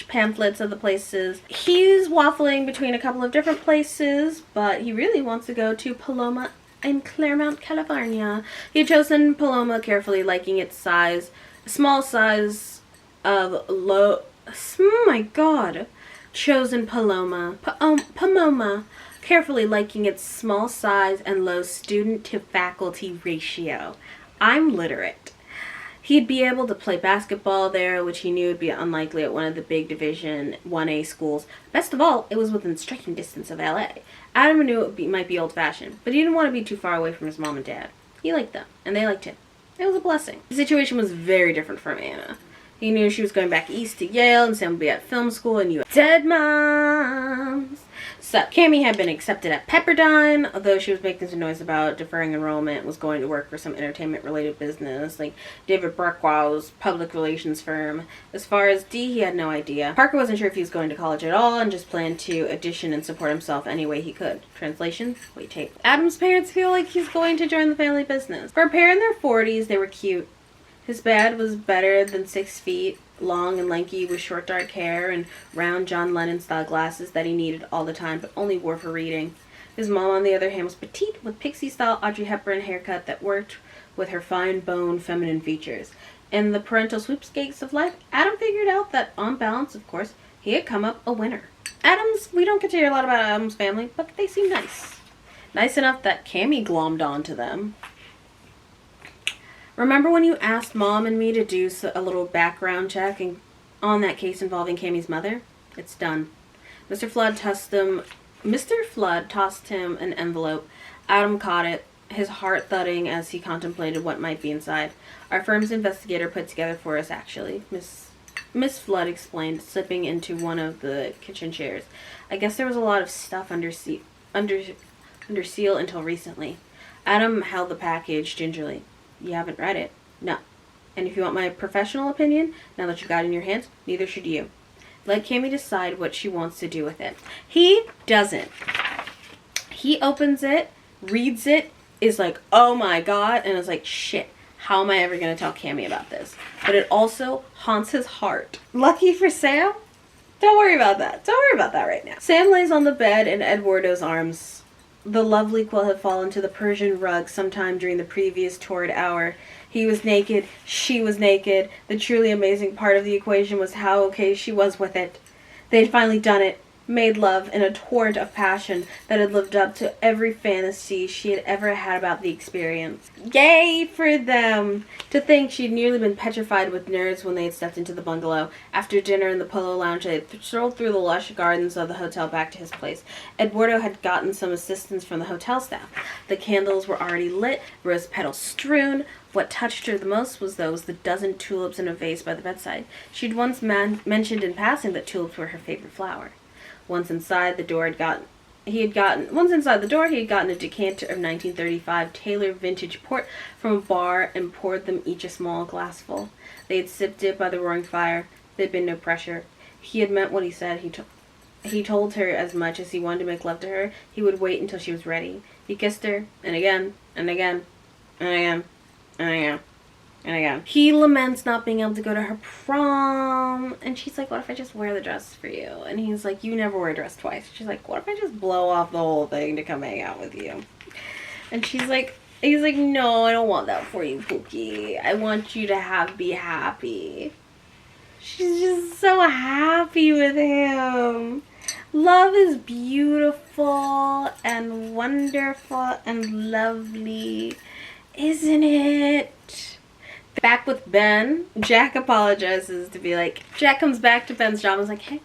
pamphlets of the places. He's waffling between a couple of different places, but he really wants to go to Paloma in Claremont, California. He had chosen Paloma carefully, liking its size, small size of low. Oh my God! Chosen Paloma, Pomona, carefully liking its small size and low student to faculty ratio. I'm literate. He'd be able to play basketball there, which he knew would be unlikely at one of the big Division 1A schools. Best of all, it was within striking distance of LA. Adam knew it might be old-fashioned, but he didn't want to be too far away from his mom and dad. He liked them, and they liked him. It was a blessing. The situation was very different from Anna. He knew she was going back east to Yale, and Sam would be at film school, and you dead moms. So, Cammie had been accepted at Pepperdine, although she was making some noise about deferring enrollment, was going to work for some entertainment-related business, like David Brockwell's public relations firm. As far as D, he had no idea. Parker wasn't sure if he was going to college at all, and just planned to audition and support himself any way he could. Translation? Wait, tape. Adam's parents feel like he's going to join the family business. For a pair in their 40s, they were cute. His dad was better than 6 feet, long and lanky with short dark hair and round John Lennon-style glasses that he needed all the time but only wore for reading. His mom, on the other hand, was petite with pixie-style Audrey Hepburn haircut that worked with her fine-boned feminine features. In the parental sweepstakes of life, Adam figured out that, on balance, of course, he had come up a winner. We don't get to hear a lot about Adam's family, but they seem nice. Nice enough that Cammie glommed onto them. Remember when you asked Mom and me to do a little background check on that case involving Cammie's mother? It's done. Mr. Flood tossed him an envelope. Adam caught it, his heart thudding as he contemplated what might be inside. Our firm's investigator put together for us, actually, Miss Flood explained, slipping into one of the kitchen chairs. I guess there was a lot of stuff under seal until recently. Adam held the package gingerly. You haven't read it? No. And if you want my professional opinion, now that you've got it in your hands, neither should you. Let Cammie decide what she wants to do with it. He doesn't. He opens it, reads it, is like, oh my God, and is like, shit, how am I ever going to tell Cammie about this? But it also haunts his heart. Lucky for Sam? Don't worry about that. Don't worry about that right now. Sam lays on the bed in Eduardo's arms. The lovely quilt had fallen to the Persian rug sometime during the previous torrid hour. He was naked. She was naked. The truly amazing part of the equation was how okay she was with it. They'd finally done it. Made love in a torrent of passion that had lived up to every fantasy she had ever had about the experience. Yay for them! To think she'd nearly been petrified with nerves when they had stepped into the bungalow. After dinner in the Polo Lounge, they had strolled through the lush gardens of the hotel back to his place. Eduardo had gotten some assistance from the hotel staff. The candles were already lit, rose petals strewn. What touched her the most was the dozen tulips in a vase by the bedside. She'd once mentioned in passing that tulips were her favorite flower. Once inside the door, he had gotten a decanter of 1935 Taylor vintage port from a bar and poured them each a small glassful. They had sipped it by the roaring fire. There had been no pressure. He had meant what he said. He told her as much as he wanted to make love to her. He would wait until she was ready. He kissed her, and again, and again, and again, and again. And again, he laments not being able to go to her prom. And she's like, what if I just wear the dress for you? And he's like, you never wear a dress twice. She's like, what if I just blow off the whole thing to come hang out with you? And he's like, no, I don't want that for you, Pookie. I want you to be happy. She's just so happy with him. Love is beautiful and wonderful and lovely, isn't it? Back with Ben, Jack apologizes to be like, Jack comes back to Ben's job and is like, hey,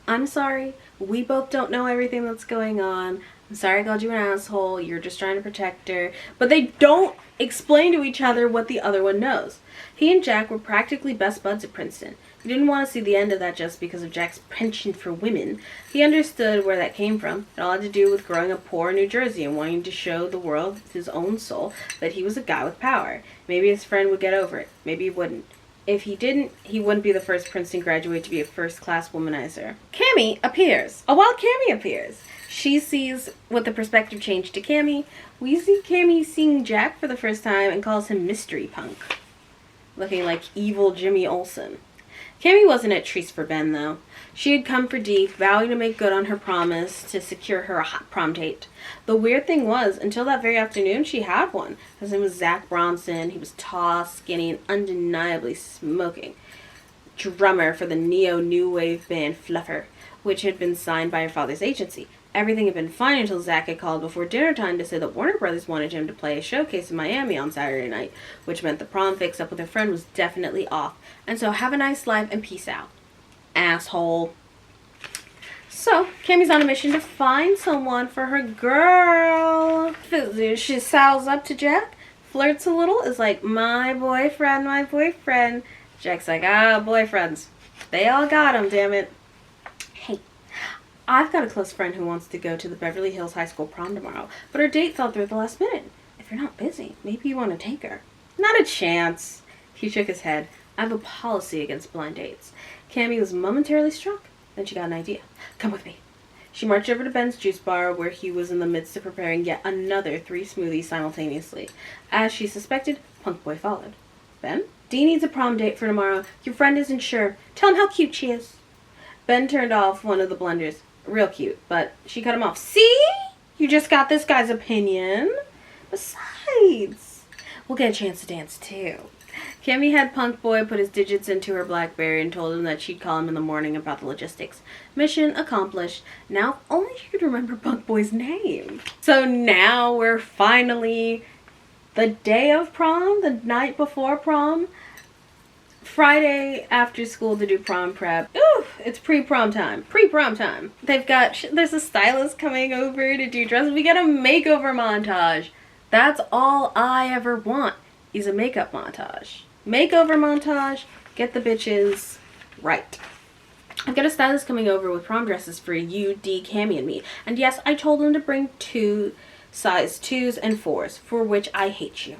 I'm sorry. We both don't know everything that's going on. I'm sorry I called you an asshole. You're just trying to protect her. But they don't explain to each other what the other one knows. He and Jack were practically best buds at Princeton. He didn't want to see the end of that just because of Jack's penchant for women. He understood where that came from. It all had to do with growing up poor in New Jersey and wanting to show the world, his own soul, that he was a guy with power. Maybe his friend would get over it. Maybe he wouldn't. If he didn't, he wouldn't be the first Princeton graduate to be a first-class womanizer. Cammy appears. Oh, while Cammy appears, she sees with the perspective change to Cammy. We see Cammy seeing Jack for the first time and calls him Mystery Punk, looking like evil Jimmy Olsen. Cammy wasn't at Treese for Ben, though. She had come for Dee, vowing to make good on her promise to secure her a hot prom date. The weird thing was, until that very afternoon, she had one. His name was Zach Bronson. He was tall, skinny, and undeniably smoking. Drummer for the neo-new wave band Fluffer, which had been signed by her father's agency. Everything had been fine until Zach had called before dinner time to say that Warner Brothers wanted him to play a showcase in Miami on Saturday night, which meant the prom fix-up with her friend was definitely off. And so have a nice life and peace out. Asshole. So, Cammy's on a mission to find someone for her girl. She saddles up to Jack, flirts a little, is like, my boyfriend, my boyfriend. Jack's like, boyfriends. They all got him, damn it. Hey, I've got a close friend who wants to go to the Beverly Hills High School prom tomorrow, but her date fell through at the last minute. If you're not busy, maybe you want to take her. Not a chance. He shook his head. I have a policy against blind dates. Cammy was momentarily struck. Then she got an idea. Come with me. She marched over to Ben's juice bar, where he was in the midst of preparing yet another 3 smoothies simultaneously. As she suspected, Punk Boy followed. Ben? Dee needs a prom date for tomorrow. Your friend isn't sure. Tell him how cute she is. Ben turned off one of the blenders. Real cute, but she cut him off. See? You just got this guy's opinion. Besides, we'll get a chance to dance too. Cammy had Punk Boy put his digits into her BlackBerry and told him that she'd call him in the morning about the logistics. Mission accomplished. Now, if only she could remember Punk Boy's name. So now we're finally the day of prom, the night before prom. Friday after school to do prom prep. Ooh, it's pre-prom time. Pre-prom time. There's a stylist coming over to do dresses. We get a makeover montage. That's all I ever want is a makeup montage. Makeover montage. Get the bitches right. I've got a stylist coming over with prom dresses for you, Dee, Cammy, and me. And yes, I told him to bring 2 size 2s and 4s, for which I hate you.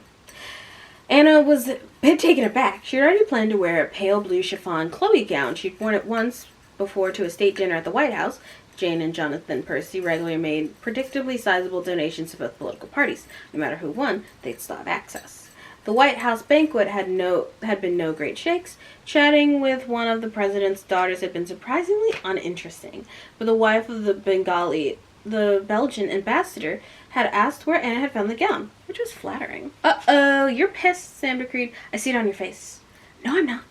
Anna was a bit taken aback. She had already planned to wear a pale blue chiffon Chloe gown. She'd worn it once before to a state dinner at the White House. Jane and Jonathan Percy regularly made predictably sizable donations to both political parties. No matter who won, they'd still have access. The White House banquet had been no great shakes. Chatting with one of the president's daughters had been surprisingly uninteresting. But the wife of the Belgian ambassador, had asked where Anna had found the gown, which was flattering. Uh-oh, you're pissed, Sam decreed. I see it on your face. No, I'm not.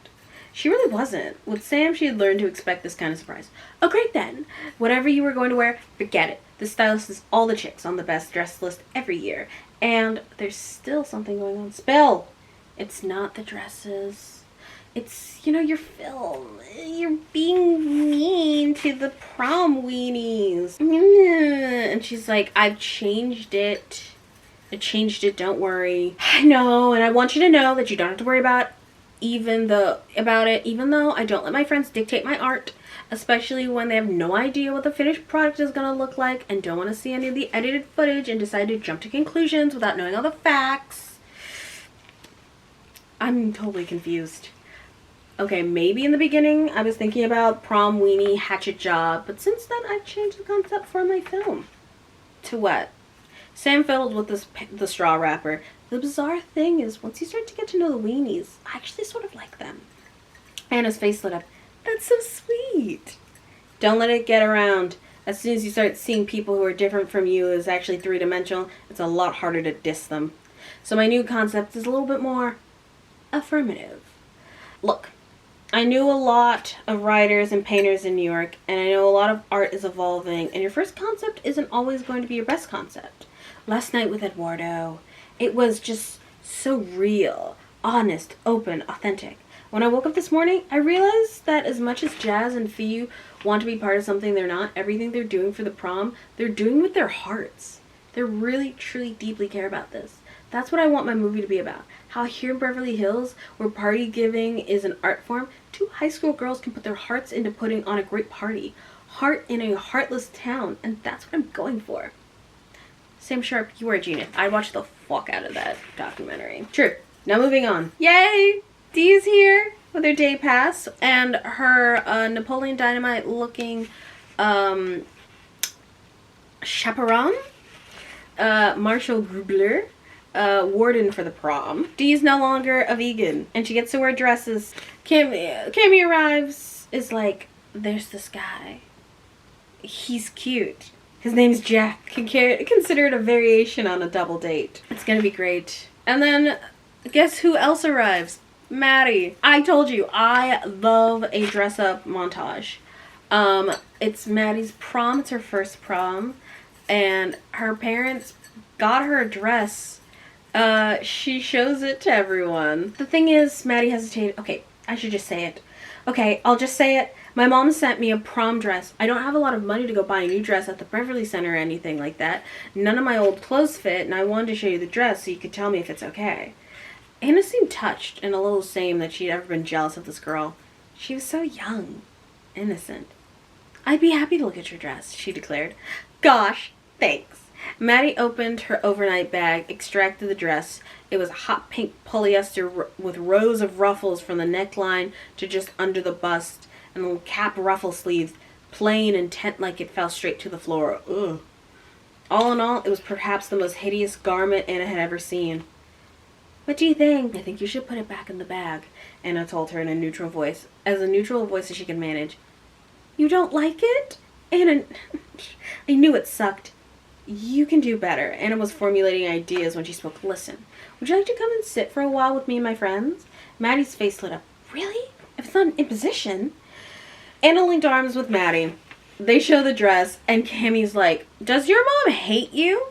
She really wasn't. With Sam, she had learned to expect this kind of surprise. Oh, great then. Whatever you were going to wear, forget it. The stylist is all the chicks on the best dress list every year. And there's still something going on. Spill! It's not the dresses. It's, your film. You're being mean to the prom weenies. And she's like, I've changed it. I changed it, don't worry. I know, and I want you to know that you don't have to worry about it, even though I don't let my friends dictate my art, especially when they have no idea what the finished product is going to look like and don't want to see any of the edited footage and decide to jump to conclusions without knowing all the facts. I'm totally confused. Okay, maybe in the beginning I was thinking about prom weenie hatchet job, but since then I've changed the concept for my film. To what? Sam fiddled with the straw wrapper. The bizarre thing is, once you start to get to know the weenies, I actually sort of like them. Anna's face lit up. That's so sweet. Don't let it get around. As soon as you start seeing people who are different from you as actually 3-dimensional, it's a lot harder to diss them. So my new concept is a little bit more affirmative. Look, I knew a lot of writers and painters in New York, and I know a lot of art is evolving, and your first concept isn't always going to be your best concept. Last night with Eduardo, it was just so real, honest, open, authentic. When I woke up this morning, I realized that as much as Jazz and Fiyu want to be part of something they're not, everything they're doing for the prom, they're doing with their hearts. They really, truly, deeply care about this. That's what I want my movie to be about. How here in Beverly Hills, where party giving is an art form, 2 high school girls can put their hearts into putting on a great party. Heart in a heartless town, and that's what I'm going for. Sam Sharp, you are a genius. I'd watch the fuck out of that documentary. True. Now moving on. Yay! Dee's here with her day pass and her Napoleon Dynamite looking chaperone, Marshall Grubler, warden for the prom. Dee's no longer a vegan and she gets to wear dresses. Cammy arrives, is like, there's this guy. He's cute. His name's Jack. Consider it a variation on a double date. It's gonna be great. And then, guess who else arrives? Maddie. I told you, I love a dress-up montage. It's Maddie's prom. It's her first prom. And her parents got her a dress. She shows it to everyone. The thing is, Maddie hesitated. Okay, I should just say it. Okay, I'll just say it. My mom sent me a prom dress. I don't have a lot of money to go buy a new dress at the Beverly Center or anything like that. None of my old clothes fit, and I wanted to show you the dress so you could tell me if it's okay. Anna seemed touched and a little ashamed that she'd ever been jealous of this girl. She was so young. Innocent. I'd be happy to look at your dress, she declared. Gosh, thanks. Maddie opened her overnight bag, extracted the dress. It was hot pink polyester with rows of ruffles from the neckline to just under the bust, and the cap ruffle sleeves, plain and tent-like it fell straight to the floor. Ugh. All in all, it was perhaps the most hideous garment Anna had ever seen. What do you think? I think you should put it back in the bag, Anna told her in a neutral voice, as neutral a voice as she could manage. You don't like it? Anna, I knew it sucked. You can do better. Anna was formulating ideas when she spoke. Listen, would you like to come and sit for a while with me and my friends? Maddie's face lit up. Really? If it's not an imposition. Anna linked arms with Maddie. They show the dress, and Cammy's like, does your mom hate you?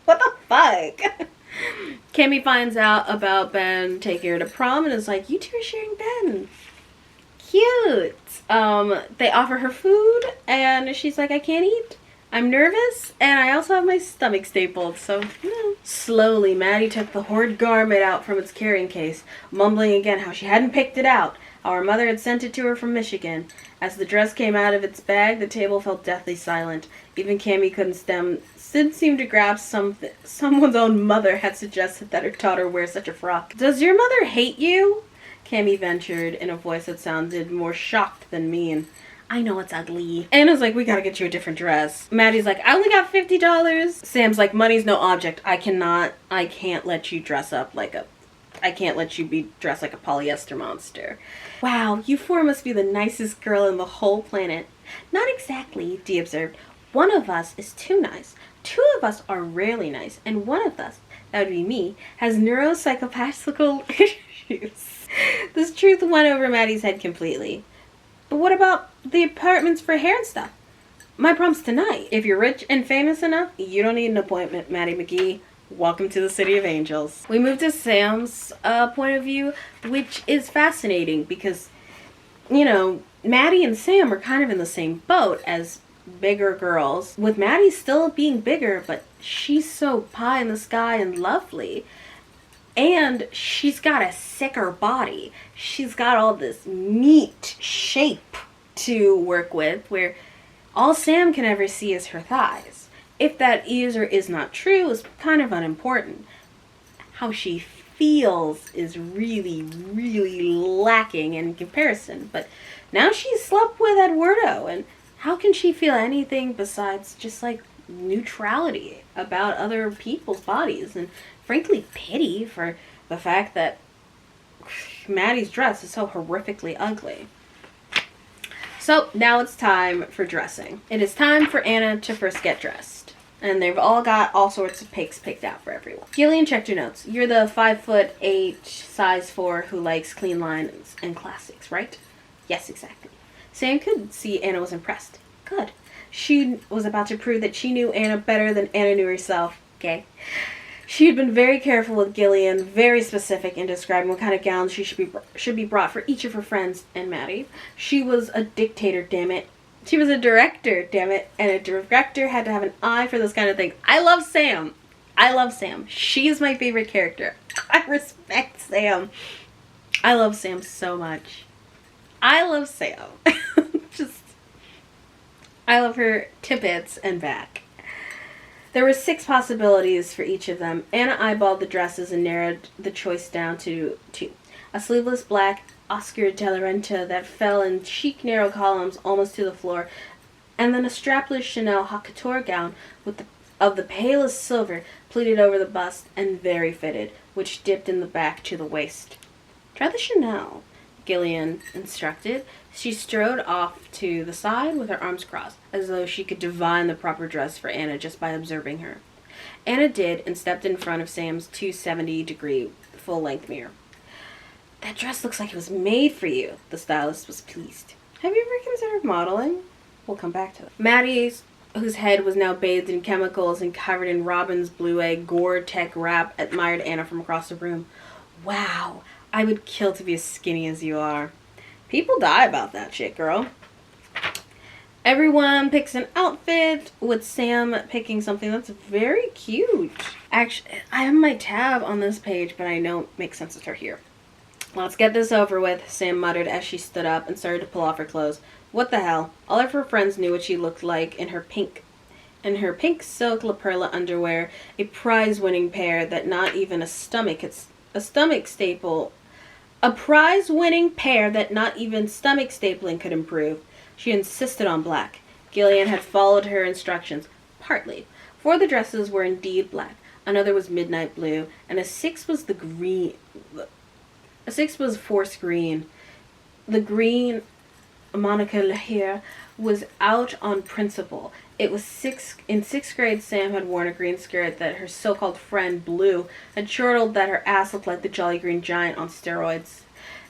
What the fuck? Cammy finds out about Ben taking her to prom and is like, you two are sharing Ben. Cute. They offer her food and she's like, I can't eat. I'm nervous and I also have my stomach stapled, so no. Slowly, Maddie took the horrid garment out from its carrying case, mumbling again how she hadn't picked it out, how her mother had sent it to her from Michigan. As the dress came out of its bag, the table felt deathly silent. Even Cammy couldn't stem. Sid seemed to grasp someone's own mother had suggested that her daughter wear such a frock. Does your mother hate you? Cammy ventured in a voice that sounded more shocked than mean. I know it's ugly. Anna's like, we gotta get you a different dress. Maddie's like, I only got $50. Sam's like, money's no object. I can't let you dress up like I can't let you be dressed like a polyester monster. Wow, you four must be the nicest girl in the whole planet. Not exactly, Dee observed. One of us is too nice. 2 of us are rarely nice. And one of us, that would be me, has neuropsychopathical issues. This truth went over Maddie's head completely. But what about the apartments for hair and stuff? My prom's tonight. If you're rich and famous enough, you don't need an appointment, Maddie McGee. Welcome to the City of Angels. We moved to Sam's point of view, which is fascinating because, you know, Maddie and Sam are kind of in the same boat as bigger girls. With Maddie still being bigger, but she's so pie in the sky and lovely. And she's got a sicker body. She's got all this meat shape to work with, where all Sam can ever see is her thighs. If that is or is not true is kind of unimportant. How she feels is really, really lacking in comparison. But now she's slept with Eduardo, and how can she feel anything besides just like neutrality about other people's bodies and frankly pity for the fact that Maddie's dress is so horrifically ugly. So now it's time for dressing. It is time for Anna to first get dressed. And they've all got all sorts of pics picked out for everyone. Gillian checked her notes. You're the 5'8", size 4 who likes clean lines and classics, right? Yes, exactly. Sam could see Anna was impressed. Good. She was about to prove that she knew Anna better than Anna knew herself. Okay. She had been very careful with Gillian, very specific in describing what kind of gowns she should be brought for each of her friends and Maddie. She was a dictator, damn it. She was a director, damn it. And a director had to have an eye for this kind of thing. I love Sam. I love Sam. She is my favorite character. I respect Sam. I love Sam so much. I love Sam. I love her to bits and back. There were 6 possibilities for each of them. Anna eyeballed the dresses and narrowed the choice down to 2. A sleeveless black Oscar de la Renta that fell in chic narrow columns almost to the floor, and then a strapless Chanel haute couture gown of the palest silver pleated over the bust and very fitted, which dipped in the back to the waist. Try the Chanel, Gillian instructed. She strode off to the side with her arms crossed, as though she could divine the proper dress for Anna just by observing her. Anna did, and stepped in front of Sam's 270-degree full-length mirror. That dress looks like it was made for you, the stylist was pleased. Have you ever considered modeling? We'll come back to that. Maddie's, whose head was now bathed in chemicals and covered in Robin's Blue Egg Gore-Tex wrap, admired Anna from across the room. Wow, I would kill to be as skinny as you are. People die about that shit, girl. Everyone picks an outfit, with Sam picking something that's very cute. Actually, I have my tab on this page, but I know it makes sense that they're here. Let's get this over with, Sam muttered as she stood up and started to pull off her clothes. What the hell? All of her friends knew what she looked like in her pink silk La Perla underwear, a prize-winning pair that not even a prize-winning pair that not even stomach stapling could improve. She insisted on black. Gillian had followed her instructions, partly. 4 of the dresses were indeed black. Another was midnight blue, and a 6th was the green. A 6th was forest green. The green Monica Lahire was out on principle. It was in 6th grade, Sam had worn a green skirt that her so-called friend Blue had chortled that her ass looked like the Jolly Green Giant on steroids.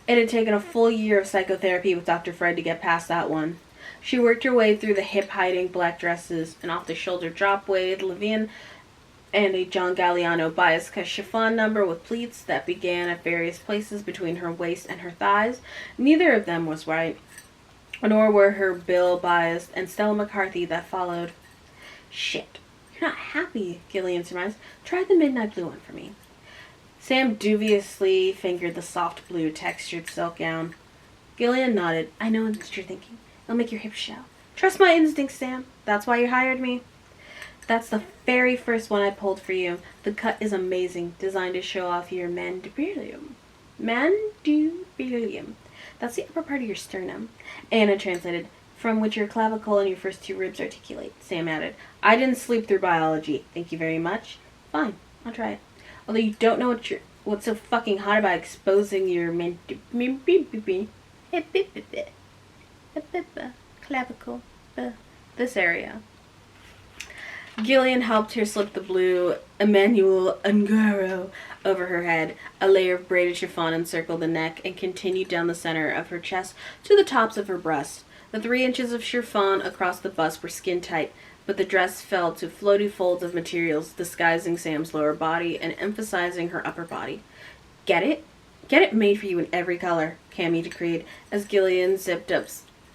It had taken a full year of psychotherapy with Dr. Fred to get past that one. She worked her way through the hip-hiding black dresses and off-the-shoulder drop-waist Levian and a John Galliano bias-cut chiffon number with pleats that began at various places between her waist and her thighs. Neither of them was right, nor were her Bill biased and Stella McCarthy that followed. Shit. You're not happy, Gillian surmised. Try the midnight blue one for me. Sam dubiously fingered the soft blue textured silk gown. Gillian nodded. I know what you're thinking. It'll make your hips show. Trust my instincts, Sam. That's why you hired me. That's the very first one I pulled for you. The cut is amazing, designed to show off your mandibulum. Mandibulum. That's the upper part of your sternum. Anna translated, from which your clavicle and your first 2 ribs articulate. Sam added, I didn't sleep through biology. Thank you very much. Fine, I'll try it. Although you don't know what's so fucking hot about exposing your clavicle, this area. Gillian helped her slip the blue Emmanuel Ungaro over her head. A layer of braided chiffon encircled the neck and continued down the center of her chest to the tops of her breasts. The 3 inches of chiffon across the bust were skin-tight, but the dress fell to floaty folds of materials, disguising Sam's lower body and emphasizing her upper body. Get it? Get it made for you in every color, Cammy decreed, as Gillian zipped up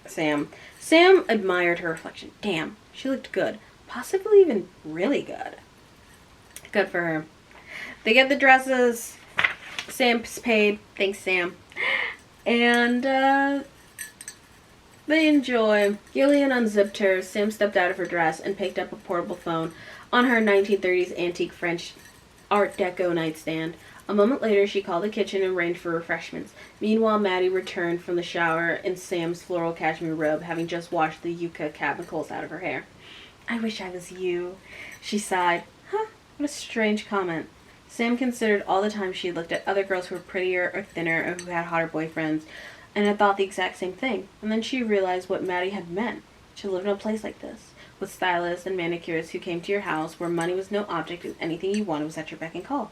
Sam. Sam admired her reflection. Damn, she looked good. Possibly even really good. Good for her. They get the dresses. Sam's paid. Thanks, Sam. And, they enjoy. Gillian unzipped her. Sam stepped out of her dress and picked up a portable phone on her 1930s antique French Art Deco nightstand. A moment later, she called the kitchen and arranged for refreshments. Meanwhile, Maddie returned from the shower in Sam's floral cashmere robe, having just washed the yucca chemicals out of her hair. I wish I was you, she sighed. Huh, what a strange comment. Sam considered all the time she had looked at other girls who were prettier or thinner or who had hotter boyfriends, and had thought the exact same thing. And then she realized what Maddie had meant, to live in a place like this, with stylists and manicurists who came to your house where money was no object and anything you wanted was at your beck and call.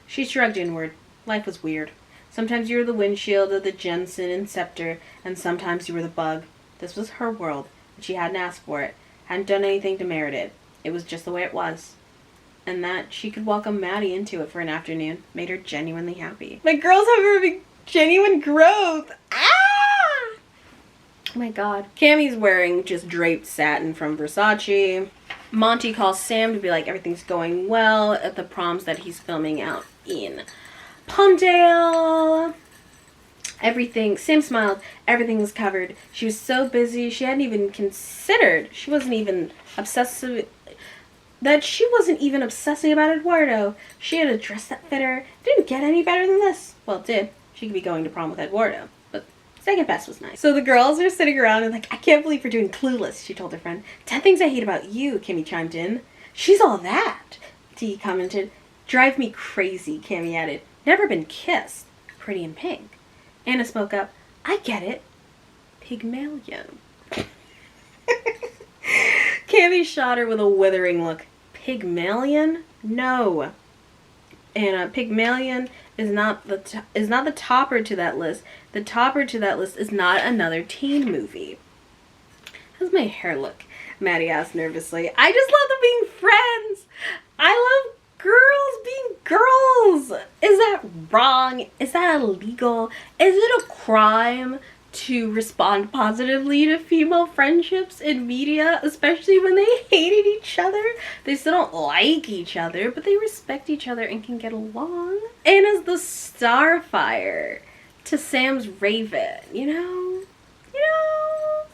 She shrugged inward. Life was weird. Sometimes you were the windshield of the Jensen and Scepter, and sometimes you were the bug. This was her world, and she hadn't asked for it, hadn't done anything to merit it. It was just the way it was. And that she could welcome Maddie into it for an afternoon made her genuinely happy. My girl's having genuine growth. Ah! Oh my god. Cammie's wearing just draped satin from Versace. Monty calls Sam to be like, everything's going well at the proms that he's filming out in Palmdale. Sam smiled. Everything was covered. She was so busy, she hadn't even considered. She wasn't even obsessing about Eduardo. She had a dress that fit her. Didn't get any better than this. Well, it did. She could be going to prom with Eduardo. But second best was nice. So the girls are sitting around and like, I can't believe you're doing Clueless, she told her friend. 10 things I hate about you, Cammie chimed in. She's all that, Dee commented. Drive me crazy, Cammie added. Never been kissed. Pretty in pink. Anna spoke up. I get it. Pygmalion. Cammie shot her with a withering look. Pygmalion? No. Anna, Pygmalion is not the topper to that list. The topper to that list is not another teen movie. How's my hair look? Maddie asked nervously. I just love them being friends. I love girls being girls. Is that wrong? Is that illegal? Is it a crime to respond positively to female friendships in media, especially when they hated each other? They still don't like each other, but they respect each other and can get along. Anna's the starfire to Sam's Raven, you know?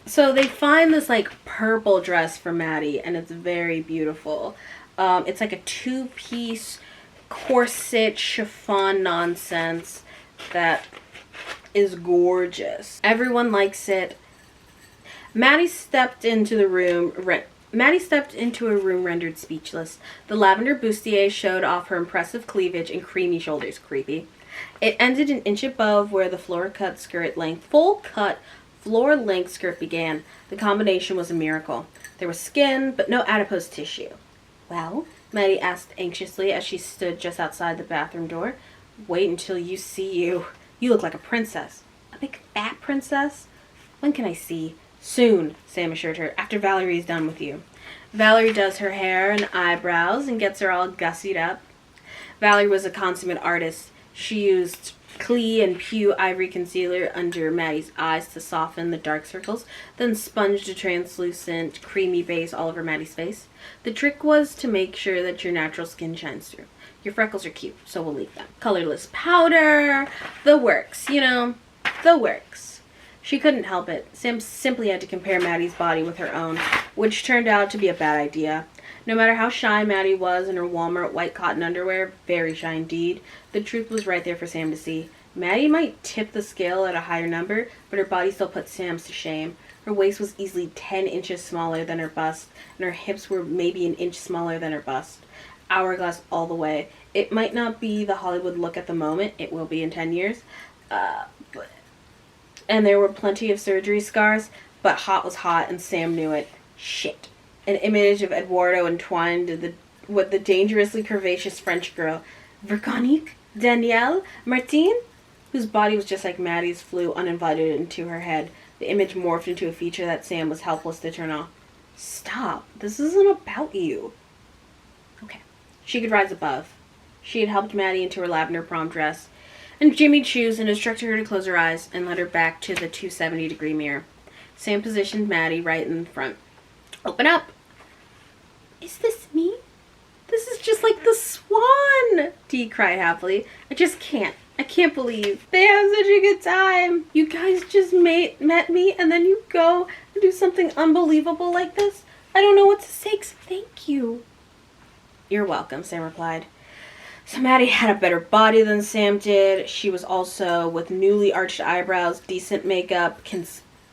So they find this like purple dress for Maddie, and it's very beautiful. It's like a 2-piece corset chiffon nonsense that is gorgeous. Everyone likes it. Maddie stepped into a room rendered speechless. The lavender bustier showed off her impressive cleavage and creamy shoulders. Creepy. It ended an inch above where the full cut floor-length skirt began. The combination was a miracle. There was skin, but no adipose tissue. Well, Maddie asked anxiously as she stood just outside the bathroom door. Wait until you see you. You look like a princess. A big fat princess? When can I see? Soon, Sam assured her, after Valerie's done with you. Valerie does her hair and eyebrows and gets her all gussied up. Valerie was a consummate artist. She used Clee and Pew Ivory concealer under Maddie's eyes to soften the dark circles, then sponged a translucent, creamy base all over Maddie's face. The trick was to make sure that your natural skin shines through. Your freckles are cute, so we'll leave them. Colorless powder, the works, the works. She couldn't help it. Sam simply had to compare Maddie's body with her own, which turned out to be a bad idea. No matter how shy Maddie was in her Walmart white cotton underwear, very shy indeed, the truth was right there for Sam to see. Maddie might tip the scale at a higher number, but her body still put Sam's to shame. Her waist was easily 10 inches smaller than her bust, and her hips were maybe an inch smaller than her bust. Hourglass all the way. It might not be the Hollywood look at the moment. It will be in 10 years. And there were plenty of surgery scars, but hot was hot, and Sam knew it. Shit. An image of Eduardo entwined with the dangerously curvaceous French girl, Veronique Danielle Martin, whose body was just like Maddie's, flew uninvited into her head. The image morphed into a feature that Sam was helpless to turn off. Stop. This isn't about you. Okay. She could rise above. She had helped Maddie into her lavender prom dress, and Jimmy Choo's and instructed her to close her eyes and led her back to the 270-degree mirror. Sam positioned Maddie right in front. Open up. Is this me? This is just like the swan, Dee cried happily. I just can't. I can't believe they have such a good time. You guys just met me and then you go and do something unbelievable like this? I don't know what to say except thank you. You're welcome, Sam replied. So Maddie had a better body than Sam did. She was also, with newly arched eyebrows, decent makeup,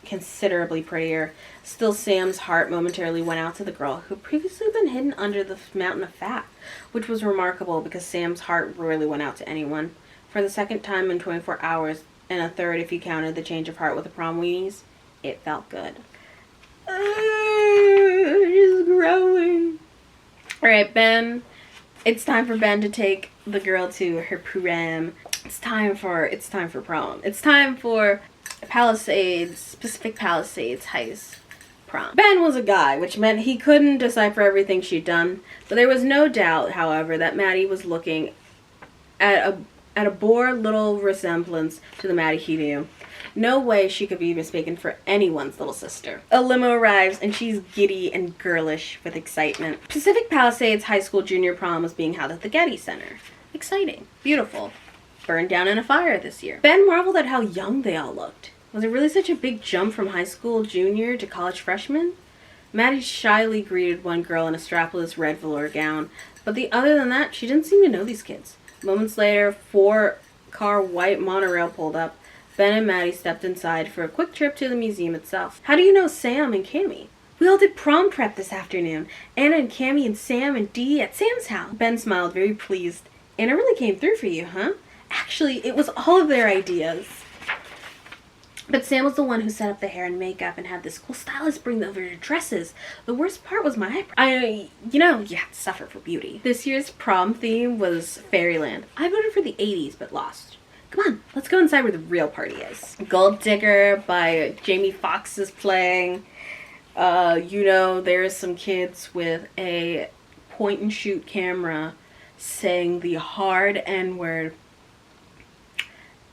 considerably prettier. Still, Sam's heart momentarily went out to the girl who had previously been hidden under the mountain of fat, which was remarkable because Sam's heart rarely went out to anyone. For the second time in 24 hours, and a third if you counted the change of heart with the prom weenies, it felt good. Just growing. Alright, Ben. It's time for Ben to take the girl to her prom. It's time for prom. It's time for Pacific Palisades Heights prom. Ben was a guy, which meant he couldn't decipher everything she'd done, but there was no doubt, however, that Maddie was looking at a bored little resemblance to the Maddie he knew. No way she could be mistaken for anyone's little sister. A limo arrives and she's giddy and girlish with excitement. Pacific Palisades High School Junior Prom was being held at the Getty Center. Exciting. Beautiful. Burned down in a fire this year. Ben marveled at how young they all looked. Was it really such a big jump from high school junior to college freshman? Maddie shyly greeted one girl in a strapless red velour gown, but other than that, she didn't seem to know these kids. Moments later, 4-car white monorail pulled up. Ben and Maddie stepped inside for a quick trip to the museum itself. How do you know Sam and Cammy? We all did prom prep this afternoon. Anna and Cammy and Sam and Dee at Sam's house. Ben smiled, very pleased. Anna really came through for you, huh? Actually, it was all of their ideas. But Sam was the one who set up the hair and makeup and had this cool stylist bring over your dresses. The worst part was my eyebrows. You have to suffer for beauty. This year's prom theme was Fairyland. I voted for the 80s, but lost. Come on, let's go inside where the real party is. Gold Digger by Jamie Foxx is playing. There's some kids with a point-and-shoot camera saying the hard N-word.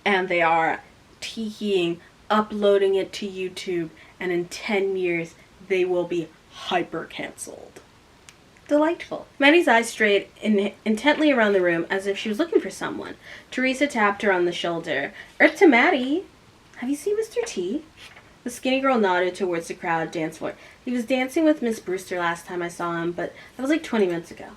And they are teeing, uploading it to YouTube, and in 10 years, they will be hyper-canceled. Delightful. Maddie's eyes strayed intently around the room as if she was looking for someone. Teresa tapped her on the shoulder. To Maddie. Have you seen Mr. T? The skinny girl nodded towards the crowd dance floor. He was dancing with Miss Brewster last time I saw him, but that was like 20 minutes ago.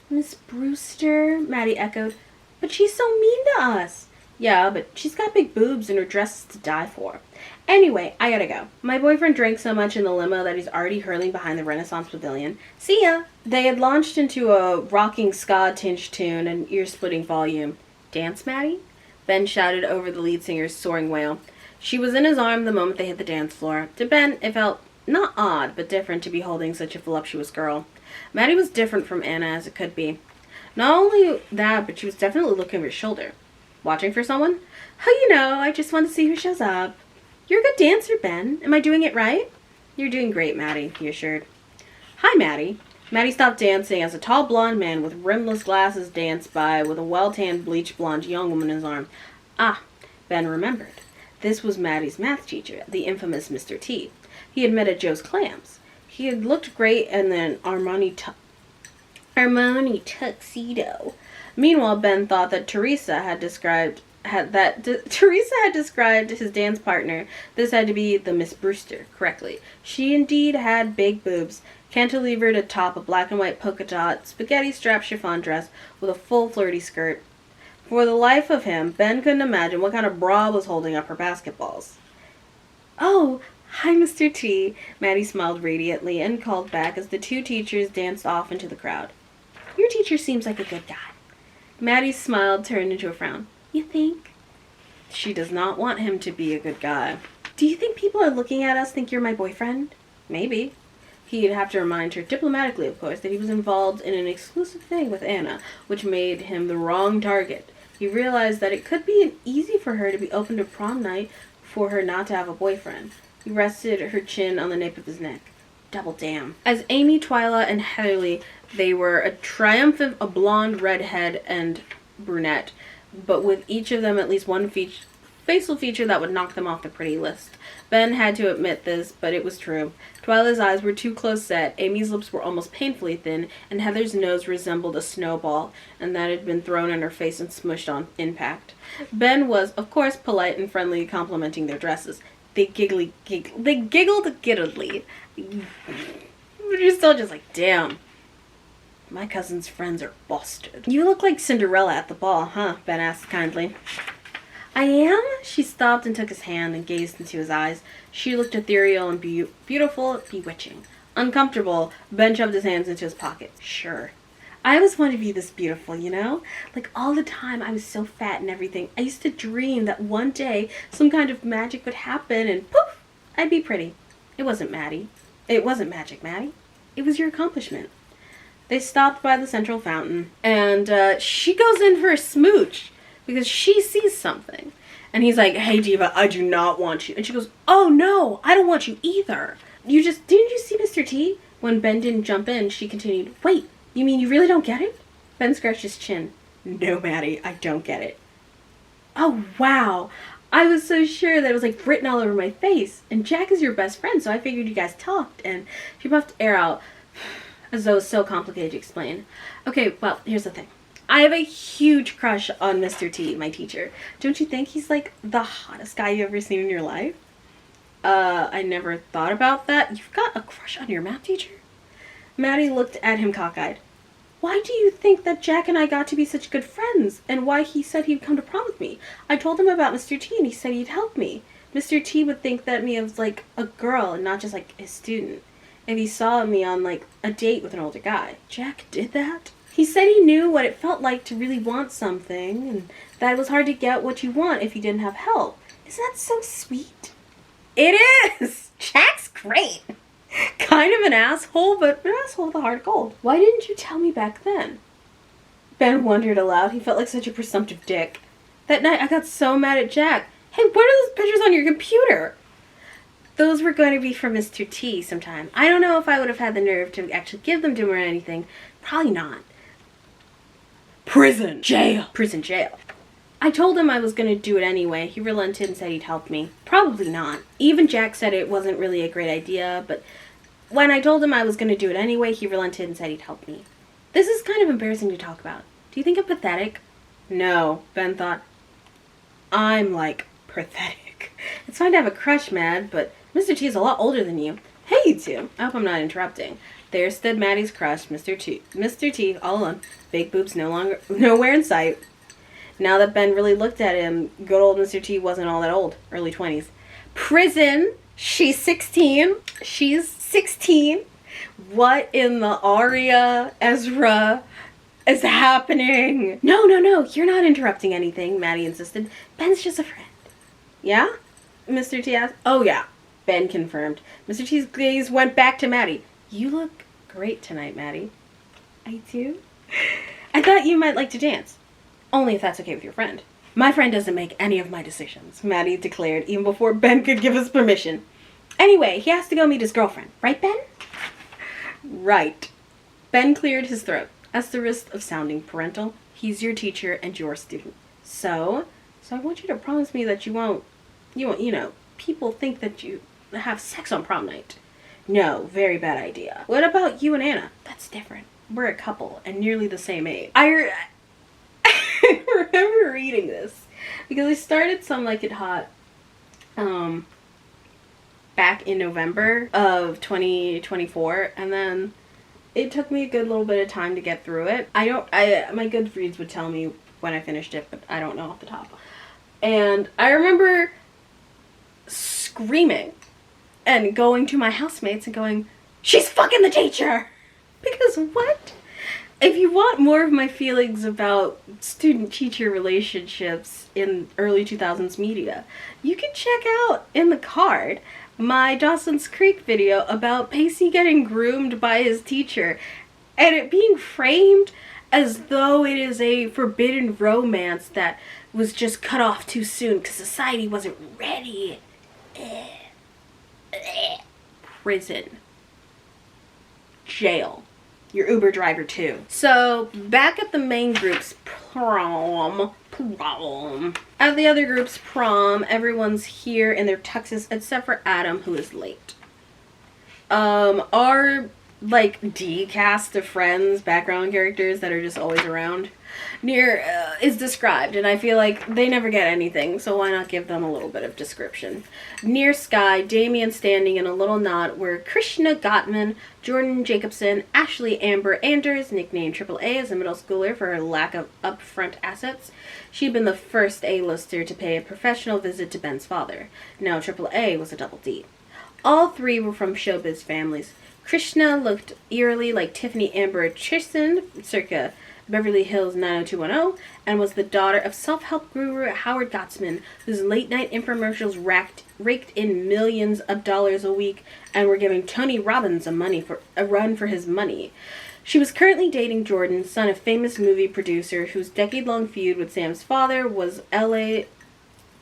Miss Brewster? Maddie echoed. But she's so mean to us. Yeah, but she's got big boobs and her dress is to die for. Anyway, I gotta go. My boyfriend drank so much in the limo that he's already hurling behind the Renaissance Pavilion. See ya! They had launched into a rocking ska-tinged tune and ear-splitting volume. Dance, Maddie? Ben shouted over the lead singer's soaring wail. She was in his arm the moment they hit the dance floor. To Ben, it felt not odd, but different to be holding such a voluptuous girl. Maddie was different from Anna as it could be. Not only that, but she was definitely looking over his shoulder. Watching for someone? Oh, I just want to see who shows up. You're a good dancer, Ben. Am I doing it right? You're doing great, Maddie, he assured. Hi, Maddie. Maddie stopped dancing as a tall blonde man with rimless glasses danced by with a well-tanned bleach blonde young woman in his arm. Ah, Ben remembered. This was Maddie's math teacher, the infamous Mr. T. He had met at Joe's Clams. He had looked great in an Armani tuxedo. Meanwhile, Ben thought that Teresa had described his dance partner. This had to be the Miss Brewster, correctly. She indeed had big boobs, cantilevered atop a black and white polka dot spaghetti strap chiffon dress with a full flirty skirt. For the life of him, Ben couldn't imagine what kind of bra was holding up her basketballs. Oh, hi, Mr. T. Maddie smiled radiantly and called back as the two teachers danced off into the crowd. Your teacher seems like a good guy. Maddie's smile turned into a frown. You think? She does not want him to be a good guy. Do you think people are looking at us think you're my boyfriend? Maybe. He'd have to remind her, diplomatically of course, that he was involved in an exclusive thing with Anna, which made him the wrong target. He realized that it could be easy for her to be open to prom night for her not to have a boyfriend. He rested her chin on the nape of his neck. Double damn. As Amy, Twyla, and Haley, they were a triumphant, a blonde, redhead, and brunette, but with each of them at least one facial feature that would knock them off the pretty list. Ben had to admit this, but it was true. Twyla's eyes were too close set, Amy's lips were almost painfully thin, and Heather's nose resembled a snowball, and that had been thrown in her face and smushed on impact. Ben was, of course, polite and friendly, complimenting their dresses. They giggled giddily. But you're still just like, damn. My cousin's friends are busted. You look like Cinderella at the ball, huh? Ben asked kindly. I am? She stopped and took his hand and gazed into his eyes. She looked ethereal and beautiful, bewitching. Uncomfortable, Ben shoved his hands into his pocket. Sure. I always wanted to be this beautiful, Like all the time I was so fat and everything. I used to dream that one day some kind of magic would happen and poof, I'd be pretty. It wasn't magic, Maddie. It was your accomplishment. They stopped by the central fountain, and she goes in for a smooch because she sees something. And he's like, hey, Diva, I do not want you. And she goes, oh, no, I don't want you either. Didn't you see Mr. T? When Ben didn't jump in, she continued, wait, you mean you really don't get it? Ben scratched his chin. No, Maddie, I don't get it. Oh, wow. I was so sure that it was like written all over my face. And Jack is your best friend, so I figured you guys talked. And she puffed air out as though it was so complicated to explain. Okay, well, here's the thing. I have a huge crush on Mr. T, my teacher. Don't you think he's like the hottest guy you've ever seen in your life? I never thought about that. You've got a crush on your math teacher? Maddie looked at him cockeyed. Why do you think that Jack and I got to be such good friends? And why he said he'd come to prom with me? I told him about Mr. T and he said he'd help me. Mr. T would think that me as like a girl and not just like a student. If he saw me on like a date with an older guy. Jack did that? He said he knew what it felt like to really want something, and that it was hard to get what you want if you didn't have help. Isn't that so sweet? It is! Jack's great! Kind of an asshole, but an asshole with a heart of gold. Why didn't you tell me back then? Ben wondered aloud. He felt like such a presumptive dick. That night, I got so mad at Jack. Hey, what are those pictures on your computer? Those were going to be for Mr. T sometime. I don't know if I would have had the nerve to actually give them to him or anything. Probably not. Prison jail. Prison jail. I told him I was going to do it anyway. He relented and said he'd help me. Probably not. Even Jack said it wasn't really a great idea, but when I told him I was going to do it anyway, he relented and said he'd help me. This is kind of embarrassing to talk about. Do you think I'm pathetic? No, Ben thought. I'm like pathetic. It's fine to have a crush, Mad, but Mr. T is a lot older than you. Hey, you two. I hope I'm not interrupting. There stood Maddie's crush, Mr. T. Mr. T, all alone. Big boobs nowhere in sight. Now that Ben really looked at him, good old Mr. T wasn't all that old. Early 20s. Prison. She's 16. She's 16. What in the Aria, Ezra, is happening? No, you're not interrupting anything, Maddie insisted. Ben's just a friend. Yeah? Mr. T asked. Oh, yeah. Ben confirmed. Mr. T's gaze went back to Maddie. You look great tonight, Maddie. I do? I thought you might like to dance. Only if that's okay with your friend. My friend doesn't make any of my decisions, Maddie declared, even before Ben could give us permission. Anyway, he has to go meet his girlfriend. Right, Ben? Right. Ben cleared his throat. At the risk of sounding parental, he's your teacher and your student. So I want you to promise me that you won't, people think that you have sex on prom night. No, very bad idea. What about you and Anna? That's different. We're a couple and nearly the same age. I remember reading this because I started Some Like It Hot back in November of 2024, and then it took me a good little bit of time to get through it. My Goodreads would tell me when I finished it, but I don't know off the top. And I remember screaming and going to my housemates and going, she's fucking the teacher! Because what? If you want more of my feelings about student-teacher relationships in early 2000s media, you can check out in the card my Dawson's Creek video about Pacey getting groomed by his teacher and it being framed as though it is a forbidden romance that was just cut off too soon because society wasn't ready. Prison. Jail. Your Uber driver too. So back at the main group's prom. At the other group's prom, everyone's here in their tuxes except for Adam, who is late. Our D cast of friends, background characters that are just always around, is described, and I feel like they never get anything, so why not give them a little bit of description. Near Sky, Damien standing in a little knot were Krishna Gottman, Jordan Jacobson, Ashley Amber Anders, nicknamed Triple A as a middle schooler for her lack of upfront assets. She'd been the first A-lister to pay a professional visit to Ben's father. Now Triple A was a double D. All three were from showbiz families. Krishna looked eerily like Tiffany Amber Tristan, circa Beverly Hills 90210, and was the daughter of self-help guru Howard Gottsman, whose late-night infomercials raked in millions of dollars a week and were giving Tony Robbins a run for his money. She was currently dating Jordan, son of famous movie producer, whose decade-long feud with Sam's father was LA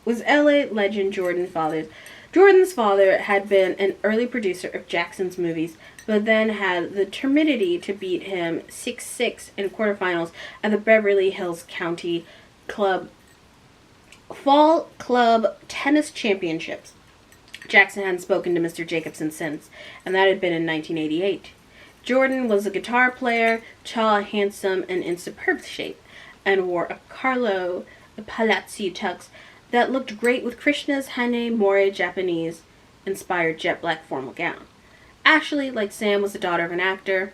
legend Jordan's father. Jordan's father had been an early producer of Jackson's movies, but then had the temerity to beat him 6-6 in quarterfinals at the Beverly Hills County Fall Club Tennis Championships. Jackson hadn't spoken to Mr. Jacobson since, and that had been in 1988. Jordan was a guitar player, tall, handsome, and in superb shape, and wore a Carlo Palazzo tux that looked great with Krishna's Hane Mori Japanese-inspired jet black formal gown. Ashley, like Sam, was the daughter of an actor.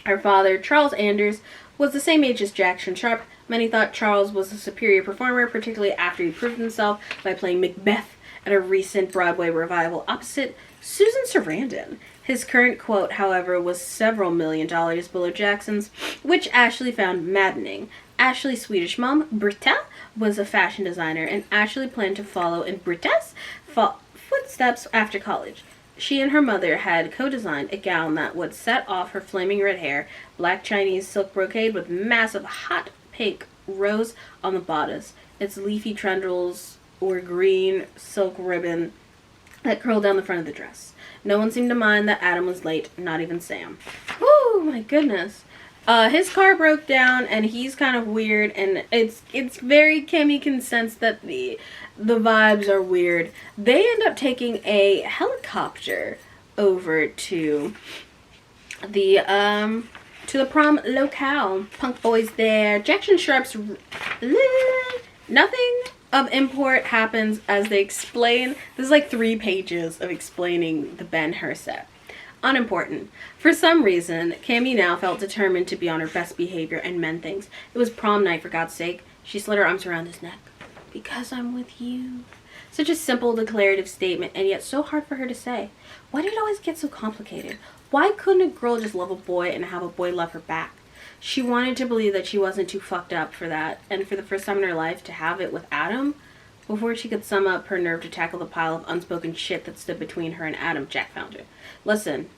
Her father, Charles Anders, was the same age as Jackson Sharp. Many thought Charles was a superior performer, particularly after he proved himself by playing Macbeth at a recent Broadway revival opposite Susan Sarandon. His current quote, however, was several $1 million below Jackson's, which Ashley found maddening. Ashley's Swedish mom, Britta, was a fashion designer, and Ashley planned to follow in Britta's footsteps after college. She and her mother had co-designed a gown that would set off her flaming red hair, black Chinese silk brocade with massive hot pink rose on the bodice. Its leafy tendrils or green silk ribbon that curled down the front of the dress. No one seemed to mind that Adam was late, not even Sam. Woo, my goodness. His car broke down, and he's kind of weird, and it's very Kim. You can sense that the vibes are weird. They end up taking a helicopter over to the prom locale. Punk boys there. Jackson Sharp's nothing of import happens as they explain. This is like 3 pages of explaining the Ben-Hur set. Unimportant. For some reason, Cammy now felt determined to be on her best behavior and mend things. It was prom night, for God's sake. She slid her arms around his neck. Because I'm with you. Such a simple declarative statement, and yet so hard for her to say. Why did it always get so complicated? Why couldn't a girl just love a boy and have a boy love her back? She wanted to believe that she wasn't too fucked up for that, and for the first time in her life to have it with Adam. Before she could sum up her nerve to tackle the pile of unspoken shit that stood between her and Adam, Jack found her. Listen,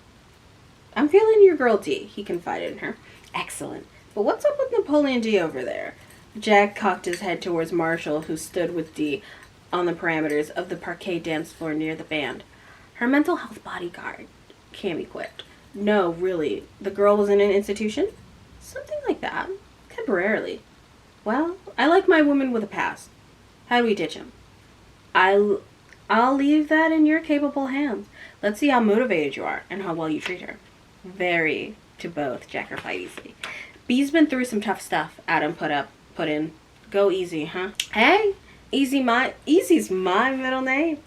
I'm feeling your girl D, he confided in her. Excellent. But what's up with Napoleon D over there? Jack cocked his head towards Marshall, who stood with D on the parameters of the parquet dance floor near the band. Her mental health bodyguard, Cammy quipped. No, really. The girl was in an institution? Something like that. Temporarily. Well, I like my women with a past. How do we ditch him? I'll leave that in your capable hands. Let's see how motivated you are and how well you treat her. Very to both, Jack replied easily. B's been through some tough stuff, Adam put in. Go easy, huh? Hey, Easy's my middle name.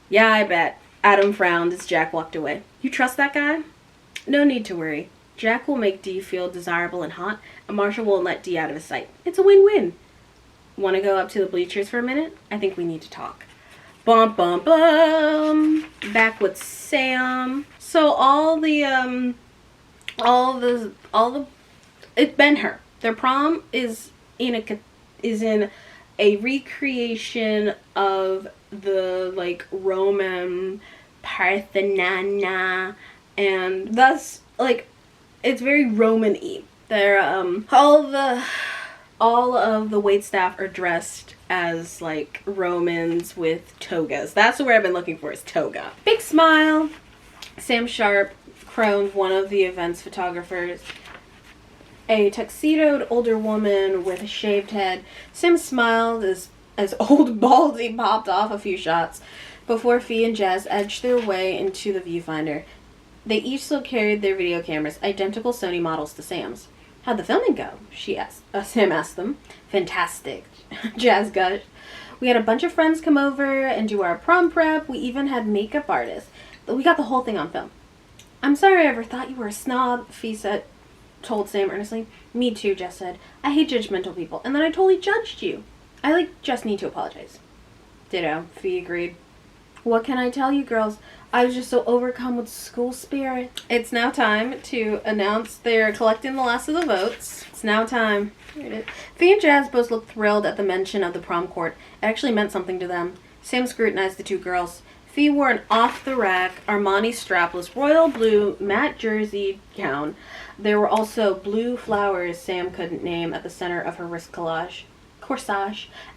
Yeah, I bet. Adam frowned as Jack walked away. You trust that guy? No need to worry. Jack will make D feel desirable and hot, and Marshall won't let D out of his sight. It's a win-win. Want to go up to the bleachers for a minute? I think we need to talk. Bum bum bum. Back with Sam. So it's Ben-Hur. Their prom is in a recreation of the like Roman Parthenon, and thus like it's very Roman-y. They're all of the waitstaff are dressed as like Romans with togas. That's the word I've been looking for, is toga. Big smile. Sam Sharp crowned one of the event's photographers. A tuxedoed older woman with a shaved head. Sam smiled as old Baldy popped off a few shots before Fee and Jazz edged their way into the viewfinder. They each still carried their video cameras, identical Sony models to Sam's. How'd the filming go? Sam asked them. Fantastic, Jazz gushed. We had a bunch of friends come over and do our prom prep. We even had makeup artists. We got the whole thing on film. I'm sorry I ever thought you were a snob, Fee told Sam earnestly. Me too, Jess said. I hate judgmental people, and then I totally judged you. I just need to apologize. Ditto, Fee agreed. What can I tell you, girls? I was just so overcome with school spirit. It's now time to announce they're collecting the last of the votes. It's now time. Here it is. Fee and Jazz both looked thrilled at the mention of the prom court. It actually meant something to them. Sam scrutinized the two girls. Fee wore an off-the-rack Armani strapless royal blue matte jersey gown. There were also blue flowers Sam couldn't name at the center of her wrist corsage.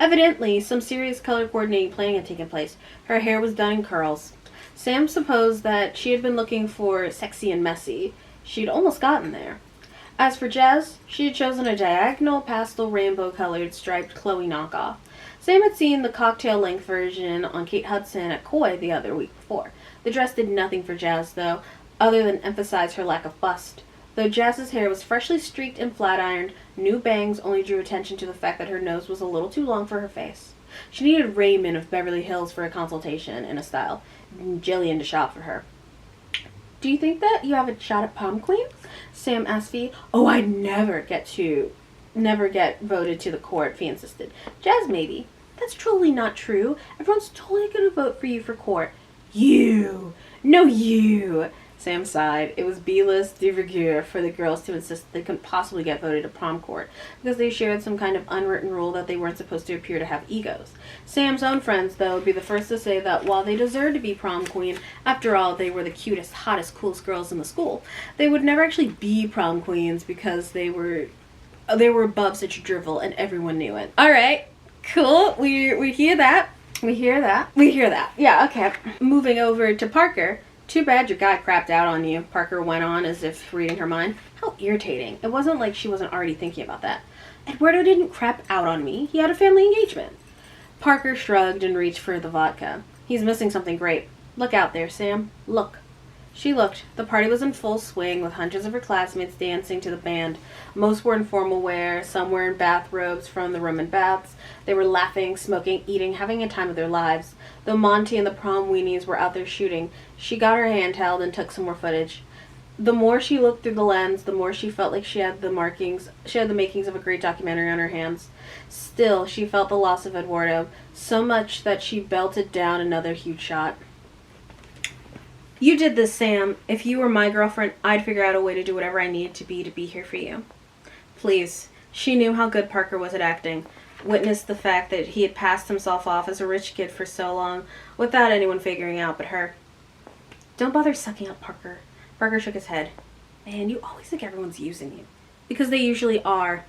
Evidently, some serious color coordinating planning had taken place. Her hair was done in curls. Sam supposed that she had been looking for sexy and messy. She'd almost gotten there. As for Jazz, she had chosen a diagonal pastel rainbow-colored striped Chloe knockoff. Sam had seen the cocktail-length version on Kate Hudson at Koi the other week before. The dress did nothing for Jazz, though, other than emphasize her lack of bust. Though Jazz's hair was freshly streaked and flat-ironed, new bangs only drew attention to the fact that her nose was a little too long for her face. She needed Raymond of Beverly Hills for a consultation in a style, and Jillian to shop for her. Do you think that you have a shot at prom queen? Sam asked Fee. Oh, I'd never get voted to the court, Fee insisted. Jazz, maybe. That's totally not true. Everyone's totally gonna vote for you for court. You! No, you! Sam sighed. It was B-list de rigueur for the girls to insist they couldn't possibly get voted to prom court because they shared some kind of unwritten rule that they weren't supposed to appear to have egos. Sam's own friends, though, would be the first to say that while they deserved to be prom queen, after all, they were the cutest, hottest, coolest girls in the school, they would never actually be prom queens because they were above such drivel and everyone knew it. All right, cool. We hear that. We hear that. Yeah, okay. Moving over to Parker. Too bad your guy crapped out on you, Parker went on as if reading her mind. How irritating. It wasn't like she wasn't already thinking about that. Eduardo didn't crap out on me. He had a family engagement. Parker shrugged and reached for the vodka. He's missing something great. Look out there, Sam. Look. She looked. The party was in full swing with hundreds of her classmates dancing to the band. Most were in formal wear, some were in bathrobes from the Roman baths. They were laughing, smoking, eating, having a time of their lives. Though Monty and the prom weenies were out there shooting, she got her handheld and took some more footage. The more she looked through the lens, the more she felt like she had the makings of a great documentary on her hands. Still, she felt the loss of Eduardo, so much that she belted down another huge shot. You did this, Sam. If you were my girlfriend, I'd figure out a way to do whatever I needed to be here for you. Please. She knew how good Parker was at acting. Witnessed the fact that he had passed himself off as a rich kid for so long, without anyone figuring out but her. Don't bother sucking up, Parker. Parker shook his head. Man, you always think everyone's using you. Because they usually are.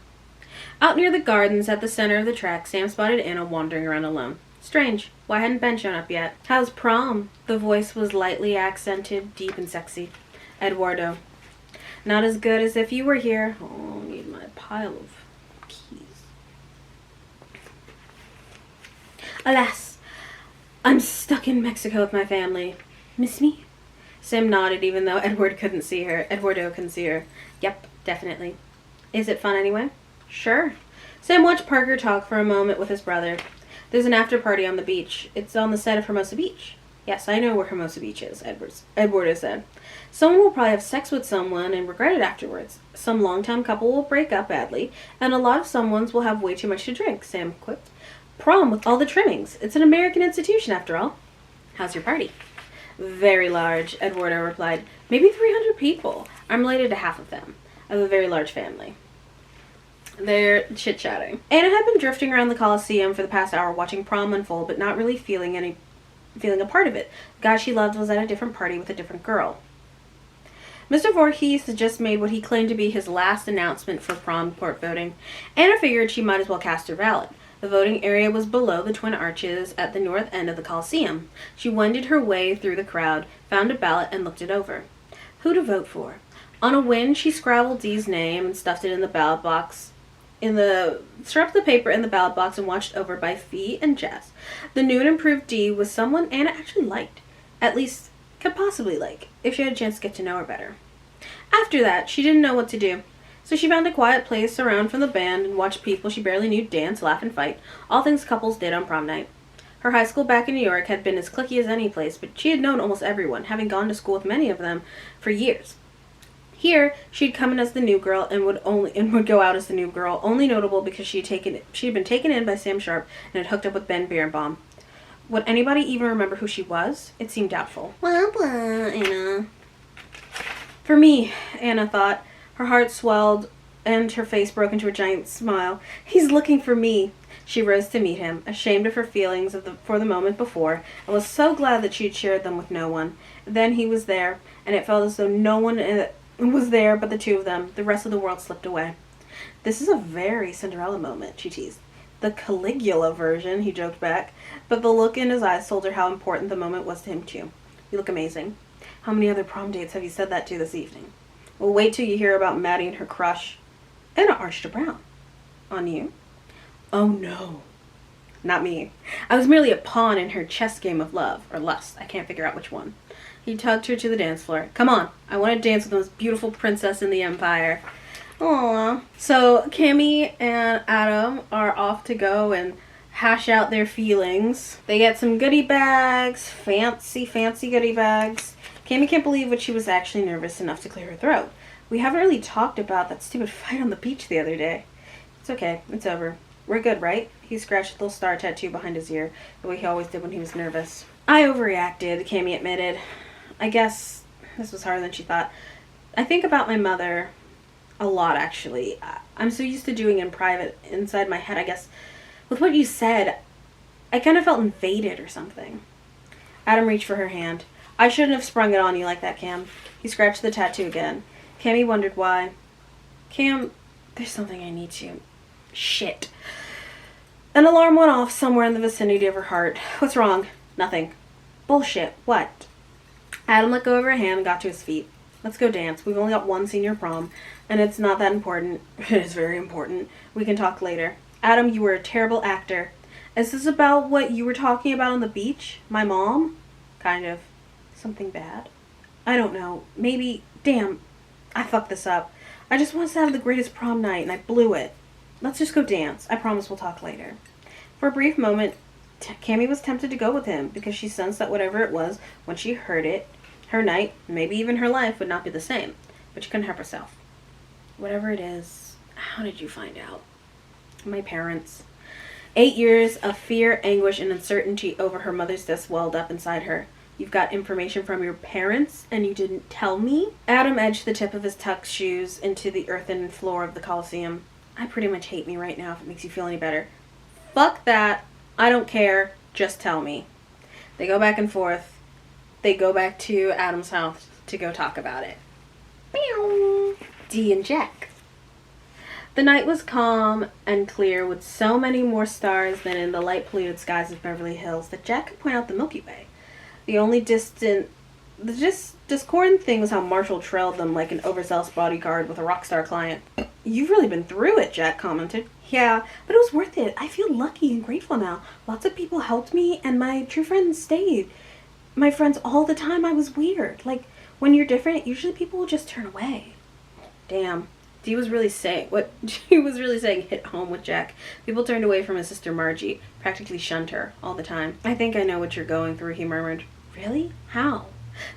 Out near the gardens at the center of the track, Sam spotted Anna wandering around alone. Strange. Why hadn't Ben shown up yet? How's prom? The voice was lightly accented, deep and sexy. Eduardo. Not as good as if you were here. Oh, I need my pile of keys. Alas, I'm stuck in Mexico with my family. Miss me? Sam nodded even though Eduardo couldn't see her. Yep, definitely. Is it fun anyway? Sure. Sam watched Parker talk for a moment with his brother. There's an after party on the beach. It's on the set of Hermosa Beach. Yes, I know where Hermosa Beach is, Eduardo said. Someone will probably have sex with someone and regret it afterwards. Some long-time couple will break up badly, and a lot of someones will have way too much to drink, Sam quipped. Prom with all the trimmings. It's an American institution, after all. How's your party? Very large, Eduardo replied. Maybe 300 people. I'm related to half of them. I have a very large family. They're chit-chatting. Anna had been drifting around the Coliseum for the past hour watching prom unfold, but not really feeling a part of it. The guy she loved was at a different party with a different girl. Mr. Voorhees had just made what he claimed to be his last announcement for prom court voting. Anna figured she might as well cast her ballot. The voting area was below the Twin Arches at the north end of the Coliseum. She wended her way through the crowd, found a ballot, and looked it over. Who to vote for? On a whim, she scrawled Dee's name and stuffed it in the ballot box. Stuffed the paper in the ballot box and watched over by Fee and Jess. The new and improved Dee was someone Anna actually liked. At least, could possibly like, if she had a chance to get to know her better. After that, she didn't know what to do. So she found a quiet place around from the band and watched people she barely knew dance, laugh, and fight. All things couples did on prom night. Her high school back in New York had been as cliquey as any place, but she had known almost everyone, having gone to school with many of them for years. Here, she'd come in as the new girl and would go out as the new girl, only notable because she had been taken in by Sam Sharp and had hooked up with Ben Beerenbaum. Would anybody even remember who she was? It seemed doubtful. Blah, blah, Anna. For me, Anna thought. Her heart swelled and her face broke into a giant smile. He's looking for me. She rose to meet him, ashamed of her feelings for the moment before, and was so glad that she had shared them with no one. Then he was there, and it felt as though no one was there but the two of them. The rest of the world slipped away. This is a very Cinderella moment, she teased. The Caligula version, he joked back, but the look in his eyes told her how important the moment was to him too. You look amazing. How many other prom dates have you said that to this evening? Well, wait till you hear about Maddie and her crush. Anna arched a brow. On you? Oh no. Not me. I was merely a pawn in her chess game of love, or lust. I can't figure out which one. He tugged her to the dance floor. Come on, I want to dance with the most beautiful princess in the empire. Aww. So Cammy and Adam are off to go and hash out their feelings. They get some goodie bags, fancy goodie bags. Cammy can't believe what she was actually nervous enough to clear her throat. We haven't really talked about that stupid fight on the beach the other day. It's okay. It's over. We're good, right? He scratched a little star tattoo behind his ear, the way he always did when he was nervous. I overreacted, Cammy admitted. I guess this was harder than she thought. I think about my mother a lot, actually. I'm so used to doing in private, inside my head, I guess. With what you said, I kind of felt invaded or something. Adam reached for her hand. I shouldn't have sprung it on you like that, Cam. He scratched the tattoo again. Cammy wondered why. Cam, there's something I need to... Shit. An alarm went off somewhere in the vicinity of her heart. What's wrong? Nothing. Bullshit. What? Adam let go of her hand and got to his feet. Let's go dance. We've only got one senior prom, and it's not that important. It is very important. We can talk later. Adam, you were a terrible actor. Is this about what you were talking about on the beach? My mom? Kind of. Something bad? I don't know. Maybe... Damn. I fucked this up. I just wanted to have the greatest prom night, and I blew it. Let's just go dance. I promise we'll talk later. For a brief moment, Cammy was tempted to go with him, because she sensed that whatever it was, when she heard it, her night, maybe even her life, would not be the same. But she couldn't help herself. Whatever it is, how did you find out? My parents. 8 years of fear, anguish, and uncertainty over her mother's death welled up inside her. You've got information from your parents, and you didn't tell me? Adam edged the tip of his tuck shoes into the earthen floor of the Coliseum. I pretty much hate me right now if it makes you feel any better. Fuck that. I don't care. Just tell me. They go back and forth. They go back to Adam's house to go talk about it. Dee and Jack. The night was calm and clear with so many more stars than in the light-polluted skies of Beverly Hills that Jack could point out the Milky Way. The only discordant thing was how Marshall trailed them like an overzealous bodyguard with a rock star client. You've really been through it, Jack commented. Yeah, but it was worth it. I feel lucky and grateful now. Lots of people helped me, and my true friends stayed. My friends all the time. I was weird. Like, when you're different, usually people will just turn away. Damn. Dee was really saying, what she was really saying hit home with Jack. People turned away from his sister Margie, practically shunned her all the time. I think I know what you're going through, he murmured. Really? How?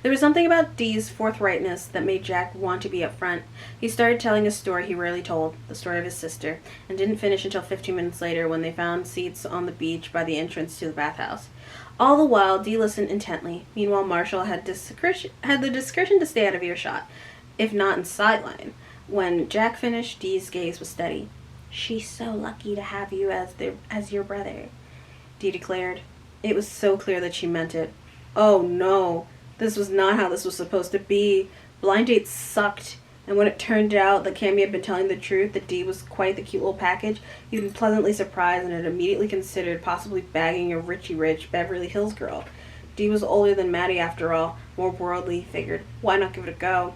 There was something about Dee's forthrightness that made Jack want to be up front. He started telling a story he rarely told, the story of his sister, and didn't finish until 15 minutes later when they found seats on the beach by the entrance to the bathhouse. All the while, Dee listened intently. Meanwhile, Marshall had the discretion to stay out of earshot, if not in sideline. When Jack finished, Dee's gaze was steady. She's so lucky to have you as your brother, Dee declared. It was so clear that she meant it. Oh no, this was not how this was supposed to be. Blind dates sucked, and when it turned out that Cammy had been telling the truth, that Dee was quite the cute little package, he'd been pleasantly surprised and had immediately considered possibly bagging a rich Beverly Hills girl. Dee was older than Maddie after all, more worldly, he figured. Why not give it a go?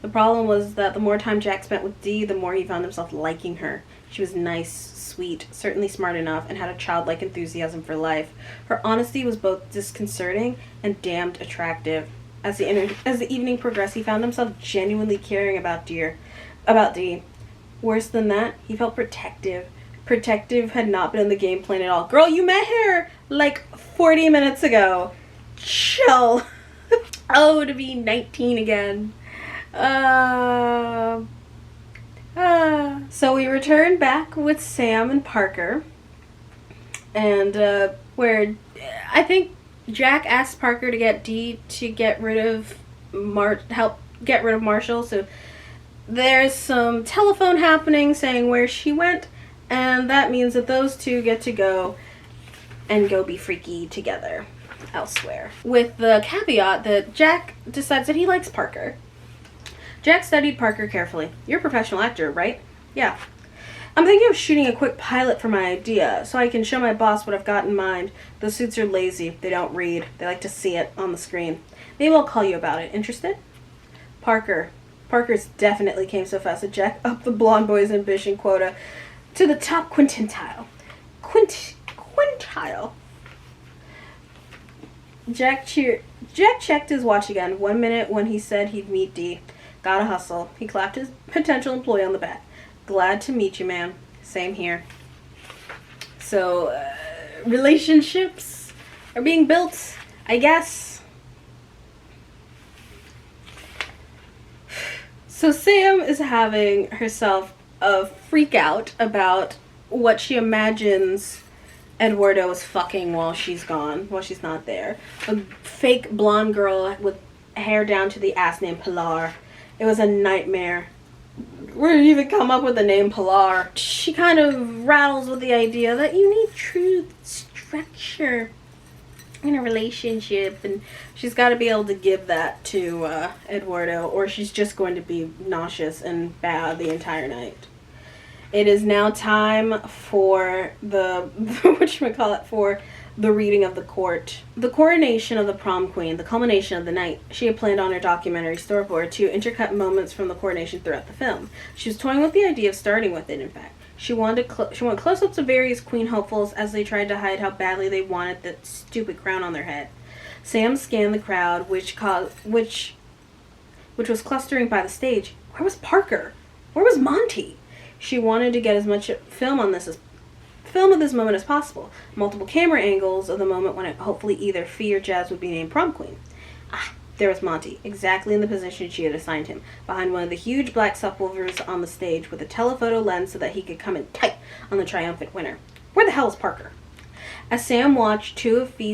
The problem was that the more time Jack spent with Dee, the more he found himself liking her. She was nice, sweet, certainly smart enough, and had a childlike enthusiasm for life. Her honesty was both disconcerting and damned attractive. As the evening progressed, he found himself genuinely caring about Dee. Worse than that, he felt protective. Protective had not been in the game plan at all. Girl, you met her like 40 minutes ago. Chill. Oh, to be 19 again. So we returned back with Sam and Parker, and where I think Jack asked Parker to get Dee to get rid of help get rid of Marshall. So there's some telephone happening saying where she went, and that means that those two get to go and go be freaky together elsewhere. With the caveat that Jack decides that he likes Parker. Jack studied Parker carefully. You're a professional actor, right? Yeah. I'm thinking of shooting a quick pilot for my idea, so I can show my boss what I've got in mind. The suits are lazy. They don't read. They like to see it on the screen. Maybe I'll call you about it. Interested? Parker's definitely came so fast that Jack upped the blonde boy's ambition quota to the top quintile. Quintile. Jack checked his watch again. 1 minute when he said he'd meet Dee. Gotta hustle. He clapped his potential employee on the back. Glad to meet you, man. Same here. So, relationships are being built, I guess. So Sam is having herself a freak out about what she imagines Eduardo is fucking while she's gone, while she's not there. A fake blonde girl with hair down to the ass named Pilar. It was a nightmare. Where did you even come up with the name Pilar? She kind of rattles with the idea that you need true structure in a relationship, and she's got to be able to give that to Eduardo, or she's just going to be nauseous and bad the entire night. It is now time for the for the reading of the court. The coronation of the prom queen, the culmination of the night. She had planned on her documentary storyboard to intercut moments from the coronation throughout the film. She was toying with the idea of starting with it, in fact. She wanted close-ups of various queen hopefuls as they tried to hide how badly they wanted that stupid crown on their head. Sam scanned the crowd, which was clustering by the stage. Where was Parker? Where was Monty? She wanted to get as much film of this moment as possible. Multiple camera angles of the moment when hopefully either Fee or Jazz would be named prom queen. Ah, there was Monty, exactly in the position she had assigned him, behind one of the huge black subwoofers on the stage with a telephoto lens so that he could come in tight on the triumphant winner. Where the hell is Parker? As Sam watched two of Fee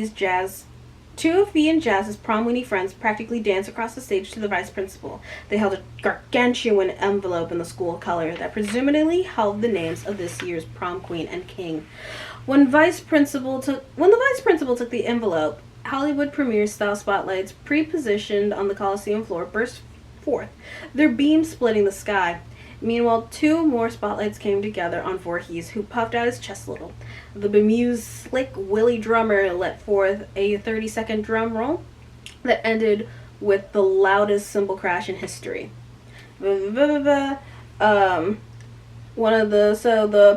and Jazz's prom-winning friends practically dance across the stage to the vice principal. They held a gargantuan envelope in the school color that presumably held the names of this year's prom queen and king. When the vice principal took the envelope, Hollywood premiere-style spotlights pre-positioned on the Coliseum floor burst forth, their beams splitting the sky. Meanwhile, two more spotlights came together on Voorhees, who puffed out his chest a little. The bemused, slick Willie drummer let forth a 30-second drum roll that ended with the loudest cymbal crash in history. The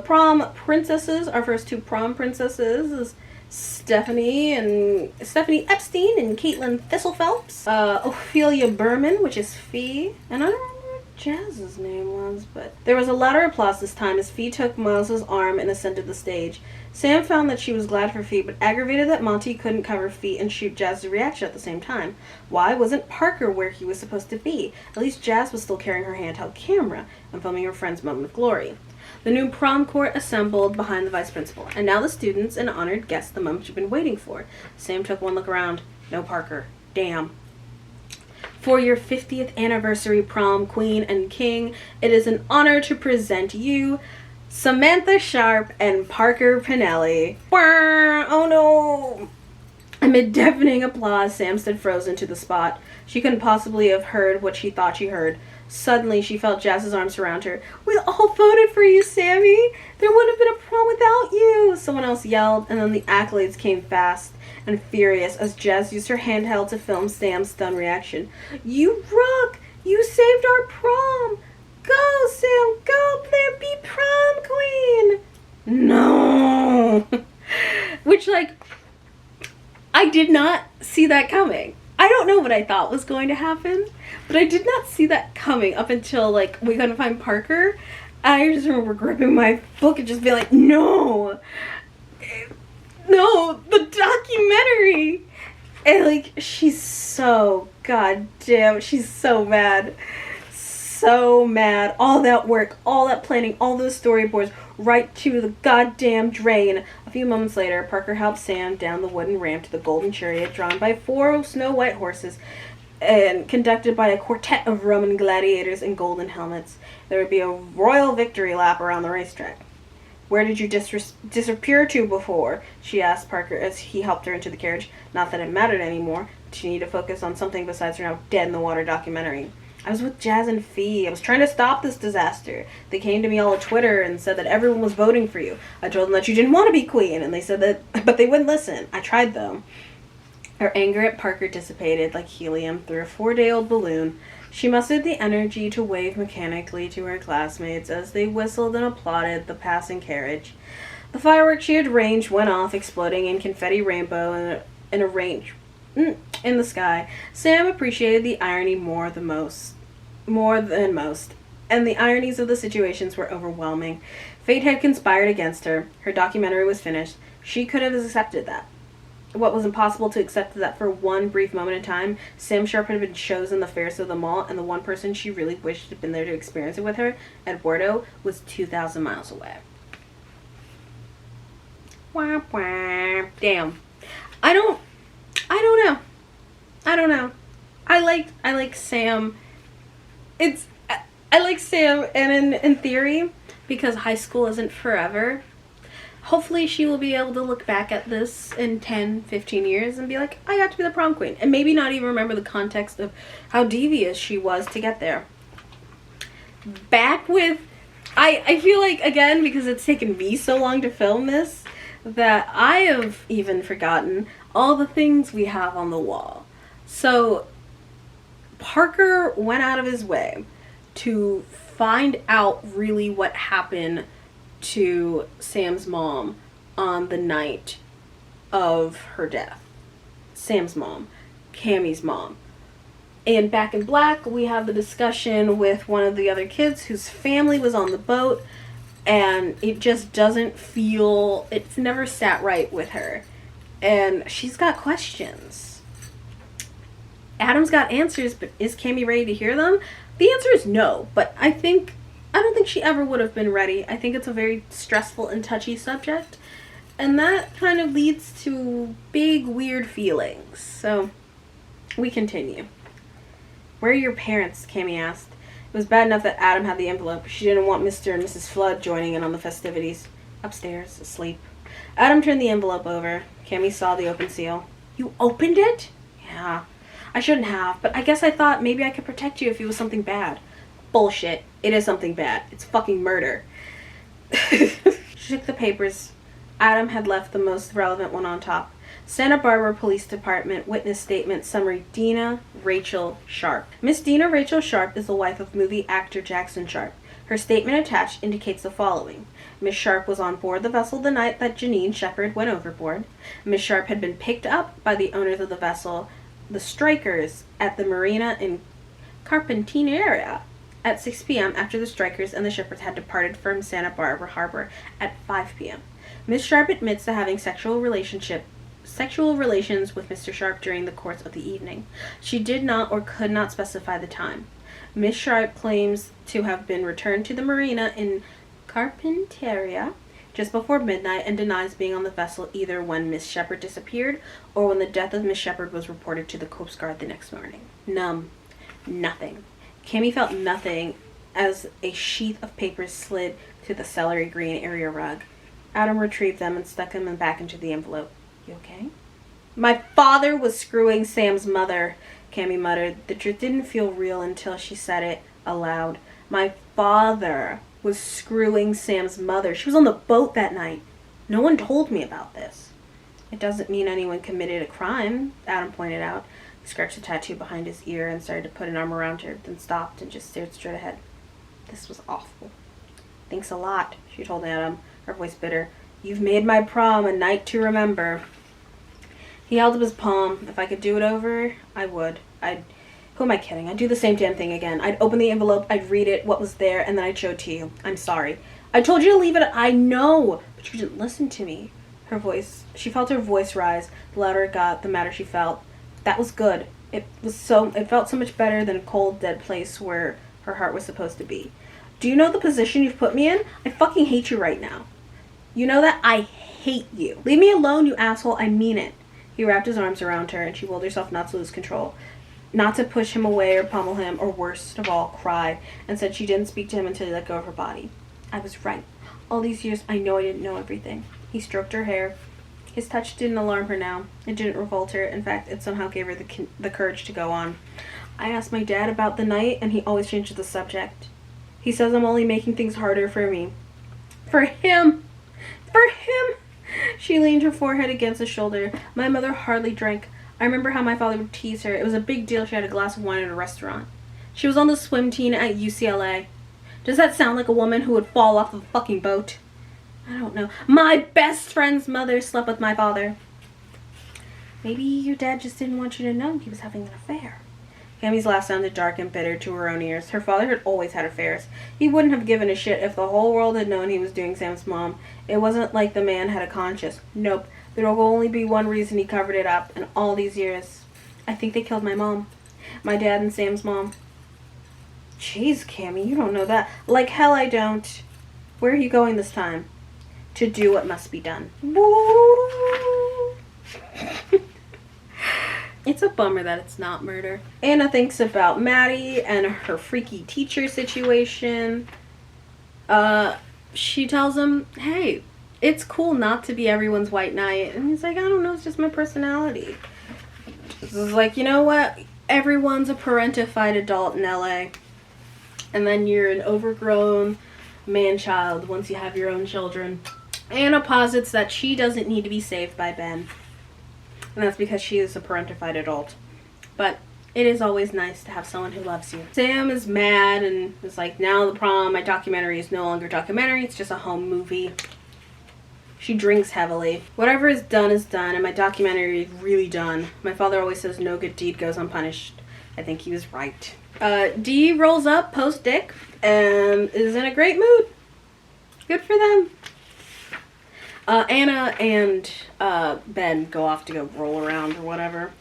prom princesses, our first two prom princesses, is Stephanie Epstein and Caitlin Thistlephelps. Ophelia Berman, which is Fee, and I don't know Jazz's name was, but there was a louder applause this time as Fee took Miles's arm and ascended the stage. Sam found that she was glad for Fee, but aggravated that Monty couldn't cover Fee and shoot Jazz's reaction at the same time. Why wasn't Parker where he was supposed to be? At least Jazz was still carrying her handheld camera and filming her friend's moment of glory. The new prom court assembled behind the vice principal, and now the students and honored guests the moment you've been waiting for. Sam took one look around. No Parker. Damn. For your 50th anniversary prom queen and king, it is an honor to present you Samantha Sharp and Parker Pinelli. Oh no! Amid deafening applause, Sam stood frozen to the spot. She couldn't possibly have heard what she thought she heard. Suddenly, she felt Jazz's arms surround her. We all voted for you, Sammy! There wouldn't have been a prom without you! Someone else yelled, and then the accolades came fast and furious as Jazz used her handheld to film Sam's stunned reaction. You rock! You saved our prom! Go, Sam! Go! There be prom queen! No! Which, I did not see that coming. I don't know what I thought was going to happen, but I did not see that coming up until, we couldn't find Parker. I just remember gripping my book and just being like, no! No, the documentary! And, she's so goddamn, she's so mad. So mad. All that work, all that planning, all those storyboards, right to the goddamn drain. A few moments later, Parker helped Sam down the wooden ramp to the golden chariot drawn by 4 snow-white horses and conducted by a quartet of Roman gladiators in golden helmets. There would be a royal victory lap around the racetrack. "Where did you disappear to before?" she asked Parker as he helped her into the carriage. Not that it mattered anymore. She needed to focus on something besides her now dead-in-the-water documentary. "I was with Jazz and Fee. I was trying to stop this disaster. They came to me all on Twitter and said that everyone was voting for you. I told them that you didn't want to be queen, and they said that, but they wouldn't listen. I tried, though." Her anger at Parker dissipated like helium through a 4-day-old balloon. She mustered the energy to wave mechanically to her classmates as they whistled and applauded the passing carriage. The fireworks she had arranged went off, exploding in confetti rainbow in a range in the sky. Sam appreciated the irony more than most, and the ironies of the situations were overwhelming. Fate had conspired against her. Her documentary was finished. She could have accepted that. What was impossible to accept is that for one brief moment in time, Sam Sharp had been chosen the fairest of them all, and the one person she really wished had been there to experience it with her, Eduardo, was 2,000 miles away. Wah, wah. Damn. I don't know. I like Sam. I like Sam, and in theory, because high school isn't forever, hopefully she will be able to look back at this in 10, 15 years and be like, I got to be the prom queen. And maybe not even remember the context of how devious she was to get there. Back with... I feel like, again, because it's taken me so long to film this, that I have even forgotten all the things we have on the wall. So, Parker went out of his way to find out really what happened to Sam's mom on the night of her death. Sam's mom, Cammie's mom. And back in black, we have the discussion with one of the other kids whose family was on the boat, and it just doesn't feel, it's never sat right with her. And she's got questions. Adam's got answers, but is Cammie ready to hear them? The answer is no, but I don't think she ever would have been ready. I think it's a very stressful and touchy subject, and that kind of leads to big, weird feelings. So, we continue. "Where are your parents?" Cammie asked. It was bad enough that Adam had the envelope. She didn't want Mr. and Mrs. Flood joining in on the festivities. "Upstairs, asleep." Adam turned the envelope over. Cammie saw the open seal. "You opened it?" "Yeah. I shouldn't have, but I guess I thought maybe I could protect you if it was something bad." "Bullshit. It is something bad. It's fucking murder." She took the papers. Adam had left the most relevant one on top. Santa Barbara Police Department witness statement summary: Dina Rachel Sharp. Miss Dina Rachel Sharp is the wife of movie actor Jackson Sharp. Her statement attached indicates the following. Miss Sharp was on board the vessel the night that Janine Shepard went overboard. Miss Sharp had been picked up by the owners of the vessel, the Strikers, at the marina in Carpinteria at 6 p.m. after the Strikers and the Shepards had departed from Santa Barbara Harbor at 5 p.m. Miss Sharp admits to having sexual relations with Mr. Sharp during the course of the evening. She did not or could not specify the time. Miss Sharp claims to have been returned to the marina in Carpinteria just before midnight and denies being on the vessel either when Miss Shepard disappeared or when the death of Miss Shepard was reported to the Coast Guard the next morning. Numb. Nothing. Cammie felt nothing as a sheath of papers slid to the celery green area rug. Adam retrieved them and stuck them back into the envelope. "You okay?" "My father was screwing Sam's mother," Cammie muttered. The truth didn't feel real until she said it aloud. "My father was screwing Sam's mother. She was on the boat that night. No one told me about this." "It doesn't mean anyone committed a crime," Adam pointed out. He scratched a tattoo behind his ear and started to put an arm around her, then stopped and just stared straight ahead. "This was awful." "Thanks a lot," she told Adam, her voice bitter. "You've made my prom a night to remember." He held up his palm. If I could do it over, I would. Who am I kidding? I'd do the same damn thing again. I'd open the envelope, I'd read it, what was there, and then I'd show it to you. "I'm sorry. I told you to leave it. I know, but you didn't listen to me." She felt her voice rise. The louder it got, the madder she felt. That was good. It felt so much better than a cold, dead place where her heart was supposed to be. "Do you know the position you've put me in? I fucking hate you right now. You know that? I hate you. Leave me alone, you asshole. I mean it. He wrapped his arms around her, and she willed herself not to lose control. Not to push him away or pummel him, or worst of all, cry, and said she didn't speak to him until he let go of her body. I was right. All these years, I know I didn't know everything. He stroked her hair. His touch didn't alarm her now. It didn't revolt her. In fact, it somehow gave her the courage to go on. I asked my dad about the night, and he always changes the subject. He says I'm only making things harder for me. For him! For him! She leaned her forehead against his shoulder. My mother hardly drank. I remember how my father would tease her. It was a big deal she had a glass of wine at a restaurant. She was on the swim team at UCLA. Does that sound like a woman who would fall off of a fucking boat? I don't know. My best friend's mother slept with my father. Maybe your dad just didn't want you to know he was having an affair. Cammie's laugh sounded dark and bitter to her own ears. Her father had always had affairs. He wouldn't have given a shit if the whole world had known he was doing Sam's mom. It wasn't like the man had a conscience. Nope. There will only be one reason he covered it up in all these years. I think they killed my mom. My dad and Sam's mom. Jeez, Cammie, you don't know that. Like hell I don't. Where are you going this time? To do what must be done. It's a bummer that it's not murder. Anna thinks about Maddie and her freaky teacher situation. She tells him, hey, it's cool not to be everyone's white knight. And he's like, I don't know, it's just my personality. This is like, you know what? Everyone's a parentified adult in LA. And then you're an overgrown man-child once you have your own children. Anna posits that she doesn't need to be saved by Ben. And that's because she is a parentified adult. But it is always nice to have someone who loves you. Sam is mad and is like, now the prom, my documentary is no longer a documentary, it's just a home movie. She drinks heavily. Whatever is done, and my documentary is really done. My father always says no good deed goes unpunished. I think he was right. Dee rolls up post-Dick and is in a great mood. Good for them. Anna and Ben go off to go roll around or whatever.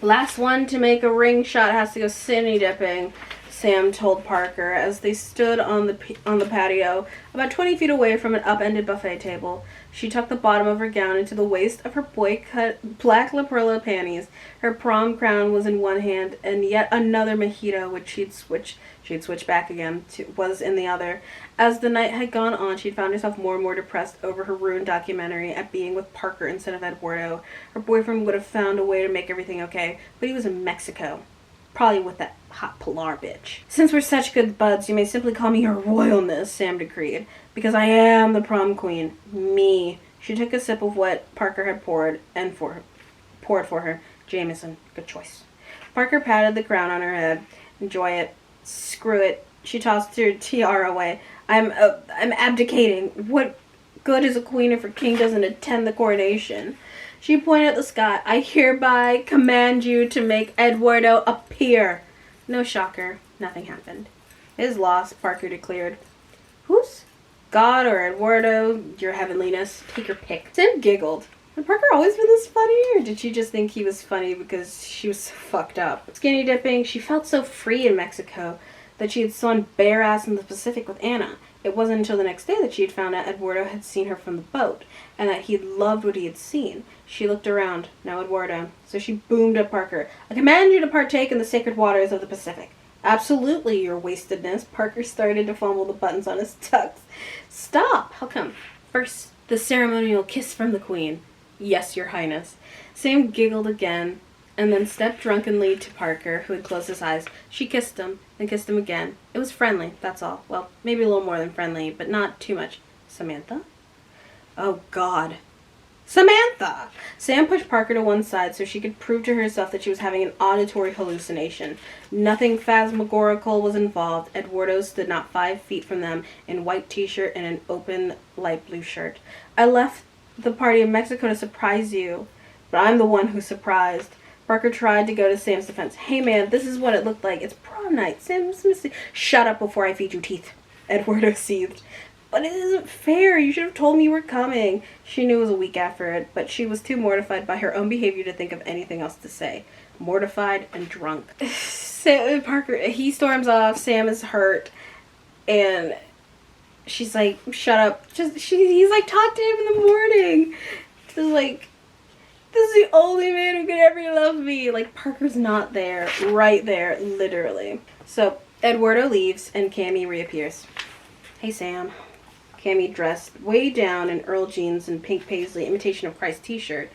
Last one to make a ring shot has to go skinny dipping, Sam told Parker as they stood on the patio about 20 feet away from an upended buffet table. She tucked the bottom of her gown into the waist of her boy-cut black La Perla panties. Her prom crown was in one hand, and yet another mojito, which she'd switch back again, was in the other. As the night had gone on, she'd found herself more and more depressed over her ruined documentary at being with Parker instead of Eduardo. Her boyfriend would have found a way to make everything okay, but he was in Mexico. Probably with that hot Pilar bitch. Since we're such good buds, you may simply call me your royalness, Sam decreed. Because I am the prom queen. Me. She took a sip of what Parker had poured for her. Jameson. Good choice. Parker patted the crown on her head. Enjoy it. Screw it. She tossed her tiara away. I'm abdicating. What good is a queen if her king doesn't attend the coronation? She pointed at the sky. I hereby command you to make Eduardo appear. No shocker. Nothing happened. His loss, Parker declared. Who's God or Eduardo, your heavenliness? Take your pick. Sam giggled. Had Parker always been this funny, or did she just think he was funny because she was so fucked up? Skinny dipping, she felt so free in Mexico that she had swum bare ass in the Pacific with Anna. It wasn't until the next day that she had found out Eduardo had seen her from the boat, and that he loved what he had seen. She looked around. No Eduardo. So she boomed at Parker. I command you to partake in the sacred waters of the Pacific. Absolutely, your wastedness. Parker started to fumble the buttons on his tux. Stop! How come? First, the ceremonial kiss from the queen. Yes, your highness. Sam giggled again, and then stepped drunkenly to Parker, who had closed his eyes. She kissed him, and kissed him again. It was friendly, that's all. Well, maybe a little more than friendly, but not too much. Samantha? Oh, God. Samantha! Sam pushed Parker to one side so she could prove to herself that she was having an auditory hallucination. Nothing phantasmagorical was involved. Eduardo stood not 5 feet from them in white t-shirt and an open light blue shirt. I left the party in Mexico to surprise you, but I'm the one who surprised. Parker tried to go to Sam's defense. Hey man, this is what it looked like. It's prom night. Sam's missing. Shut up before I feed you teeth. Eduardo seethed. But it isn't fair. You should have told me you were coming. She knew it was a weak effort, but she was too mortified by her own behavior to think of anything else to say. Mortified and drunk. Parker, he storms off. Sam is hurt. And she's like, shut up. He's like, talk to him in the morning. She's like, this is the only man who could ever love me. Like, Parker's not there. Right there, literally. So, Eduardo leaves and Cammy reappears. Hey, Sam. Cammy, dressed way down in Earl jeans and pink paisley imitation of Christ t-shirt.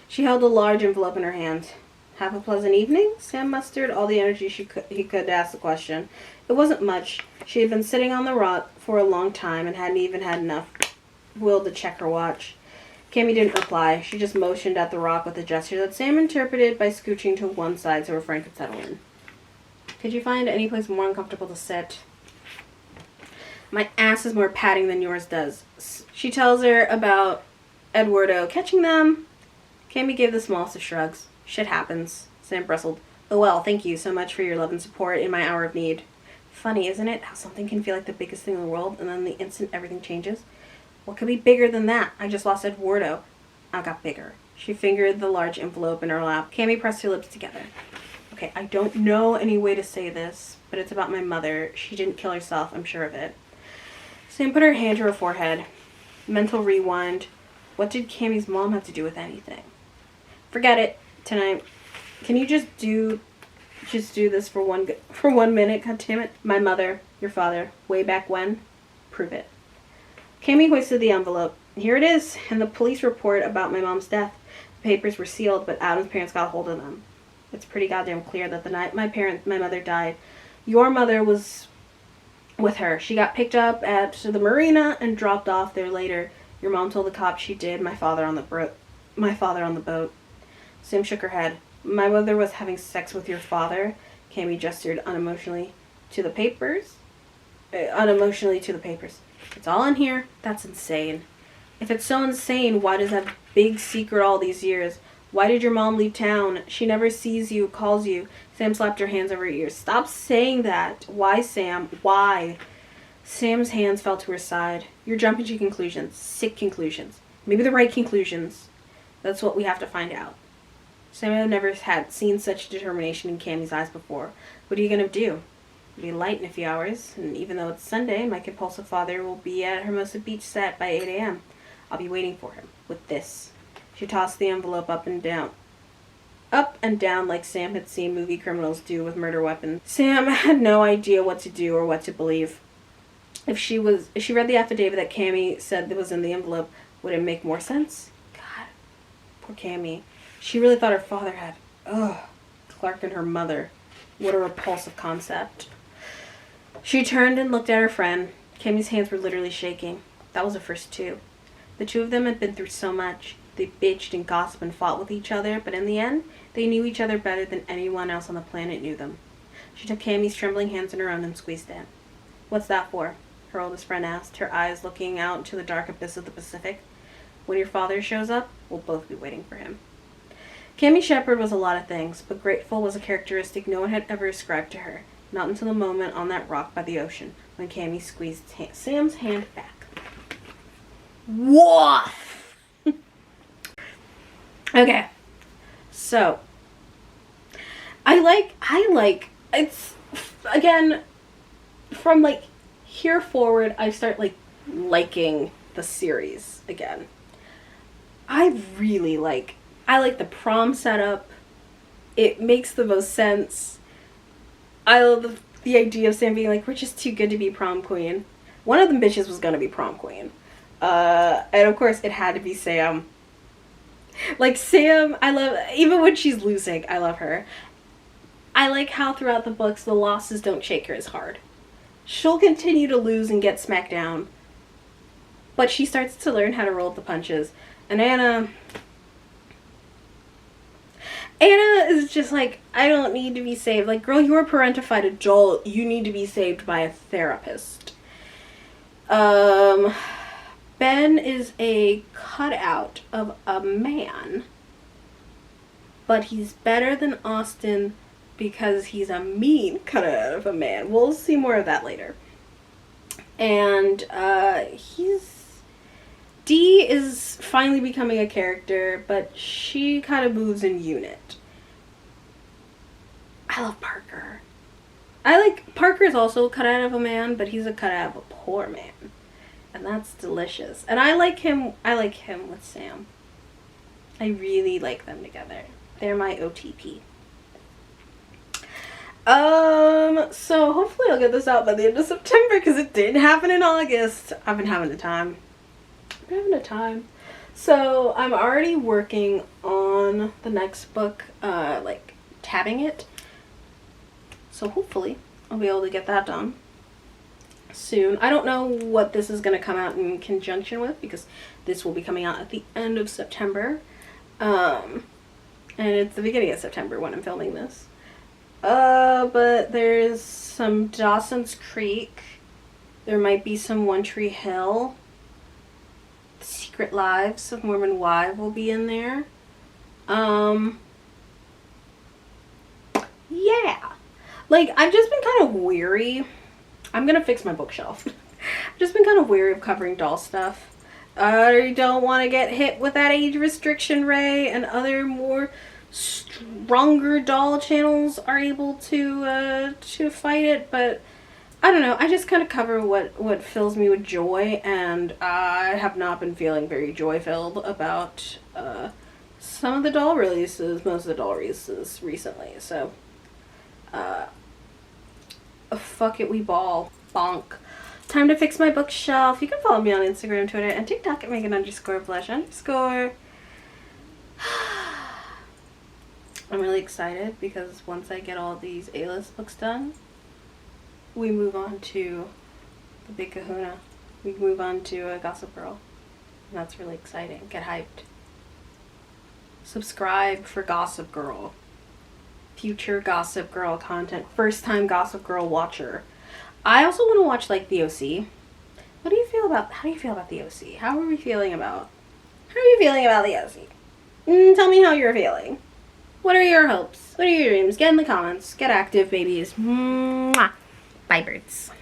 She held a large envelope in her hand. Have a pleasant evening? Sam mustered all the energy he could to ask the question. It wasn't much. She had been sitting on the rock for a long time and hadn't even had enough will to check her watch. Cammy didn't reply. She just motioned at the rock with a gesture that Sam interpreted by scooching to one side so her friend could settle in. Could you find any place more uncomfortable to sit? My ass is more padding than yours does. She tells her about Eduardo catching them. Cammy gave the smallest of shrugs. Shit happens. Sam bristled. Oh well, thank you so much for your love and support in my hour of need. Funny, isn't it? How something can feel like the biggest thing in the world, and then the instant everything changes. What could be bigger than that? I just lost Eduardo. I got bigger. She fingered the large envelope in her lap. Cammy pressed her lips together. Okay, I don't know any way to say this, but it's about my mother. She didn't kill herself, I'm sure of it. Sam put her hand to her forehead. Mental rewind. What did Cammy's mom have to do with anything? Forget it. Tonight. Can you just do this for 1 minute? God damn it. My mother, your father, way back when. Prove it. Cammy hoisted the envelope. Here it is, and the police report about my mom's death. The papers were sealed, but Adam's parents got a hold of them. It's pretty goddamn clear that the night my mother died, your mother was with her. She got picked up at the marina and dropped off there later. Your mom told the cops she did. My father on the boat. Sam shook her head. My mother was having sex with your father. Cammy gestured unemotionally to the papers. It's all in here. That's insane. If it's so insane, why does that big secret all these years? Why did your mom leave town? She never sees you, calls you. Sam slapped her hands over her ears. Stop saying that. Why, Sam? Why? Sam's hands fell to her side. You're jumping to conclusions. Sick conclusions. Maybe the right conclusions. That's what we have to find out. Sam had never seen such determination in Cammy's eyes before. What are you going to do? It'll be light in a few hours, and even though it's Sunday, my compulsive father will be at Hermosa Beach set by 8 a.m. I'll be waiting for him with this. She tossed the envelope up and down like Sam had seen movie criminals do with murder weapons. Sam had no idea what to do or what to believe. If she read the affidavit that Cammy said that was in the envelope, would it make more sense? God, poor Cammy. She really thought her father had, Clark and her mother. What a repulsive concept. She turned and looked at her friend. Cammy's hands were literally shaking. That was the first two. The two of them had been through so much. They bitched and gossiped and fought with each other, but in the end, they knew each other better than anyone else on the planet knew them. She took Cammy's trembling hands in her own and squeezed it. What's that for? Her oldest friend asked, her eyes looking out into the dark abyss of the Pacific. When your father shows up, we'll both be waiting for him. Cammy Shepard was a lot of things, but grateful was a characteristic no one had ever ascribed to her, not until the moment on that rock by the ocean, when Cammy squeezed Sam's hand back. Woof! Okay, so, I like, it's, again, from, like, here forward, I start, like, liking the series again. I like the prom setup. It makes the most sense. I love the idea of Sam being like, we're just too good to be prom queen. One of them bitches was gonna be prom queen. And of course it had to be Sam. Like Sam, I love, even when she's losing, I love her. I like how throughout the books the losses don't shake her as hard. She'll continue to lose and get smacked down, but she starts to learn how to roll with the punches. And Anna is just like, I don't need to be saved. Like, girl, you're a parentified adult. You need to be saved by a therapist. Ben is a cutout of a man, but he's better than Austin because he's a mean cutout of a man. We'll see more of that later. And Dee is finally becoming a character, but she kind of moves in unit. I love Parker. Parker is also a cutout of a man, but he's a cutout of a poor man. And that's delicious. And I like him with Sam. I really like them together. They're my OTP. So hopefully I'll get this out by the end of September because it didn't happen in August. I've been having a time. So I'm already working on the next book, like tabbing it. So hopefully I'll be able to get that done soon. I don't know what this is going to come out in conjunction with because this will be coming out at the end of September. And it's the beginning of September when I'm filming this. But there's some Dawson's Creek. There might be some One Tree Hill. Secret Lives of Mormon Wives will be in there. Yeah. Like, I've just been kind of weary. I'm gonna fix my bookshelf. I've just been kind of weary of covering doll stuff. I don't want to get hit with that age restriction, Ray, and other more stronger doll channels are able to fight it, but I don't know. I just kind of cover what fills me with joy, and I have not been feeling very joy-filled about some of the doll releases, most of the doll releases recently, so fuck it, we ball. Bonk. Time to fix my bookshelf. You can follow me on Instagram, Twitter, and TikTok at Megan_Blush_. I'm really excited because once I get all these A-list books done, we move on to the big kahuna. We move on to Gossip Girl. And that's really exciting. Get hyped. Subscribe for Gossip Girl. Future Gossip Girl content. First time Gossip Girl watcher. I also want to watch like the OC. How do you feel about the OC? How are you feeling about the OC? Tell me how you're feeling. What are your hopes? What are your dreams? Get in the comments. Get active, babies. Mwah. Bye, birds.